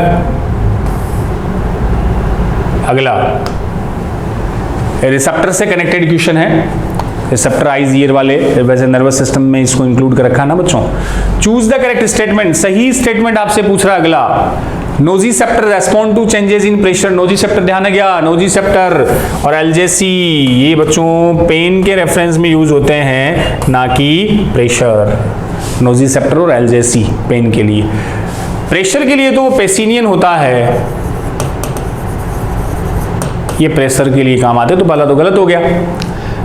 अगला रिसेप्टर से कनेक्टेड क्वेश्चन है, रिसेप्टर आइज ईयर वाले, वैसे नर्वस सिस्टम में इसको इंक्लूड कर रखा ना बच्चों। चूज द करेक्ट स्टेटमेंट, सही स्टेटमेंट आपसे पूछ रहा है अगला। Nociceptor respond to changes in pressure, nociceptor ध्यान है क्या? नोजिसेप्टर और एलजेसी ये बच्चों पेन के रेफरेंस में यूज होते हैं, ना कि प्रेशर। नोजिसेप्टर और एलजेसी पेन के लिए, प्रेशर के लिए तो वो पेसिनियन होता है, ये प्रेशर के लिए काम आते, तो पहला तो गलत हो गया।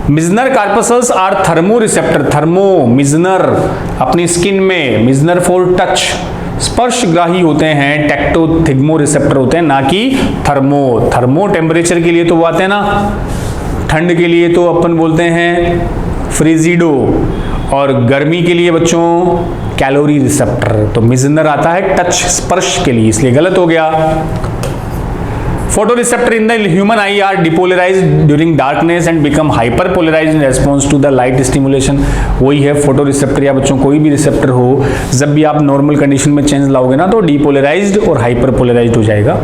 Meissner corpuscles are thermo receptor, thermo Meissner अपनी स्किन में, मिजनर फॉर टच स्पर्शग्राही होते हैं, टेक्टो थिग्मो रिसेप्टर होते हैं, ना कि थर्मो। थर्मो टेम्परेचर के लिए तो वो आते हैं ना, ठंड के लिए तो अपन बोलते हैं फ्रिजिडो, और गर्मी के लिए बच्चों कैलोरी रिसेप्टर। तो मिजनर आता है टच स्पर्श के लिए, इसलिए गलत हो गया। Photoreceptor in the human eye are depolarized during darkness and become hyperpolarized in response to the light stimulation। वही है फोटोरिसेप्टर, या बच्चों कोई भी रिसेप्टर हो, जब भी आप नॉर्मल कंडीशन में चेंज लाओगे ना तो डीपोलराइज्ड और हाइपरपोलराइज्ड हो जाएगा।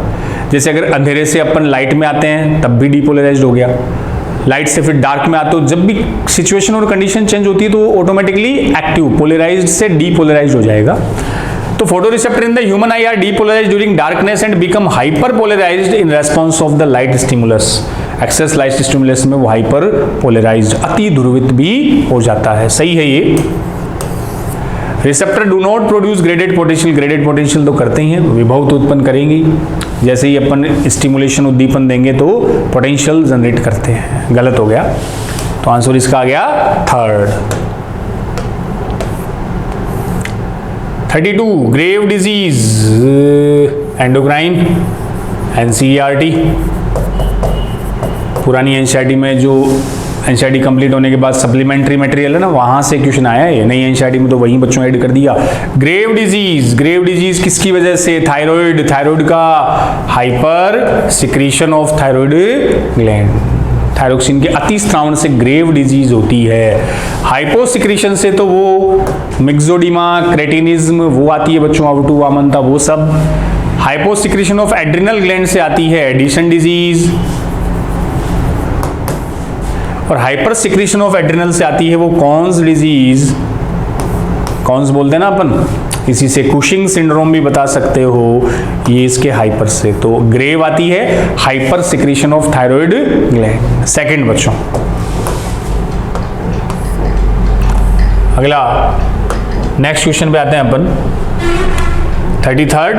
जैसे अगर अंधेरे से अपन लाइट में आते हैं तब भी डीपोलराइज्ड हो गया, लाइट से फिर डार्क में आते हो, जब भी सिचुएशन और कंडीशन चेंज होती है तो वो ऑटोमेटिकली एक्टिव, पोलराइज्ड से डीपोलराइज्ड हो जाएगा। तो photoreceptor in the human eye are depolarized during darkness and become hyperpolarized in response of the light stimulus। Excess light stimulus में वो हाइपरपोलराइज्ड, अति ध्रुवित भी हो जाता है। सही है ये। Receptor do not produce graded potential, graded potential तो करते ही हैं, विभव तो उत्पन्न करेंगे, जैसे ही अपन स्टिमुलेशन उद्दीपन देंगे तो पोटेंशियल जनरेट करते हैं। गलत हो गया, तो आंसर इसका आ गया third. 32 grave disease endocrine NCERT, पुरानी एनसीईआरटी में जो एनसीईआरटी कंप्लीट होने के बाद सप्लीमेंट्री मटेरियल है ना, वहां से क्वेश्चन आया है। नई एनसीईआरटी में तो वही बच्चों ऐड कर दिया। ग्रेव डिजीज, ग्रेव डिजीज किसकी वजह से? थायराइड, थायराइड का hyper secretion of thyroid gland, thyroxine के अतिस्रावण से ग्रेव डिजीज होती है। हाइपोसिक्रीशन से तो वो मिक्सोडिमा, क्रेटिनिज्म वो आती है बच्चों, आउटू वामनता वो सब। हाइपोसिक्रीशन ऑफ एड्रिनल ग्लैंड से आती है एडिशन डिजीज, और हाइपर सिक्रीशन ऑफ एड्रिनल से आती है वो कॉन्स डिजीज, कॉन्स बोलते हैं ना अपन, इसी से कुशिंग सिंड्रोम भी बता सकते हो, ये इसके हाइपर से। तो ग्रेव आती है hyper secretion of thyroid gland. Second बच्चों, अगला नेक्स्ट क्वेश्चन पे आते हैं अपन। 33rd,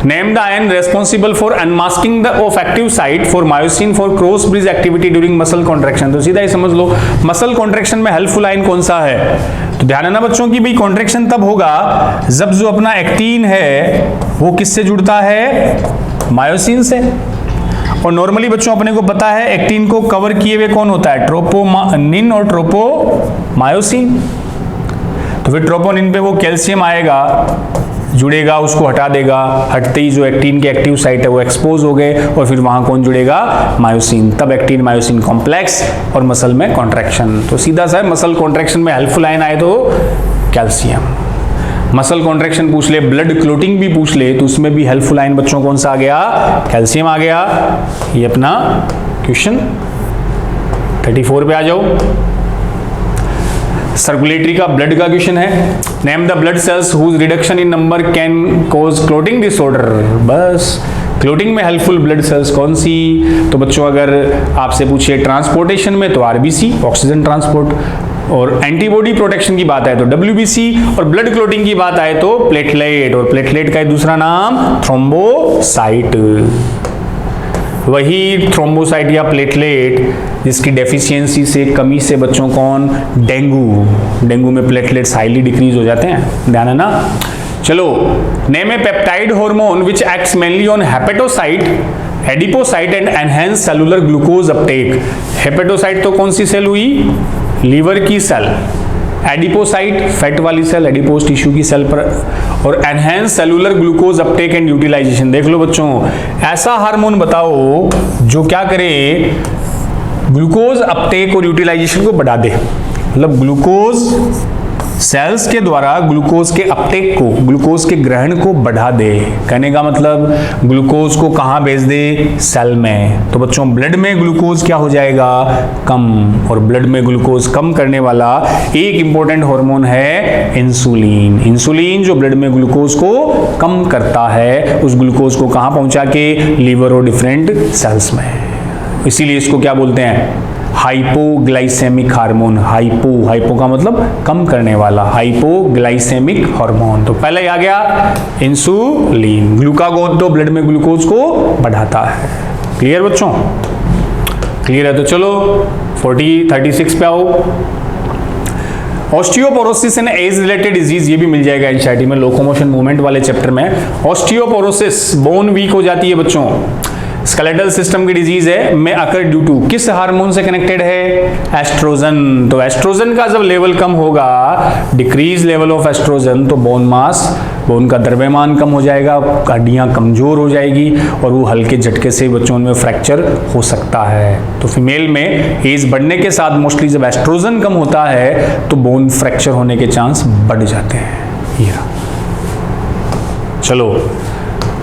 name the ion responsible for unmasking the of active site for myosin for cross bridge activity during muscle contraction. तो सीधा ही समझ लो, मसल कॉन्ट्रैक्शन में हेल्पफुल आयन कौन सा है? तो ध्यान है ना बच्चों की भाई कॉन्ट्रैक्शन तब होगा जब जो अपना एक्टिन है वो किससे जुड़ता है, मायोसिन से। और नॉर्मली बच्चों अपने को पता है एक्टिन को कवर किए हुए कौन होता है, ट्रोपोनिन और ट्रोपोमायोसिन। तो फिर ट्रोपोनिन पे वो कैल्शियम आएगा, जुड़ेगा, उसको हटा देगा, हटते ही जो एक्टिन के एक्टिव साइट है वो एक्सपोज हो गए और फिर वहां कौन जुड़ेगा, मायोसिन। तब एक्टिन मायोसिन कॉम्प्लेक्स और मसल में कॉन्ट्रैक्शन। तो सीधा सा मसल कॉन्ट्रैक्शन में हेल्पफुल आयन आए तो कैल्शियम। मसल कॉन्ट्रैक्शन पूछ ले, ब्लड क्लोटिंग भी पूछ ले तो उसमें भी हेल्पफुल आयन बच्चों कौन सा आ गया, कैल्शियम आ गया। ये अपना क्वेश्चन 34 पे आ जाओ। सर्कुलेटरी का ब्लड का क्वेश्चन है। Name the blood cells whose reduction in number can cause clotting disorder. बस क्लोटिंग में हेल्पफुल ब्लड सेल्स कौन सी, तो बच्चों अगर आपसे पूछे ट्रांसपोर्टेशन में तो आरबीसी, ऑक्सीजन ट्रांसपोर्ट, और एंटीबॉडी प्रोटेक्शन की बात आए तो डब्ल्यूबीसी, और ब्लड क्लोटिंग की बात आए तो प्लेटलेट, और प्लेटलेट का दूसरा नाम थ्रोम्बोसाइट। वही थ्रोम्बोसाइट या प्लेटलेट जिसकी डेफिशिएंसी से, कमी से बच्चों कौन, डेंगू में प्लेटलेट्स हाईली डिक्रीज हो जाते हैं, ध्यान है ना। चलो, name a peptide hormone which acts mainly on hepatocyte, adipocyte and enhance cellular glucose uptake. Hepatocyte तो कौन सी सेल हुई, लीवर की सेल, एडिपोसाइट फैट वाली सेल, एडिपोज टिश्यू की सेल पर, और enhance cellular glucose uptake and utilization. देख लो बच्चों, ऐसा हार्मोन बताओ जो क्या करे, ग्लूकोज अपटेक और यूटिलाइजेशन को बढ़ा दे। मतलब ग्लूकोज सेल्स के द्वारा ग्लूकोज के अपटेक को, ग्लूकोज के ग्रहण को बढ़ा दे। कहने का मतलब ग्लूकोज को कहां भेज दे, सेल में। तो बच्चों ब्लड में ग्लूकोज क्या हो जाएगा, कम, और ब्लड में ग्लूकोज कम करने वाला एक इंपॉर्टेंट हार्मोन है इंसुलिन। इंसुलिन जो ब्लड में ग्लूकोज को कम करता है, उस ग्लूकोज को कहां पहुंचा के, लीवर और डिफरेंट सेल्स में। इसीलिए इसको क्या बोलते हैं, हाइपोग्लाइसेमिक हार्मोन। हाइपो का मतलब कम करने वाला, हाइपोग्लाइसेमिक हार्मोन। तो पहले आ गया इंसुलिन। ग्लूकागोन तो ब्लड में ग्लूकोज को बढ़ाता है। क्लियर बच्चों, क्लियर है। तो चलो 36 पे आओ। Osteoporosis and age related disease, ये भी मिल जाएगा एनसीईआरटी में, लोकोमोशन मूवमेंट वाले चैप्टर में। ऑस्टियोपोरोसिस, बोन वीक हो जाती है बच्चों, स्केलेटल सिस्टम की डिजीज है, में अकर ड्यू टू किस हार्मोन से कनेक्टेड है, एस्ट्रोजन। तो एस्ट्रोजन का जब लेवल कम होगा, डिक्रीज लेवल ऑफ एस्ट्रोजन, तो बोन मास, बोन का द्रव्यमान कम हो जाएगा, हड्डियां कमजोर हो जाएगी और वो हल्के झटके से बच्चों में फ्रैक्चर हो सकता है। तो फीमेल में एज बढ़ने के साथ मोस्टली जब एस्ट्रोजन कम होता है तो बोन फ्रैक्चर होने के चांस बढ़ जाते हैं। ये चलो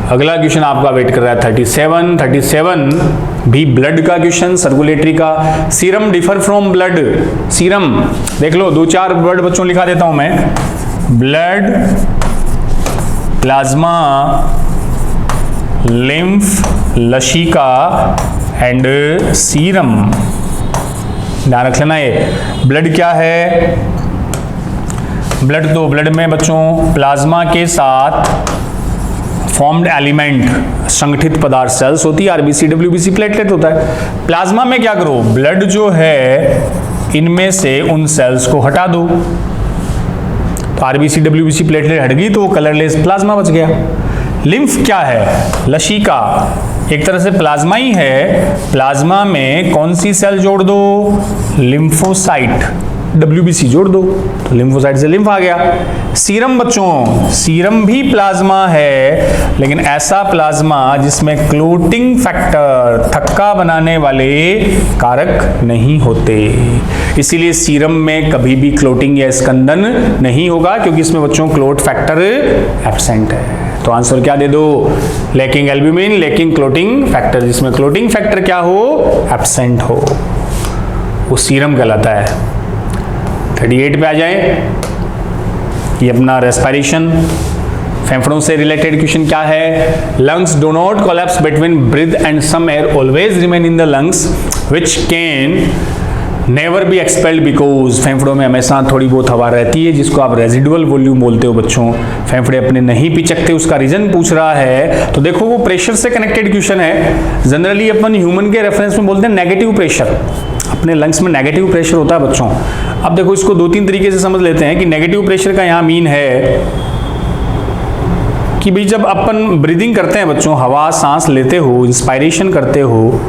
अगला क्वेश्चन आपका वेट कर रहा है 37 भी ब्लड का क्वेश्चन, सर्कुलेटरी का। Serum differ from blood. Serum देख लो, 2-4 वर्ड बच्चों लिखा देता हूं मैं, ब्लड, प्लाज्मा, लिम्फ, लसिका एंड सीरम। ध्यान रख लेना, ये ब्लड क्या है, ब्लड तो ब्लड में बच्चों प्लाज्मा के साथ फॉर्म्ड एलिमेंट, संगठित पदार्थ, सेल्स होती है, आरबीसी, डब्ल्यूबीसी, प्लेटलेट होता है। प्लाज्मा में क्या करो, ब्लड जो है इनमें से उन सेल्स को हटा दो, तो आरबीसी, डब्ल्यूबीसी, प्लेटलेट हट गई तो वो कलरलेस प्लाज्मा बच गया। लिम्फ क्या है, लसिका, एक तरह से प्लाज्मा ही है, प्लाज्मा में कौन सी सेल जोड़ दो, लिम्फोसाइट, डब्ल्यूबीसी जोड़ दो तो लिम्फोसाइट से लिम्फ आ गया। सीरम बच्चों, सीरम भी प्लाज्मा है, लेकिन ऐसा प्लाज्मा जिसमें क्लोटिंग फैक्टर, थक्का बनाने वाले कारक नहीं होते, इसीलिए सीरम में कभी भी क्लोटिंग या स्कंदन नहीं होगा, क्योंकि इसमें बच्चों क्लोट फैक्टर एब्सेंट है। तो आंसर क्या दे दो, lacking albumin, lacking clotting factor, जिसमें क्लोटिंग फैक्टर क्या हो, एब्सेंट हो, वो सीरम कहलाता है। 38 पे आ जाए, ये अपना रेस्पिरेशन, फेफड़ों से रिलेटेड क्वेश्चन क्या है, lungs do not collapse between breath and some air always remain in the lungs which can never be expelled because. फेफड़ों में हमेशा थोड़ी बहुत हवा रहती है, जिसको आप रेजिडुअल वॉल्यूम बोलते हो बच्चों। फेफड़े अपने नहीं पिचकते, उसका रीजन पूछ रहा है, तो देखो वो प्रेशर से कनेक्टेड क्वेश्चन है। जनरली अपन ह्यूमन के रेफरेंस में बोलते हैं नेगेटिव प्रेशर, अपने लंग्स में नेगेटिव प्रेशर होता है बच्चों। अब देखो इसको दो तीन तरीके से समझ लेते हैं कि नेगेटिव प्रेशर का यहाँ मीन है कि भाई जब अपन ब्रीदिंग करते हैं बच्चों, हवा सांस लेते हो, इंस्पायरेशन करते हो,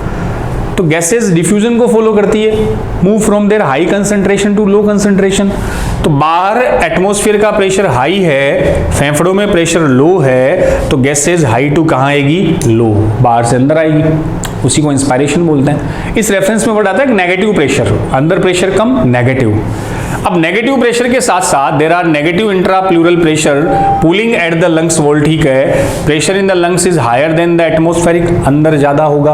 तो गैसेस डिफ्यूजन को फॉलो करती है, move from their high concentration to low concentration. तो बाहर एटमॉस्फेयर का प्रेशर हाई है, फेफड़ों में प्रेशर लो है, तो गैसेस हाई टू कहाँ आएगी, लो, बाहर से अंदर आएगी, उसी को इंस्पायरेशन बोलते हैं। इस रेफरेंस में वर्ड आता है नेगेटिव प्रेशर, अंदर प्रेशर कम, नेगेटिव। अब नेगेटिव प्रेशर के साथ साथ there are negative intrapleural pressure pulling at the lungs wall, ठीक है, pressure in the lungs is higher than the atmospheric, अंदर ज्यादा होगा,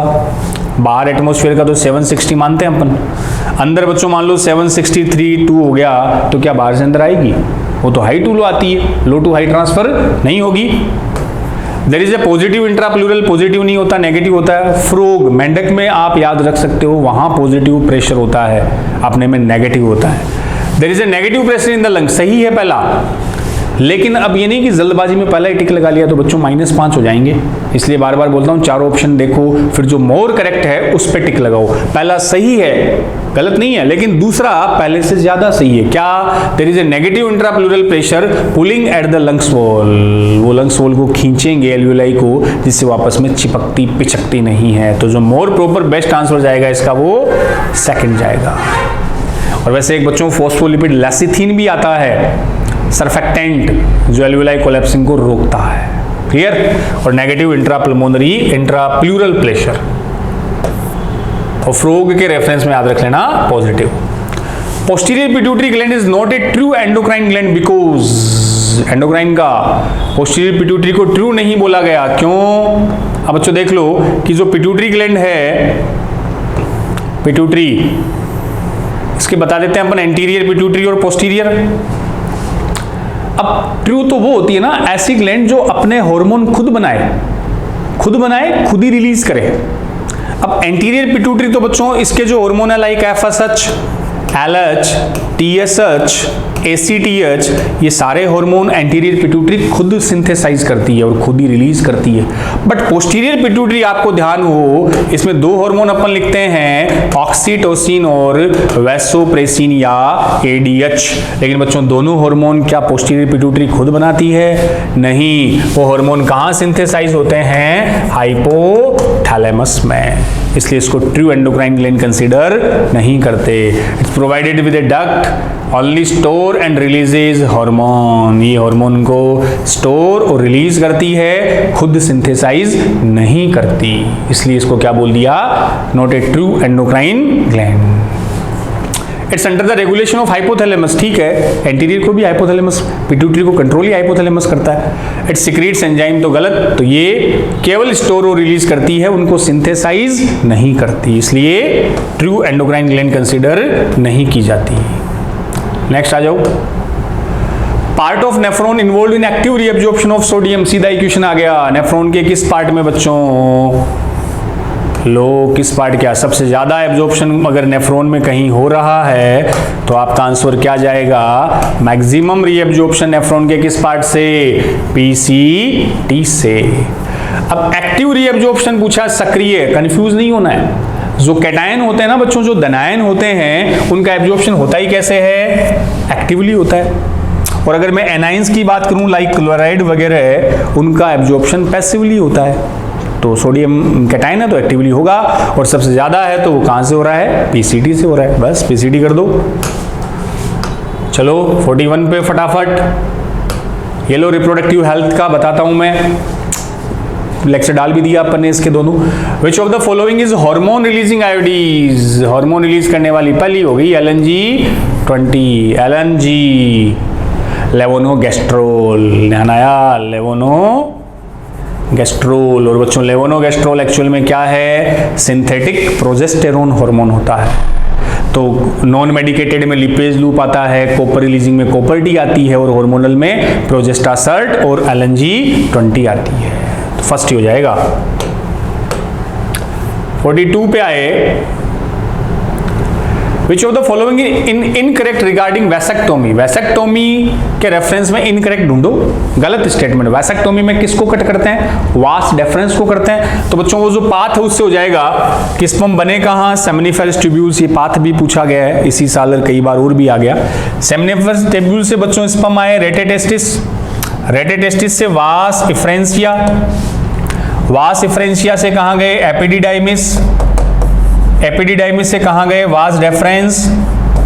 बाहर एटमॉस्फेयर का तो 760 मानते हैं अपन, अंदर बच्चों मान लो 763 2 हो गया, तो क्या बाहर से अंदर आएगी, वो तो हाई टू लो आती है, लो टू हाई ट्रांसफर नहीं होगी। There is a positive intrapleural, positive नहीं होता, नेगेटिव होता है। फ्रॉग, मेंढक में आप याद रख सकते हो, वहां पॉजिटिव प्रेशर होता है, अपने में नेगेटिव होता है। There is a negative pressure in the lung, सही है पहला, लेकिन अब ये नहीं कि जल्दबाजी में पहला ही टिक लगा लिया तो बच्चों -5 हो जाएंगे, इसलिए बार बार बोलता हूं चारों ऑप्शन देखो, फिर जो मोर करेक्ट है उस पर टिक लगाओ। पहला सही है, गलत नहीं है, लेकिन दूसरा पहले से ज्यादा सही है। क्या, there is a negative intrapleural pressure pulling at the lungs wall, वो लंग्स वॉल को खींचेंगे एल्वियोलाई को, जिससे वो आपस में चिपकती पिचकती नहीं है। तो जो मोर प्रॉपर बेस्ट आंसर जाएगा इसका वो सेकंड जाएगा। और वैसे एक बच्चों फॉस्फोलिपिड लेसिथिन भी आता है, सरफेक्टेंट, जो एल्वियोलाई कोलैप्सिंग को रोकता है, क्लियर। और negative intrapulmonary intra plural pressure, और फ्रॉग के रेफरेंस में याद रख लेना positive. Posterior pituitary gland is not a true endocrine gland because, endocrine का पोस्टीरियर पिट्यूटरी को ट्रू नहीं बोला गया, क्यों? अब बच्चों देख लो कि जो पिट्यूटरी ग्लैंड है, पिट्यूटरी, इसके बता देते हैं अपन एंटीरियर पिट्यूटरी और पोस्टीरियर। अब ट्रू तो वो होती है ना ऐसी ग्लैंड जो अपने हार्मोन खुद बनाए, खुद ही रिलीज करे। अब एंटीरियर पिट्यूटरी तो बच्चों इसके जो हार्मोन है like FSH, LH, TSH, ACTH, ये सारे हार्मोन एंटीरियर पिट्यूटरी खुद सिंथेसाइज करती है और खुद ही रिलीज करती है। बट पोस्टीरियर पिट्यूटरी आपको ध्यान हो, इसमें दो हार्मोन अपन लिखते हैं, ऑक्सीटोसिन और वैसोप्रेसिन या एडीएच। लेकिन बच्चों दोनों हार्मोन क्या पोस्टीरियर पिट्यूटरी खुद बनाती है? नहीं, वो हार्मोन कहां सिंथेसाइज होते हैं? हाइपोथैलेमस में। इसलिए इसको ट्रू एंडोक्राइन ग्लैंड कंसीडर नहीं करते। It's provided with A duct, only store and releases hormone, ये हार्मोन को स्टोर और रिलीज करती है, खुद सिंथेसाइज नहीं करती, इसलिए इसको क्या बोल दिया? Not a true endocrine gland. It's under the regulation of hypothalamus, ठीक है, एंटीरियर को भी हाइपोथैलेमस, पिट्यूटरी को कंट्रोल ही हाइपोथैलेमस करता है। इट सीक्रेट्स एंजाइम, तो गलत, तो ये केवल स्टोर और रिलीज करती है, उनको सिंथेसाइज नहीं करती, इसलिए ट्रू एंडोक्राइन ग्लैंड कंसीडर नहीं की जाती। नेक्स्ट आ जाओ। Part of nephron involve in active reabsorption of sodium, सीधा इक्वेशन आ गया। नेफ्रॉन के किस पार्ट में बच्चों? लो, किस पार्ट? क्या सबसे ज्यादा एब्जॉर्प्शन अगर नेफ्रॉन में कहीं हो रहा है तो आपका आंसर क्या जाएगा? मैक्सिमम रीअब्जॉर्प्शन नेफ्रॉन के किस पार्ट से? पीसीटी से। अब एक्टिव रीअब्जॉर्प्शन पूछा, सक्रिय, कंफ्यूज नहीं होना है। जो कैटायन होते हैं ना बच्चों, जो धनायन होते हैं, उनका एब्जॉर्प्शन होता ही कैसे है? एक्टिवली होता है। और अगर मैं एनाइंस की बात करूं लाइक क्लोराइड वगैरह, उनका एब्जॉर्प्शन पैसिवली होता है। तो सोडियम कैटायन है तो एक्टिवली होगा, और सबसे ज्यादा है तो वो कहां से हो रहा है? पीसीटी से हो रहा है। बस पीसीटी कर दो। चलो 41 पे फटाफट। ये लो रिप्रोडक्टिव हेल्थ का बताता हूं मैं, लेक्चर डाल भी दिया अपन ने इसके दोनों। विच of the following is hormone releasing IUDs, hormone release करने वाली पहली हो गई LNG20, LNG लेवोनोगेस्ट्रोल, ध्यान आया? लेवोनोगेस्ट्रोल। और बच्चों लेवोनोगेस्ट्रोल एक्चुअल में क्या है? सिंथेटिक प्रोजेस्टेरोन हार्मोन होता है। तो नॉन मेडिकेटेड में लिपेज लूप आता है, कॉपर रिलीजिंग में कॉपर डी आती है, और हार्मोनल में प्रोजेस्टासर्ट और LNG20 आती है। तो फर्स्ट ही हो जाएगा। 42 पे आए। विच of the following incorrect regarding vasectomy, vasectomy के रेफरेंस में इनकरेक्ट ढूंढो, गलत स्टेटमेंट। वैसेक्टोमी में किसको कट करते हैं, वास डेफरेंस को करते हैं। तो बच्चों वो जो पाथ है उससे हो जाएगा कि स्पर्म बने कहां, सेमिनिफेरस ट्यूब्यूल्स, ये पाथ भी पूछा गया है इसी साल और कई बार और भी आ गया। सेमिनिफेरस ट्यूब्यूल से बच्चों स्पर्म आए रेटेटेस्टिस, रेटेटेस्टिस से वास इफ्रेंसिया, वास इफ्रेंसिया से कहां गए एपिडिडाइमिस, एपिडिडाइमिस से कहां गए वास डेफरेंस,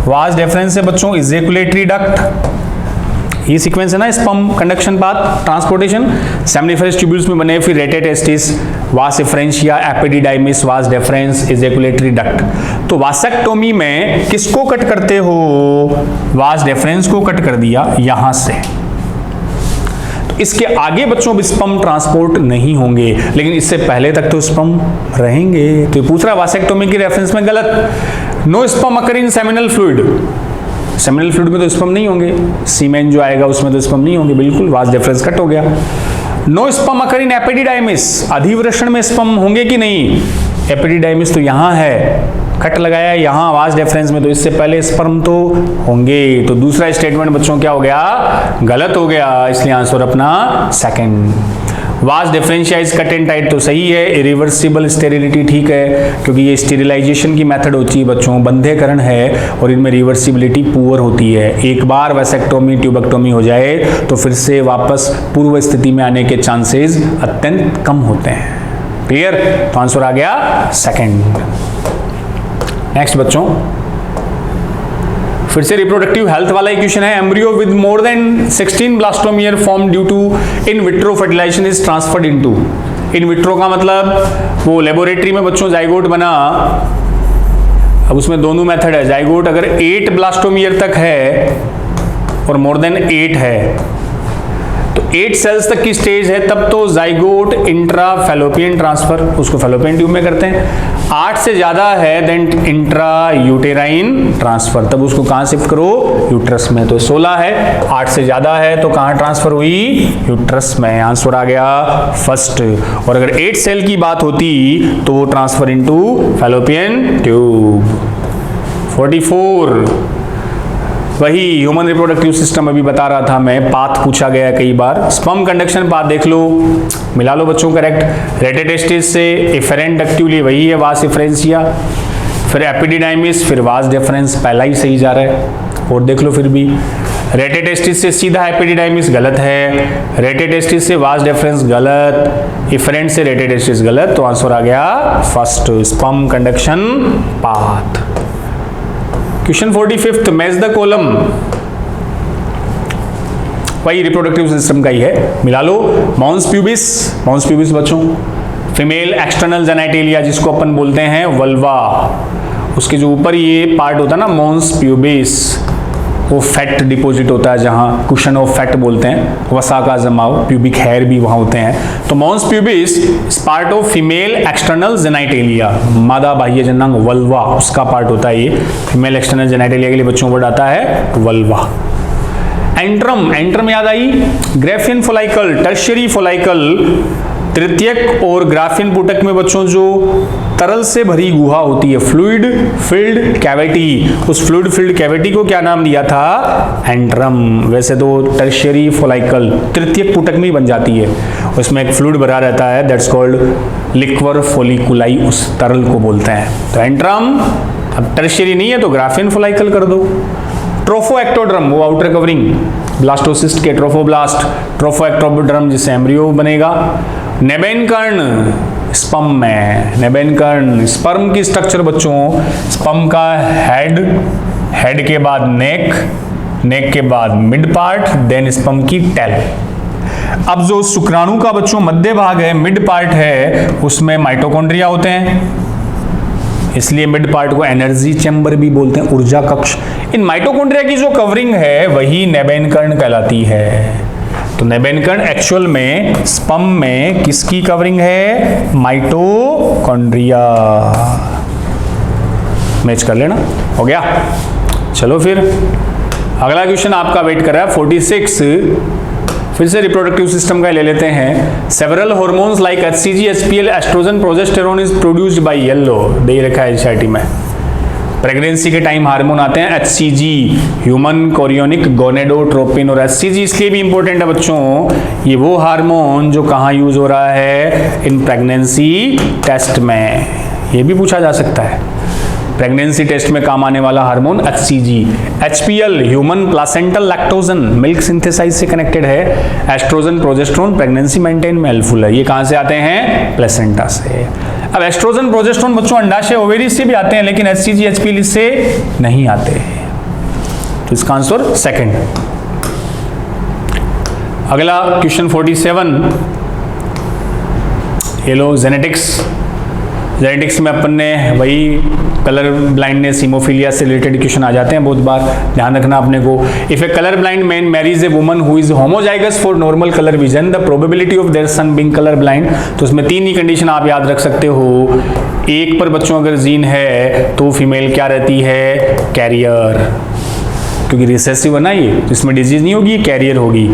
वास डेफरेंस से बच्चों इजेकुलेटरी डक्ट। ये सीक्वेंस है ना sperm conduction path transportation. Seminiferous tubules में बने फिर रेटेटेस्टिस, वास efferentia, epididymis, vas deferens, ejaculatory duct. तो वासेक्टोमी में किसको कट करते हो, वास डेफरेंस को कट कर दिया यहां से। इसके आगे बच्चों स्पर्म ट्रांसपोर्ट नहीं होंगे, लेकिन इससे पहले तक तो स्पर्म रहेंगे। तो ये पूछ रहा वासेक्टोमी की रेफरेंस में गलत। No sperm occur in seminal fluid, seminal fluid में तो स्पर्म नहीं होंगे, सीमेन जो आएगा उसमें तो स्पर्म नहीं होंगे, बिल्कुल वास डिफरेंस कट हो गया। नो स्पर्म अकर इन एपिडिडाइमिस, अधिवृषण में स्पर्म होंगे कि नहीं, एपिडिडाइमिस तो यहां है, कट लगाया यहां वास डिफरेंस में, तो इससे पहले स्पर्म तो होंगे। तो दूसरा स्टेटमेंट बच्चों क्या हो गया, गलत हो गया, इसलिए आंसर अपना सेकंड। वास differentia is cut and tight तो सही है, इरिवर्सिबल स्टेरिलिटी ठीक है, क्योंकि ये स्टेरिलाइजेशन की मेथड होती है बच्चों, बंधेकरण है और इनमें रिवर्सिबिलिटी पुअर होती है। एक बार वैसेक्टोमी ट्यूबेक्टोमी हो जाए तो फिर से वापस पूर्व स्थिति में आने के चांसेस अत्यंत कम होते हैं। क्लियर, तो आंसर आ गया सेकंड। नेक्स्ट बच्चों, फिर से रिप्रोडक्टिव हेल्थ वाला इक्वेशन है, embryo with more than 16 blastomere form due to in vitro fertilization is transferred into. In vitro का मतलब वो लेबोरेटरी में बच्चों जाइगोट बना, अब उसमें दोनों मेथड है, जाइगोट अगर 8 ब्लास्टोमियर तक है और मोर देन 8 है तो 8 सेल्स तक की स्टेज है, तब तो जाइगोट इंट्रा फैलोपियन ट्रांसफर, उसको फैलोपियन ट्यूब में करते हैं। 8 से ज्यादा है देन इंट्रा यूटेराइन ट्रांसफर, तब उसको कहां शिफ्ट करो, यूट्रस में। तो 16 है, 8 से ज्यादा है तो कहां ट्रांसफर हुई, यूट्रस में। आंसर आ गया फर्स्ट। और अगर 8 सेल की बात होती तो वो ट्रांसफर इनटू फैलोपियन ट्यूब। 44 वही ह्यूमन रिप्रोडक्टिव सिस्टम अभी बता रहा था मैं, पाथ पूछा गया कई बार। स्पर्म कंडक्शन पाथ देख लो, मिला लो बच्चों करेक्ट। रेटेटेस्टिस से इफेरेंट डक्टिवली वही है वास इफ्रेंसिया, फिर एपिडिडाइमिस, फिर वास डिफरेंस, पहला ही सही जा रहा है। और देख लो फिर भी रेटेटेस्टिस से सीधा एपिडिडाइमिस गलत है, रेटेटेस्टिस से वास डिफरेंस गलत, इफेरेंट से रेटेटेस्टिस गलत, तो आंसर आ गया first, sperm conduction path. Question 45 match the column, वही रिप्रोडक्टिव सिस्टम का ही है, मिला लो। मॉन्स प्यूबिस, मॉन्स प्यूबिस बच्चों फीमेल एक्सटर्नल जेनाइटेलिया जिसको अपन बोलते हैं वल्वा, उसके जो ऊपर ये पार्ट होता है ना मॉन्स प्यूबिस, वो फैट डिपॉजिट होता है जहाँ कुशन ऑफ फैट बोलते हैं, वसा का जमाव, प्यूबिक हेयर भी वहाँ होते हैं। तो मॉन्स प्यूबिस इस part of female external genitalia, मादा बाह्य जनांग वल्वा, उसका पार्ट होता है ये। फीमेल एक्सटर्नल जेनाइटेलिया के लिए बच्चों वर्ड आता है वल्वा। एंट्रम, एंट्रम याद आई, ग्राफियन फोलाइकल, टर्शियरी फोलाइकल, तृतीयक और ग्राफियन पुटक में बच्चों जो तरल से भरी गुहा होती है, फ्लूइड फिल्ड कैविटी, उस फ्लूइड फिल्ड कैविटी को क्या नाम दिया था, एंट्रम। वैसे तो टर्शियरी फोलाइकल तृतीयक पुटक में ही बन जाती है, उसमें एक फ्लूइड भरा रहता है, दैट्स कॉल्ड लिक्वर फोलिकुलाई, उस तरल को बोलते हैं। तो एंट्रम, अब टर्शियरी नहीं है तो ग्राफियन फोलाइकल कर दो। ट्रोफोएक्टोड्रम, वो आउटर कवरिंग ब्लास्टोसिस्ट के ट्रोफोब्लास्ट, ट्रोफोएक्टोड्रम जिससे एम्ब्रियो बनेगा। नेबेन कर्ण, स्पर्म में नेबेन कर्ण, स्पर्म की स्ट्रक्चर बच्चों, स्पर्म का हेड, हेड के बाद नेक, नेक के बाद मिड पार्ट, देन स्पर्म की टेल। अब जो शुक्राणु का बच्चों मध्य भाग है, मिड पार्ट है, उसमें माइटोकॉन्ड्रिया होते हैं, इसलिए मिड पार्ट को एनर्जी चैम्बर भी बोलते हैं, ऊर्जा कक्ष। इन माइटोकॉन्ड्रिया की जो कवरिंग है वही नेबेन कर्ण कहलाती है। तो नेबेन कर्ण एक्चुअल में स्पर्म में किसकी कवरिंग है, माइटोकॉन्ड्रिया। मैच कर लेना, हो गया। चलो फिर अगला क्वेश्चन आपका वेट कर रहा है 46, फिर से रिप्रोडक्टिव सिस्टम का ले लेते हैं। Several hormones like HCG, HPL, estrogen, progesterone is produced by yellow, दे रखा है एनसीईआरटी में। प्रेगनेंसी के टाइम हार्मोन आते हैं HCG, ह्यूमन कोरियोनिक गोनेडोट्रोपिन। और HCG इसलिए भी इंपॉर्टेंट है बच्चों, ये वो हार्मोन जो कहाँ यूज हो रहा है, इन प्रेगनेंसी टेस्ट में। ये भी पूछा जा सकता है, प्रेगनेंसी टेस्ट में काम आने वाला hormone HCG। HPL human placental lactogen, milk synthesize से कनेक्टेड है। एस्ट्रोजन प्रोजेस्टेरोन प्रेगनेंसी मेंटेन में हेल्पफुल है। ये कहां से आते हैं, प्लेसेंटा से। अब एस्ट्रोजन प्रोजेस्टेरोन बच्चों अंडाशय ओवेरी से भी आते हैं, लेकिन HCG HPL इससे नहीं आते। तो इसका आंसर सेकंड। अगला क्वेश्चन 47, ये लो जेनेटिक्स। जेनेटिक्स में अपन ने वही कलर ब्लाइंडनेस, हीमोफीलिया से रिलेटेड क्वेश्चन आ जाते हैं बहुत बार, ध्यान रखना अपने को। If a colour blind man marries a woman who is homozygous for normal colour vision, the probability of their son being colour blind. तो उसमें 3 ही कंडीशन आप याद रख सकते हो। एक पर बच्चों अगर जीन है तो फीमेल क्या रहती है, कैरियर, क्योंकि रिसेसिव है ना ये, तो इसमें डिजीज नहीं होगी, कैरियर होगी।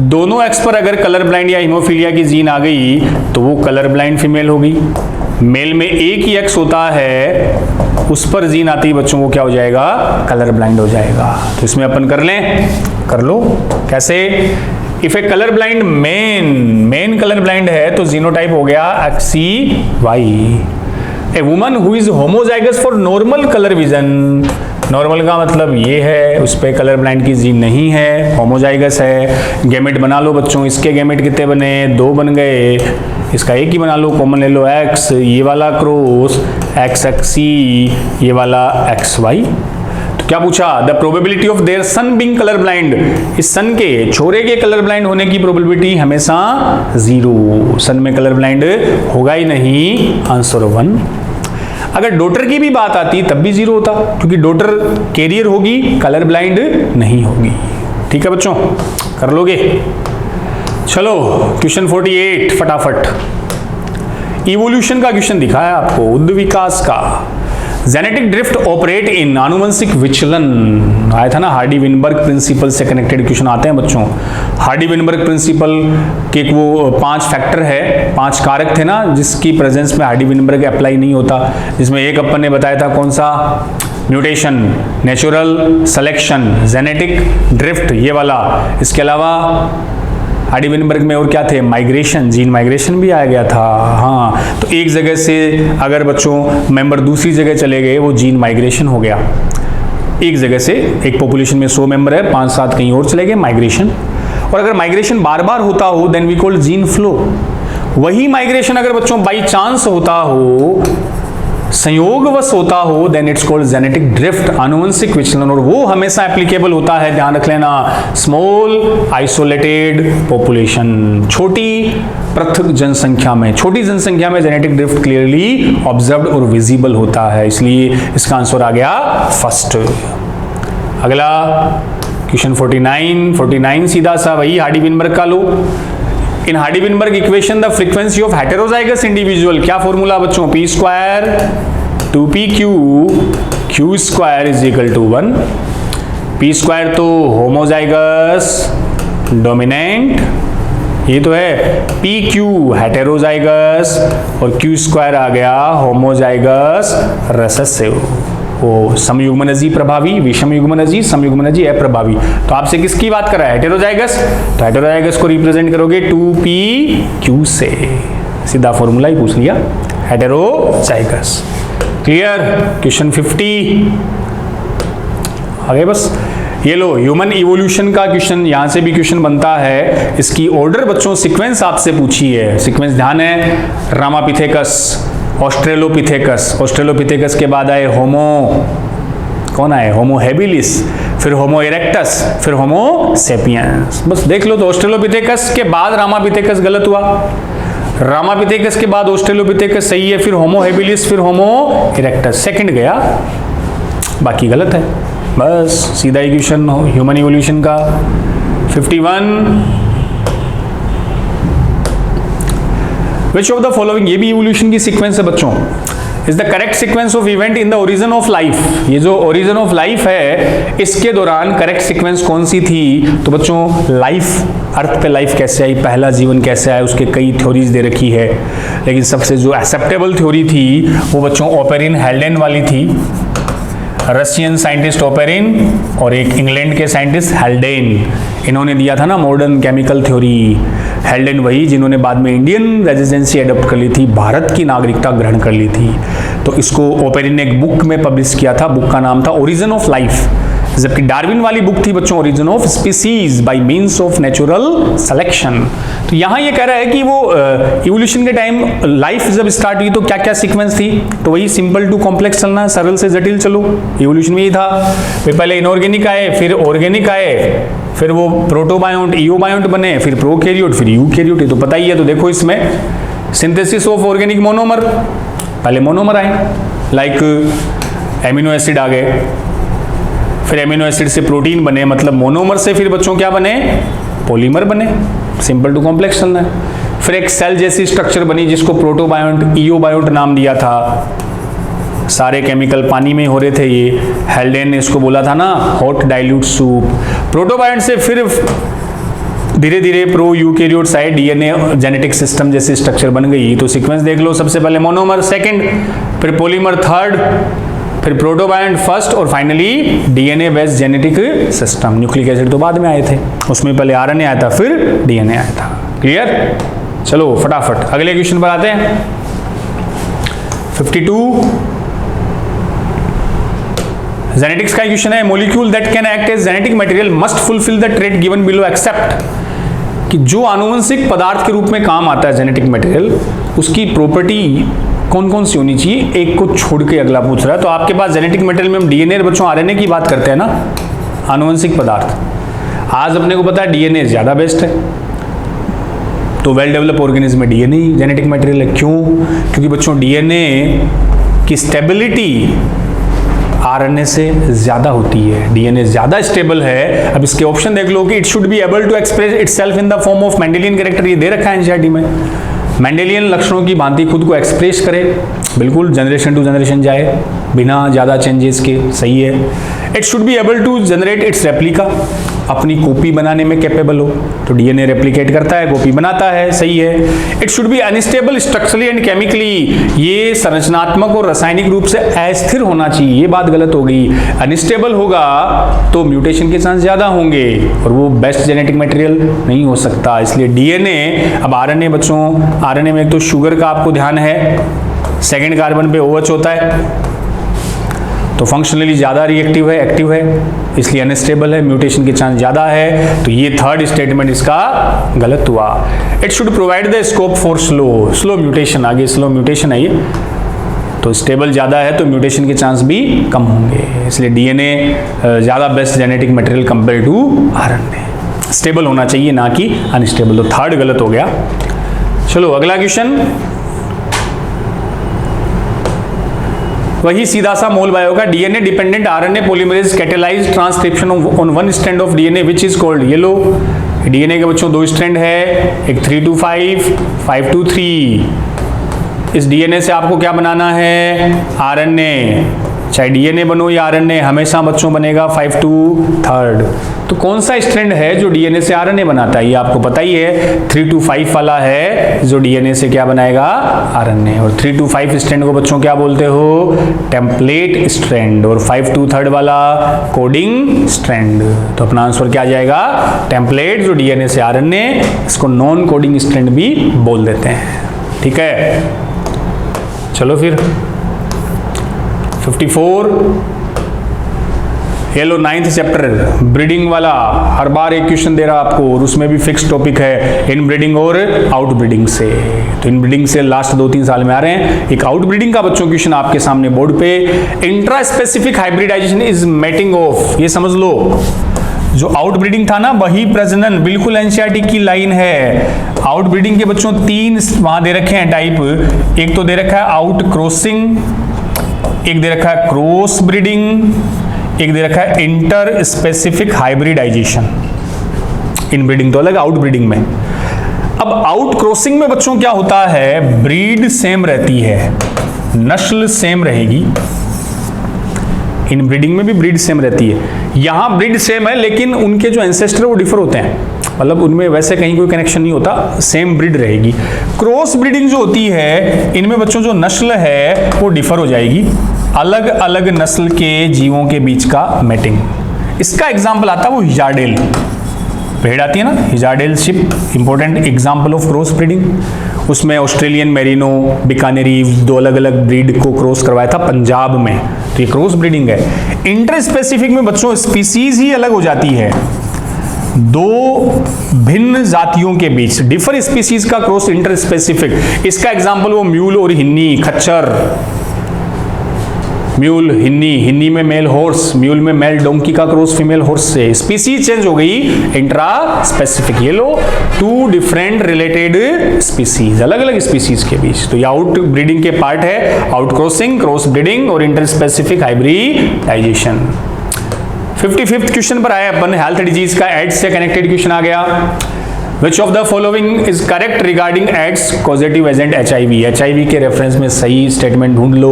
दोनों एक्स पर अगर कलर ब्लाइंड या हीमोफीलिया की जीन आ गई तो वो कलर ब्लाइंड फीमेल होगी। मेल में एक ही एक्स होता है, उस पर जीन आती है बच्चों को क्या हो जाएगा, कलर ब्लाइंड हो जाएगा। तो इसमें अपन कर लें, कर लो। कैसे, if a colour blind main colour blind है तो जीनोटाइप हो गया XCY। A woman who is homozygous for normal colour vision, normal का मतलब ये है उस पे कलर ब्लाइंड की जीन नहीं है, होमोजाइगस है। गैमेट बना लो बच्चों, इसके गैमेट कितने बने, 2 बन गए, इसका एक ही बना लो, कॉमन ले लो X, ये वाला क्रॉस XXC, ये वाला XY। तो क्या पूछा, the probability of their son being colour blind, इस सन के छोरे के कलर ब्लाइंड होने की प्रोबेबिलिटी हमेशा 0, सन में कलर ब्लाइंड होगा ही नहीं, आंसर 1। अगर डॉटर की भी बात आती तब भी 0 होता, क्योंकि डॉटर कैरियर होगी, कलर ब्लाइंड नहीं होगी। ठीक है बच्चों, कर लोगे। चलो क्वेश्चन 48 फटाफट। इवोल्यूशन का क्वेश्चन दिखा है आपको, उद्ध विकास का। जेनेटिक ड्रिफ्ट ऑपरेट इन, आनुवंशिक विचलन आया था ना, हार्डी विनबर्ग प्रिंसिपल से कनेक्टेड क्वेश्चन आते हैं बच्चों। हार्डी विनबर्ग प्रिंसिपल के वो 5 फैक्टर है, 5 कारक थे ना जिसकी प्रेजेंस में हार्डी विनबर्ग अप्लाई नहीं होता, जिसमें एक अपन ने बताया था कौन सा, mutation, natural selection, genetic drift ये वाला। इसके अलावा हार्डी विनबर्ग में और क्या थे, माइग्रेशन, जीन माइग्रेशन भी आ गया था। हाँ, तो एक जगह से अगर बच्चों मेंबर दूसरी जगह चले गए वो जीन माइग्रेशन हो गया। एक जगह से, एक पॉपुलेशन में 100 मेंबर है, 5-7 कहीं और चले गए, माइग्रेशन। और अगर माइग्रेशन बार बार होता हो then we call gene flow. वही माइग्रेशन अगर बच्चों बाई चांस होता हो, संयोगवश होता हो, then it's called genetic drift, आनुवंशिक विचलन। और वो हमेशा एप्लीकेबल होता है, ध्यान रख लेना, स्मॉल आइसोलेटेड पॉपुलेशन, छोटी पृथक जनसंख्या में, छोटी जनसंख्या में जेनेटिक ड्रिफ्ट क्लियरली ऑब्जर्व्ड और विजिबल होता है, इसलिए इसका आंसर आ गया फर्स्ट। अगला क्वेश्चन 49 सीधा सा वही हार्डी विनबर्ग का लो। In Hardy Weinberg equation the frequency of heterozygous individual, क्या फॉर्मूला बच्चों, p square 2pq q square is equal to 1। p square तो होमोजाइगस डोमिनेंट, ये तो है pq हेटेरोजाइगस, और q स्क्वायर आ गया होमोजाइगस रेसेसिव। वो समयुग्मनजी प्रभावी, विषमयुग्मनजी, समयुग्मनजी अप्रभावी। तो आपसे किसकी बात कर रहा है, हेटेरोजाइगस, तो हेटेरोजाइगस को रिप्रेजेंट करोगे 2pq से, सीधा फॉर्मूला ही पूछ लिया, हेटेरोजाइगस। क्लियर। क्वेश्चन 50 आगे बस ये लो, ह्यूमन इवोल्यूशन का क्वेश्चन, यहां से भी क्वेश्चन बनता है। इसकी ऑर्डर बच्चों सीक्वेंस आपसे पूछी है, सीक्वेंस ध्यान है, रामापिथेकस, ऑस्ट्रेलोपिथेकस, ऑस्ट्रेलोपिथेकस के बाद आए होमो, कौन आए, होमो हैबिलिस, फिर होमो इरेक्टस, फिर होमो सेपियंस। बस देख लो, तो ऑस्ट्रेलोपिथेकस के बाद रामापिथेकस गलत हुआ, रामापिथेकस के बाद ऑस्ट्रेलोपिथेकस सही है, फिर होमो हैबिलिस, फिर होमो इरेक्टस, सेकंड गया, बाकी गलत है। बस सीधा ही क्वेश्चन ह्यूमन इवोल्यूशन का। 51 Which of the following, ये भी इवोल्यूशन की सीक्वेंस है बच्चों, is the correct sequence of event in the origin of life. ये जो ओरिजिन ऑफ लाइफ है इसके दौरान करेक्ट सीक्वेंस कौन सी थी, तो बच्चों लाइफ, अर्थ पे लाइफ कैसे आई, पहला जीवन कैसे आया, उसके कई थ्योरीज दे रखी है, लेकिन सबसे जो एक्सेप्टेबल थ्योरी थी वो बच्चों ओपेरिन हेल्डेन वाली थी। रशियन साइंटिस्ट ओपेरिन और एक इंग्लैंड के साइंटिस्ट हेल्डेन। इन्होंने दिया था ना मॉडर्न केमिकल थ्योरी। हेल्डेन वही जिन्होंने बाद में इंडियन रेजिडेंसी अडॉप्ट कर ली थी, भारत की नागरिकता ग्रहण कर ली थी। तो इसको ओपेरिन ने एक बुक में पब्लिश किया था, बुक का नाम था ओरिजिन ऑफ लाइफ। जबकि डार्विन वाली बुक थी बच्चों origin of species by means of natural selection. तो यहाँ ये कह रहा है कि वो इवोल्यूशन के टाइम लाइफ जब स्टार्ट हुई तो क्या क्या सीक्वेंस थी, तो वही सिंपल टू कॉम्प्लेक्स चलना, सरल से जटिल चलो। इवोल्यूशन में ही था, पहले इनऑर्गेनिक आए, फिर ऑर्गेनिक आए, फिर वो प्रोटोबायोंट इयोबायोंट बने, फिर प्रोकैरियोट, फिर यूकैरियोट। ये तो पता ही है। तो देखो इसमें सिंथेसिस ऑफ ऑर्गेनिक मोनोमर, पहले मोनोमर आए लाइक एमिनो एसिड आ गए, फिर एमिनो एसिड से प्रोटीन बने, मतलब मोनोमर से फिर बच्चों क्या बने, पॉलीमर बने। सिंपल टू कॉम्प्लेक्स चलना है। फिर एक सेल जैसी स्ट्रक्चर बनी जिसको प्रोटोबायोंट इयोबायोंट नाम दिया था। सारे केमिकल पानी में हो रहे थे। ये हेल्डेन ने इसको बोला था ना हॉट डाइल्यूट सूप। प्रोटोबायोंट से फिर धीरे धीरे प्रो यूकैरियोट्स आए, डीएनए जेनेटिक सिस्टम जैसी स्ट्रक्चर बन गई। तो सीक्वेंस देख लो, सबसे पहले मोनोमर सेकंड, फिर पॉलीमर थर्ड, फिर प्रोटोबायोंट फर्स्ट और finally DNA based genetic system. Nucleic acid तो बाद में आए थे, उसमें पहले आरएनए आया था, फिर डीएनए आया था। क्लियर? चलो फटाफट अगले क्वेश्चन पर आते हैं। 52 जेनेटिक्स का क्वेश्चन है। Molecule that can act as genetic material must fulfil the trait given below except, कि जो आनुवंशिक पदार्थ के रूप में काम आता है जेनेटिक मटेरियल, उसकी प्रॉपर्टी कौन कौन सी होनी चाहिए, एक को छोड़ के अगला पूछ रहा है। तो आपके पास जेनेटिक मटेरियल में हम डीएनए बच्चों आरएनए की बात करते हैं ना, आनुवंशिक पदार्थ। आज अपने को पता है डीएनए ज्यादा बेस्ट है, तो वेल डेवलप ऑर्गेनिज्म में डीएनए ही जेनेटिक मटेरियल है। क्यों? क्योंकि बच्चों डीएनए की स्टेबिलिटी आरएनए से ज्यादा होती है, डीएनए ज्यादा स्टेबल है। अब इसके ऑप्शन देख लो कि it should be able to express itself in the form of Mendelian character, ये दे रखा है एनसीईआरटी में। मेंडेलियन लक्षणों की भांति खुद को एक्सप्रेस करे, बिल्कुल जनरेशन टू जनरेशन जाए बिना ज्यादा चेंजेस के, सही है। It should be able to generate its replica, अपनी कॉपी बनाने में कैपेबल हो, तो डीएनए रेप्लिकेट करता है, कॉपी बनाता है, सही है। It should B unstable structurally and chemically, ये संरचनात्मक और रासायनिक रूप से अस्थिर होना चाहिए, ये बात गलत हो गई। अनस्टेबल होगा तो म्यूटेशन के चांस ज्यादा होंगे और वो बेस्ट जेनेटिक मटेरियल नहीं हो सकता, इसलिए डीएनए। अब आरएनए बच्चों, आरएनए में एक तो शुगर का आपको ध्यान है, सेकेंड कार्बन पे OH होता है, तो फंक्शनली ज्यादा रिएक्टिव है, एक्टिव है, इसलिए अनस्टेबल है, म्यूटेशन के चांस ज्यादा है। तो ये थर्ड स्टेटमेंट इसका गलत हुआ। It should provide the scope for slow mutation, आगे स्लो म्यूटेशन है ये, तो स्टेबल ज्यादा है तो म्यूटेशन के चांस भी कम होंगे, इसलिए डीएनए ज्यादा best genetic material compare to RNA. Stable होना चाहिए ना कि अनस्टेबल, तो थर्ड गलत हो गया। चलो अगला क्वेश्चन, वही सीधा सा मोल बायो का। DNA dependent RNA polymerase catalyse transcription on one strand of DNA which is called, ये लो डीएनए के बच्चों दो स्ट्रैंड है, एक 3 to 5, 5 to 3। इस डीएनए से आपको क्या बनाना है, आरएनए। चाहे डीएनए बनो या आरएनए, हमेशा बच्चों बनेगा 5 to 3। तो कौन सा स्ट्रैंड है जो डीएनए से आरएनए बनाता है, ये आपको पता ही है। 3 to 5 वाला है जो डीएनए से क्या बनाएगा, आरएनए। और 3 to 5 स्ट्रैंड को बच्चों क्या बोलते हो, टेम्पलेट स्ट्रैंड, और 5 to 3 वाला कोडिंग स्ट्रैंड। तो अपना आंसर क्या आ जाएगा, टेम्पलेट, जो डीएनए से आरएनए, इसको नॉन कोडिंग स्ट्रैंड भी बोल देते हैं। ठीक है, चलो फिर 54, ये लो 9th चैप्टर ब्रीडिंग वाला। हर बार एक क्वेश्चन दे रहा आपको और उसमें भी फिक्स टॉपिक है इन ब्रीडिंग और आउट ब्रीडिंग से। तो इन ब्रीडिंग से लास्ट 2-3 साल में आ रहे हैं। एक आउट ब्रीडिंग का बच्चों क्वेश्चन आपके सामने बोर्ड पे, intraspecific hybridization is mating of, ये समझ लो। जो आउट ब्रीडिंग था ना वही प्रजनन, बिल्कुल एनसीईआरटी की लाइन है। आउट ब्रीडिंग के बच्चों 3 वहां दे रखे हैं टाइप, एक तो दे रखा है आउट क्रॉसिंग, एक दे रखा है क्रॉस ब्रीडिंग, एक दे रखा है interspecific hybridization. Inbreeding तो अलग, आउट ब्रीडिंग में। अब आउट क्रॉसिंग में बच्चों क्या होता है, ब्रीड सेम रहती है, नस्ल सेम रहेगी। इन ब्रीडिंग में भी ब्रीड सेम रहती है, यहां ब्रीड सेम है लेकिन उनके जो एंसेस्टर वो डिफर होते हैं, मतलब उनमें वैसे कहीं कोई कनेक्शन नहीं होता, सेम ब्रीड रहेगी। क्रॉस ब्रीडिंग जो होती है इनमें बच्चों जो नस्ल है वो डिफर हो जाएगी, अलग अलग नस्ल के जीवों के बीच का मेटिंग। इसका एग्जाम्पल आता है वो हिजारडेल भेड़ आती है ना, Hisardale sheep, important example of cross breeding. उसमें ऑस्ट्रेलियन मेरिनो, बिकानेरी, दो अलग अलग ब्रीड को क्रॉस करवाया था पंजाब में, तो ये क्रॉस ब्रीडिंग है। इंटर स्पेसिफिक में बच्चों स्पीसीज ही अलग हो जाती है, दो भिन्न जातियों के बीच डिफर स्पीसीज का क्रॉस इंटर स्पेसिफिक। इसका एग्जाम्पल वो म्यूल और हिन्नी, खच्चर, म्यूल हिन्नी, हिन्नी में मेल हॉर्स, म्यूल में मेल डोंकी का क्रॉस फीमेल हॉर्स से, स्पीसीज चेंज हो गई इंट्रा स्पेसिफिक। ये लो टू डिफरेंट रिलेटेड स्पीसीज, अलग अलग स्पीसीज के बीच। तो ये आउट ब्रीडिंग के पार्ट है, आउट क्रॉसिंग, क्रॉस ब्रीडिंग और interspecific hybridization. 55th question पर आए अपन, हेल्थ डिजीज का एड्स से कनेक्टेड क्वेश्चन आ गया। Which of the following is correct regarding AIDS causative agent HIV? HIV के रेफरेंस में सही स्टेटमेंट ढूंढ लो।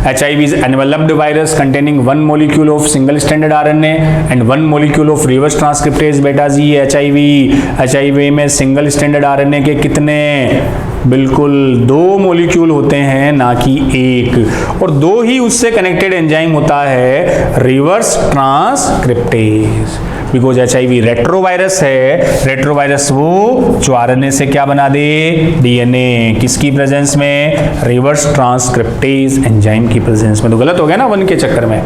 HIV is enveloped virus containing one molecule of single stranded RNA and one molecule of reverse transcriptase बेटा जी। HIV में single standard RNA के कितने? बिल्कुल 2 molecule होते हैं, ना कि एक, और 2 ही उससे कनेक्टेड एंजाइम होता है, reverse transcriptase. Because HIV retrovirus है, रेट्रोवायरस वो जो RNA से क्या बना दे, DNA, किसकी प्रेजेंस में? रिवर्स ट्रांसक्रिप्टेज एंजाइम की प्रेजेंस में। तो गलत हो गया ना 1 के चक्कर में।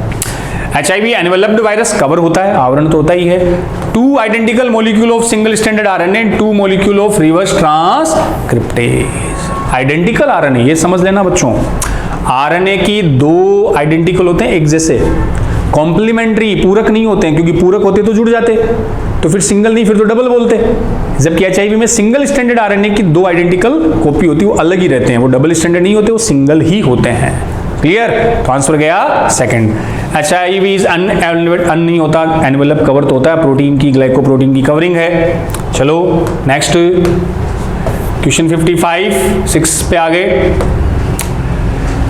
HIV एनवेलप्ड वायरस कवर होता है, आवरण तो होता ही है। 2 identical molecule of single standard RNA, 2 molecule of reverse transcriptase. Identical RNA ये समझ लेना बच्चों, RNA की 2 आइडेंटिकल होते हैं एक जैसे, कॉम्प्लीमेंट्री, पूरक नहीं होते हैं, क्योंकि पूरक होते तो जुड़ जाते, तो फिर सिंगल नहीं, फिर तो डबल बोलते। जबकि HIV में सिंगल स्टैंडर्ड RNA की 2 आइडेंटिकल कॉपी होती है, वो अलग ही रहते हैं, वो डबल स्टैंडर्ड नहीं होते, वो सिंगल ही होते हैं। क्लियर? तो आंसर गया सेकंड। HIV इज अन नहीं होता, एनवेलप कवर तो होता है, प्रोटीन की, ग्लाइकोप्रोटीन की कवरिंग है। चलो नेक्स्ट क्वेश्चन 55, 6 पे आ गए।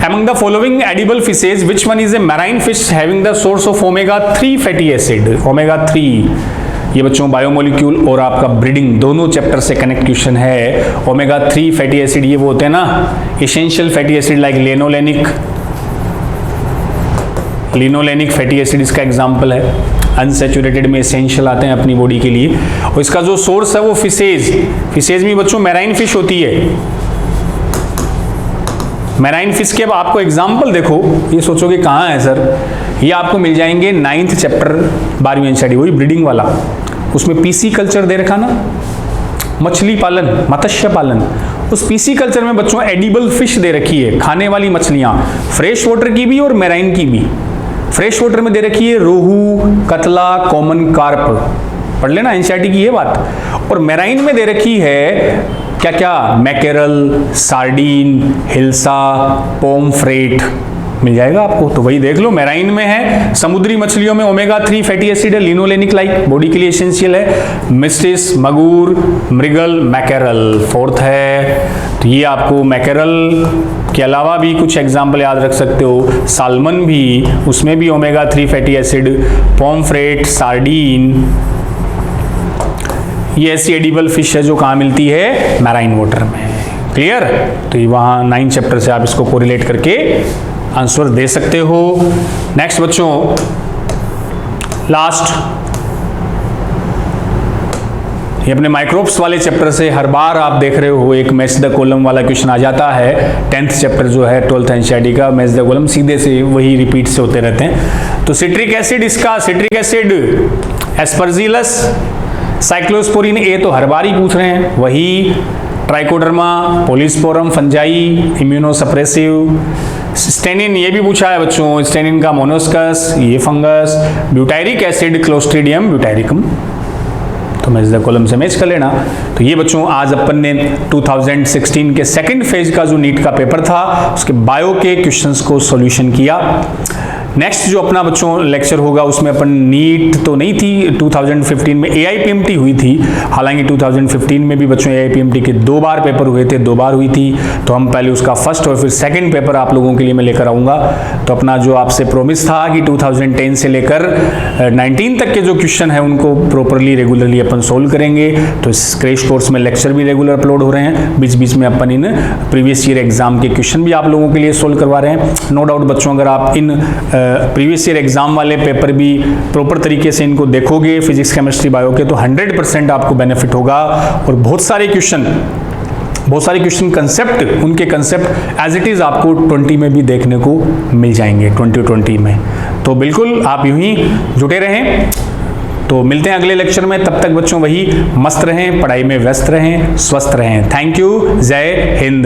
Among the following edible fishes, which one is a marine fish having the source of omega-3 fatty acid? omega-3 ये बच्चों बायोमोलिक्यूल और आपका ब्रीडिंग दोनों चैप्टर से कनेक्ट क्वेश्चन है। omega-3 फैटी एसिड ये वो होते हैं ना, essential fatty acid like linolenic fatty acid इसका एग्जांपल है। अनसेचुरेटेड में एसेंशियल आते हैं अपनी बॉडी के लिए, और इसका जो सोर्स है वो फिशेज में बच्चों मैराइन फिश होती है। मैराइन फिश के अब आपको एग्जाम्पल देखो, ये सोचोगे कहाँ है सर, ये आपको मिल जाएंगे 9th चैप्टर 12वीं एनसीईआरटी, वही ब्रीडिंग वाला। उसमें पीसी कल्चर दे रखा ना, मछली पालन, मत्स्य पालन। उस पीसी कल्चर में बच्चों एडिबल फिश दे रखी है, खाने वाली मछलियां, फ्रेश वाटर की भी और मैराइन की भी। फ्रेश वाटर में दे रखी है रोहू, कतला, कॉमन कार्प, पढ़ लेना एनसीईआरटी की ये बात। और मैराइन में दे रखी है क्या क्या, मैकेरल, सार्डीन, हिल्सा, पोमफ्रेट मिल जाएगा आपको, तो वही देख लो मैराइन में है। समुद्री मछलियों में omega-3 फैटी एसिड है, लिनोलेनिक लाइक, बॉडी के लिए एसेंशियल है। मिस्टिस, मगूर, मृगल, मैकेरल 4th है। तो ये आपको मैकेरल के अलावा भी कुछ एग्जाम्पल याद रख सकते हो, साल्मन भी, उसमें भी omega-3 फैटी एसिड, पोमफ्रेट, सार्डीन, ये ऐसी एडिबल फिश है जो कहाँ मिलती है, मैराइन वाटर में। क्लियर? तो ये वहाँ 9 चैप्टर से आप इसको कोरिलेट करके आंसर दे सकते हो। नेक्स्ट बच्चों लास्ट, ये अपने माइक्रोब्स वाले चैप्टर से हर बार आप देख रहे हो एक मैच द कॉलम वाला क्वेश्चन आ जाता है। 10th चैप्टर जो है 12th एनसीईआरटी का, मैच द कॉलम सीधे से वही रिपीट से होते रहते हैं। तो सिट्रिक एसिड, इसका सिट्रिक एसिड एस्परजिलस, साइक्लोस्पोरिन ए तो हर बार ही पूछ रहे हैं, वही ट्राइकोडर्मा, पोलिस्पोरम फंजाई, इम्यूनोसप्रेसिव। स्टेनिन ये भी पूछा है बच्चों, स्टेनिन का मोनोस्कस, ये फंगस। ब्यूटायरिक एसिड, क्लोस्ट्रीडियम ब्यूटायरिकम, तो मैच द कॉलम से मैच कर लेना। तो ये बच्चों आज अपन ने 2016 के सेकंड फेज का जो नीट का पेपर था उसके बायो के क्वेश्चंस को सॉल्यूशन किया। नेक्स्ट जो अपना बच्चों लेक्चर होगा उसमें अपन नीट तो नहीं थी 2015 में, AIPMT हुई थी। हालांकि 2015 में भी बच्चों AIPMT के 2 बार पेपर हुए थे, 2 बार हुई थी। तो हम पहले उसका फर्स्ट और फिर सेकंड पेपर आप लोगों के लिए मैं लेकर आऊँगा। तो अपना जो आपसे प्रॉमिस था कि 2010 से लेकर 19 तक के जो क्वेश्चन है उनको प्रॉपरली रेगुलरली अपन सोल्व करेंगे। तो इस क्रैश कोर्स में लेक्चर भी रेगुलर अपलोड हो रहे हैं, बीच बीच में अपन इन प्रीवियस ईयर एग्जाम के क्वेश्चन भी आप लोगों के लिए सोल्व करवा रहे हैं। नो डाउट बच्चों, अगर आप इन प्रीवियस ईयर एग्जाम वाले पेपर भी प्रॉपर तरीके से इनको देखोगे फिजिक्स, केमिस्ट्री, बायो के, तो 100% आपको बेनिफिट होगा। और बहुत सारे क्वेश्चन कंसेप्ट, उनके कंसेप्ट एज इट इज आपको 20 में भी देखने को मिल जाएंगे, 2020 में। तो बिल्कुल आप यूं ही जुटे रहें। तो मिलते हैं अगले लेक्चर में, तब तक बच्चों वही मस्त रहें, पढ़ाई में व्यस्त रहें, स्वस्थ रहें। थैंक यू, जय हिंद।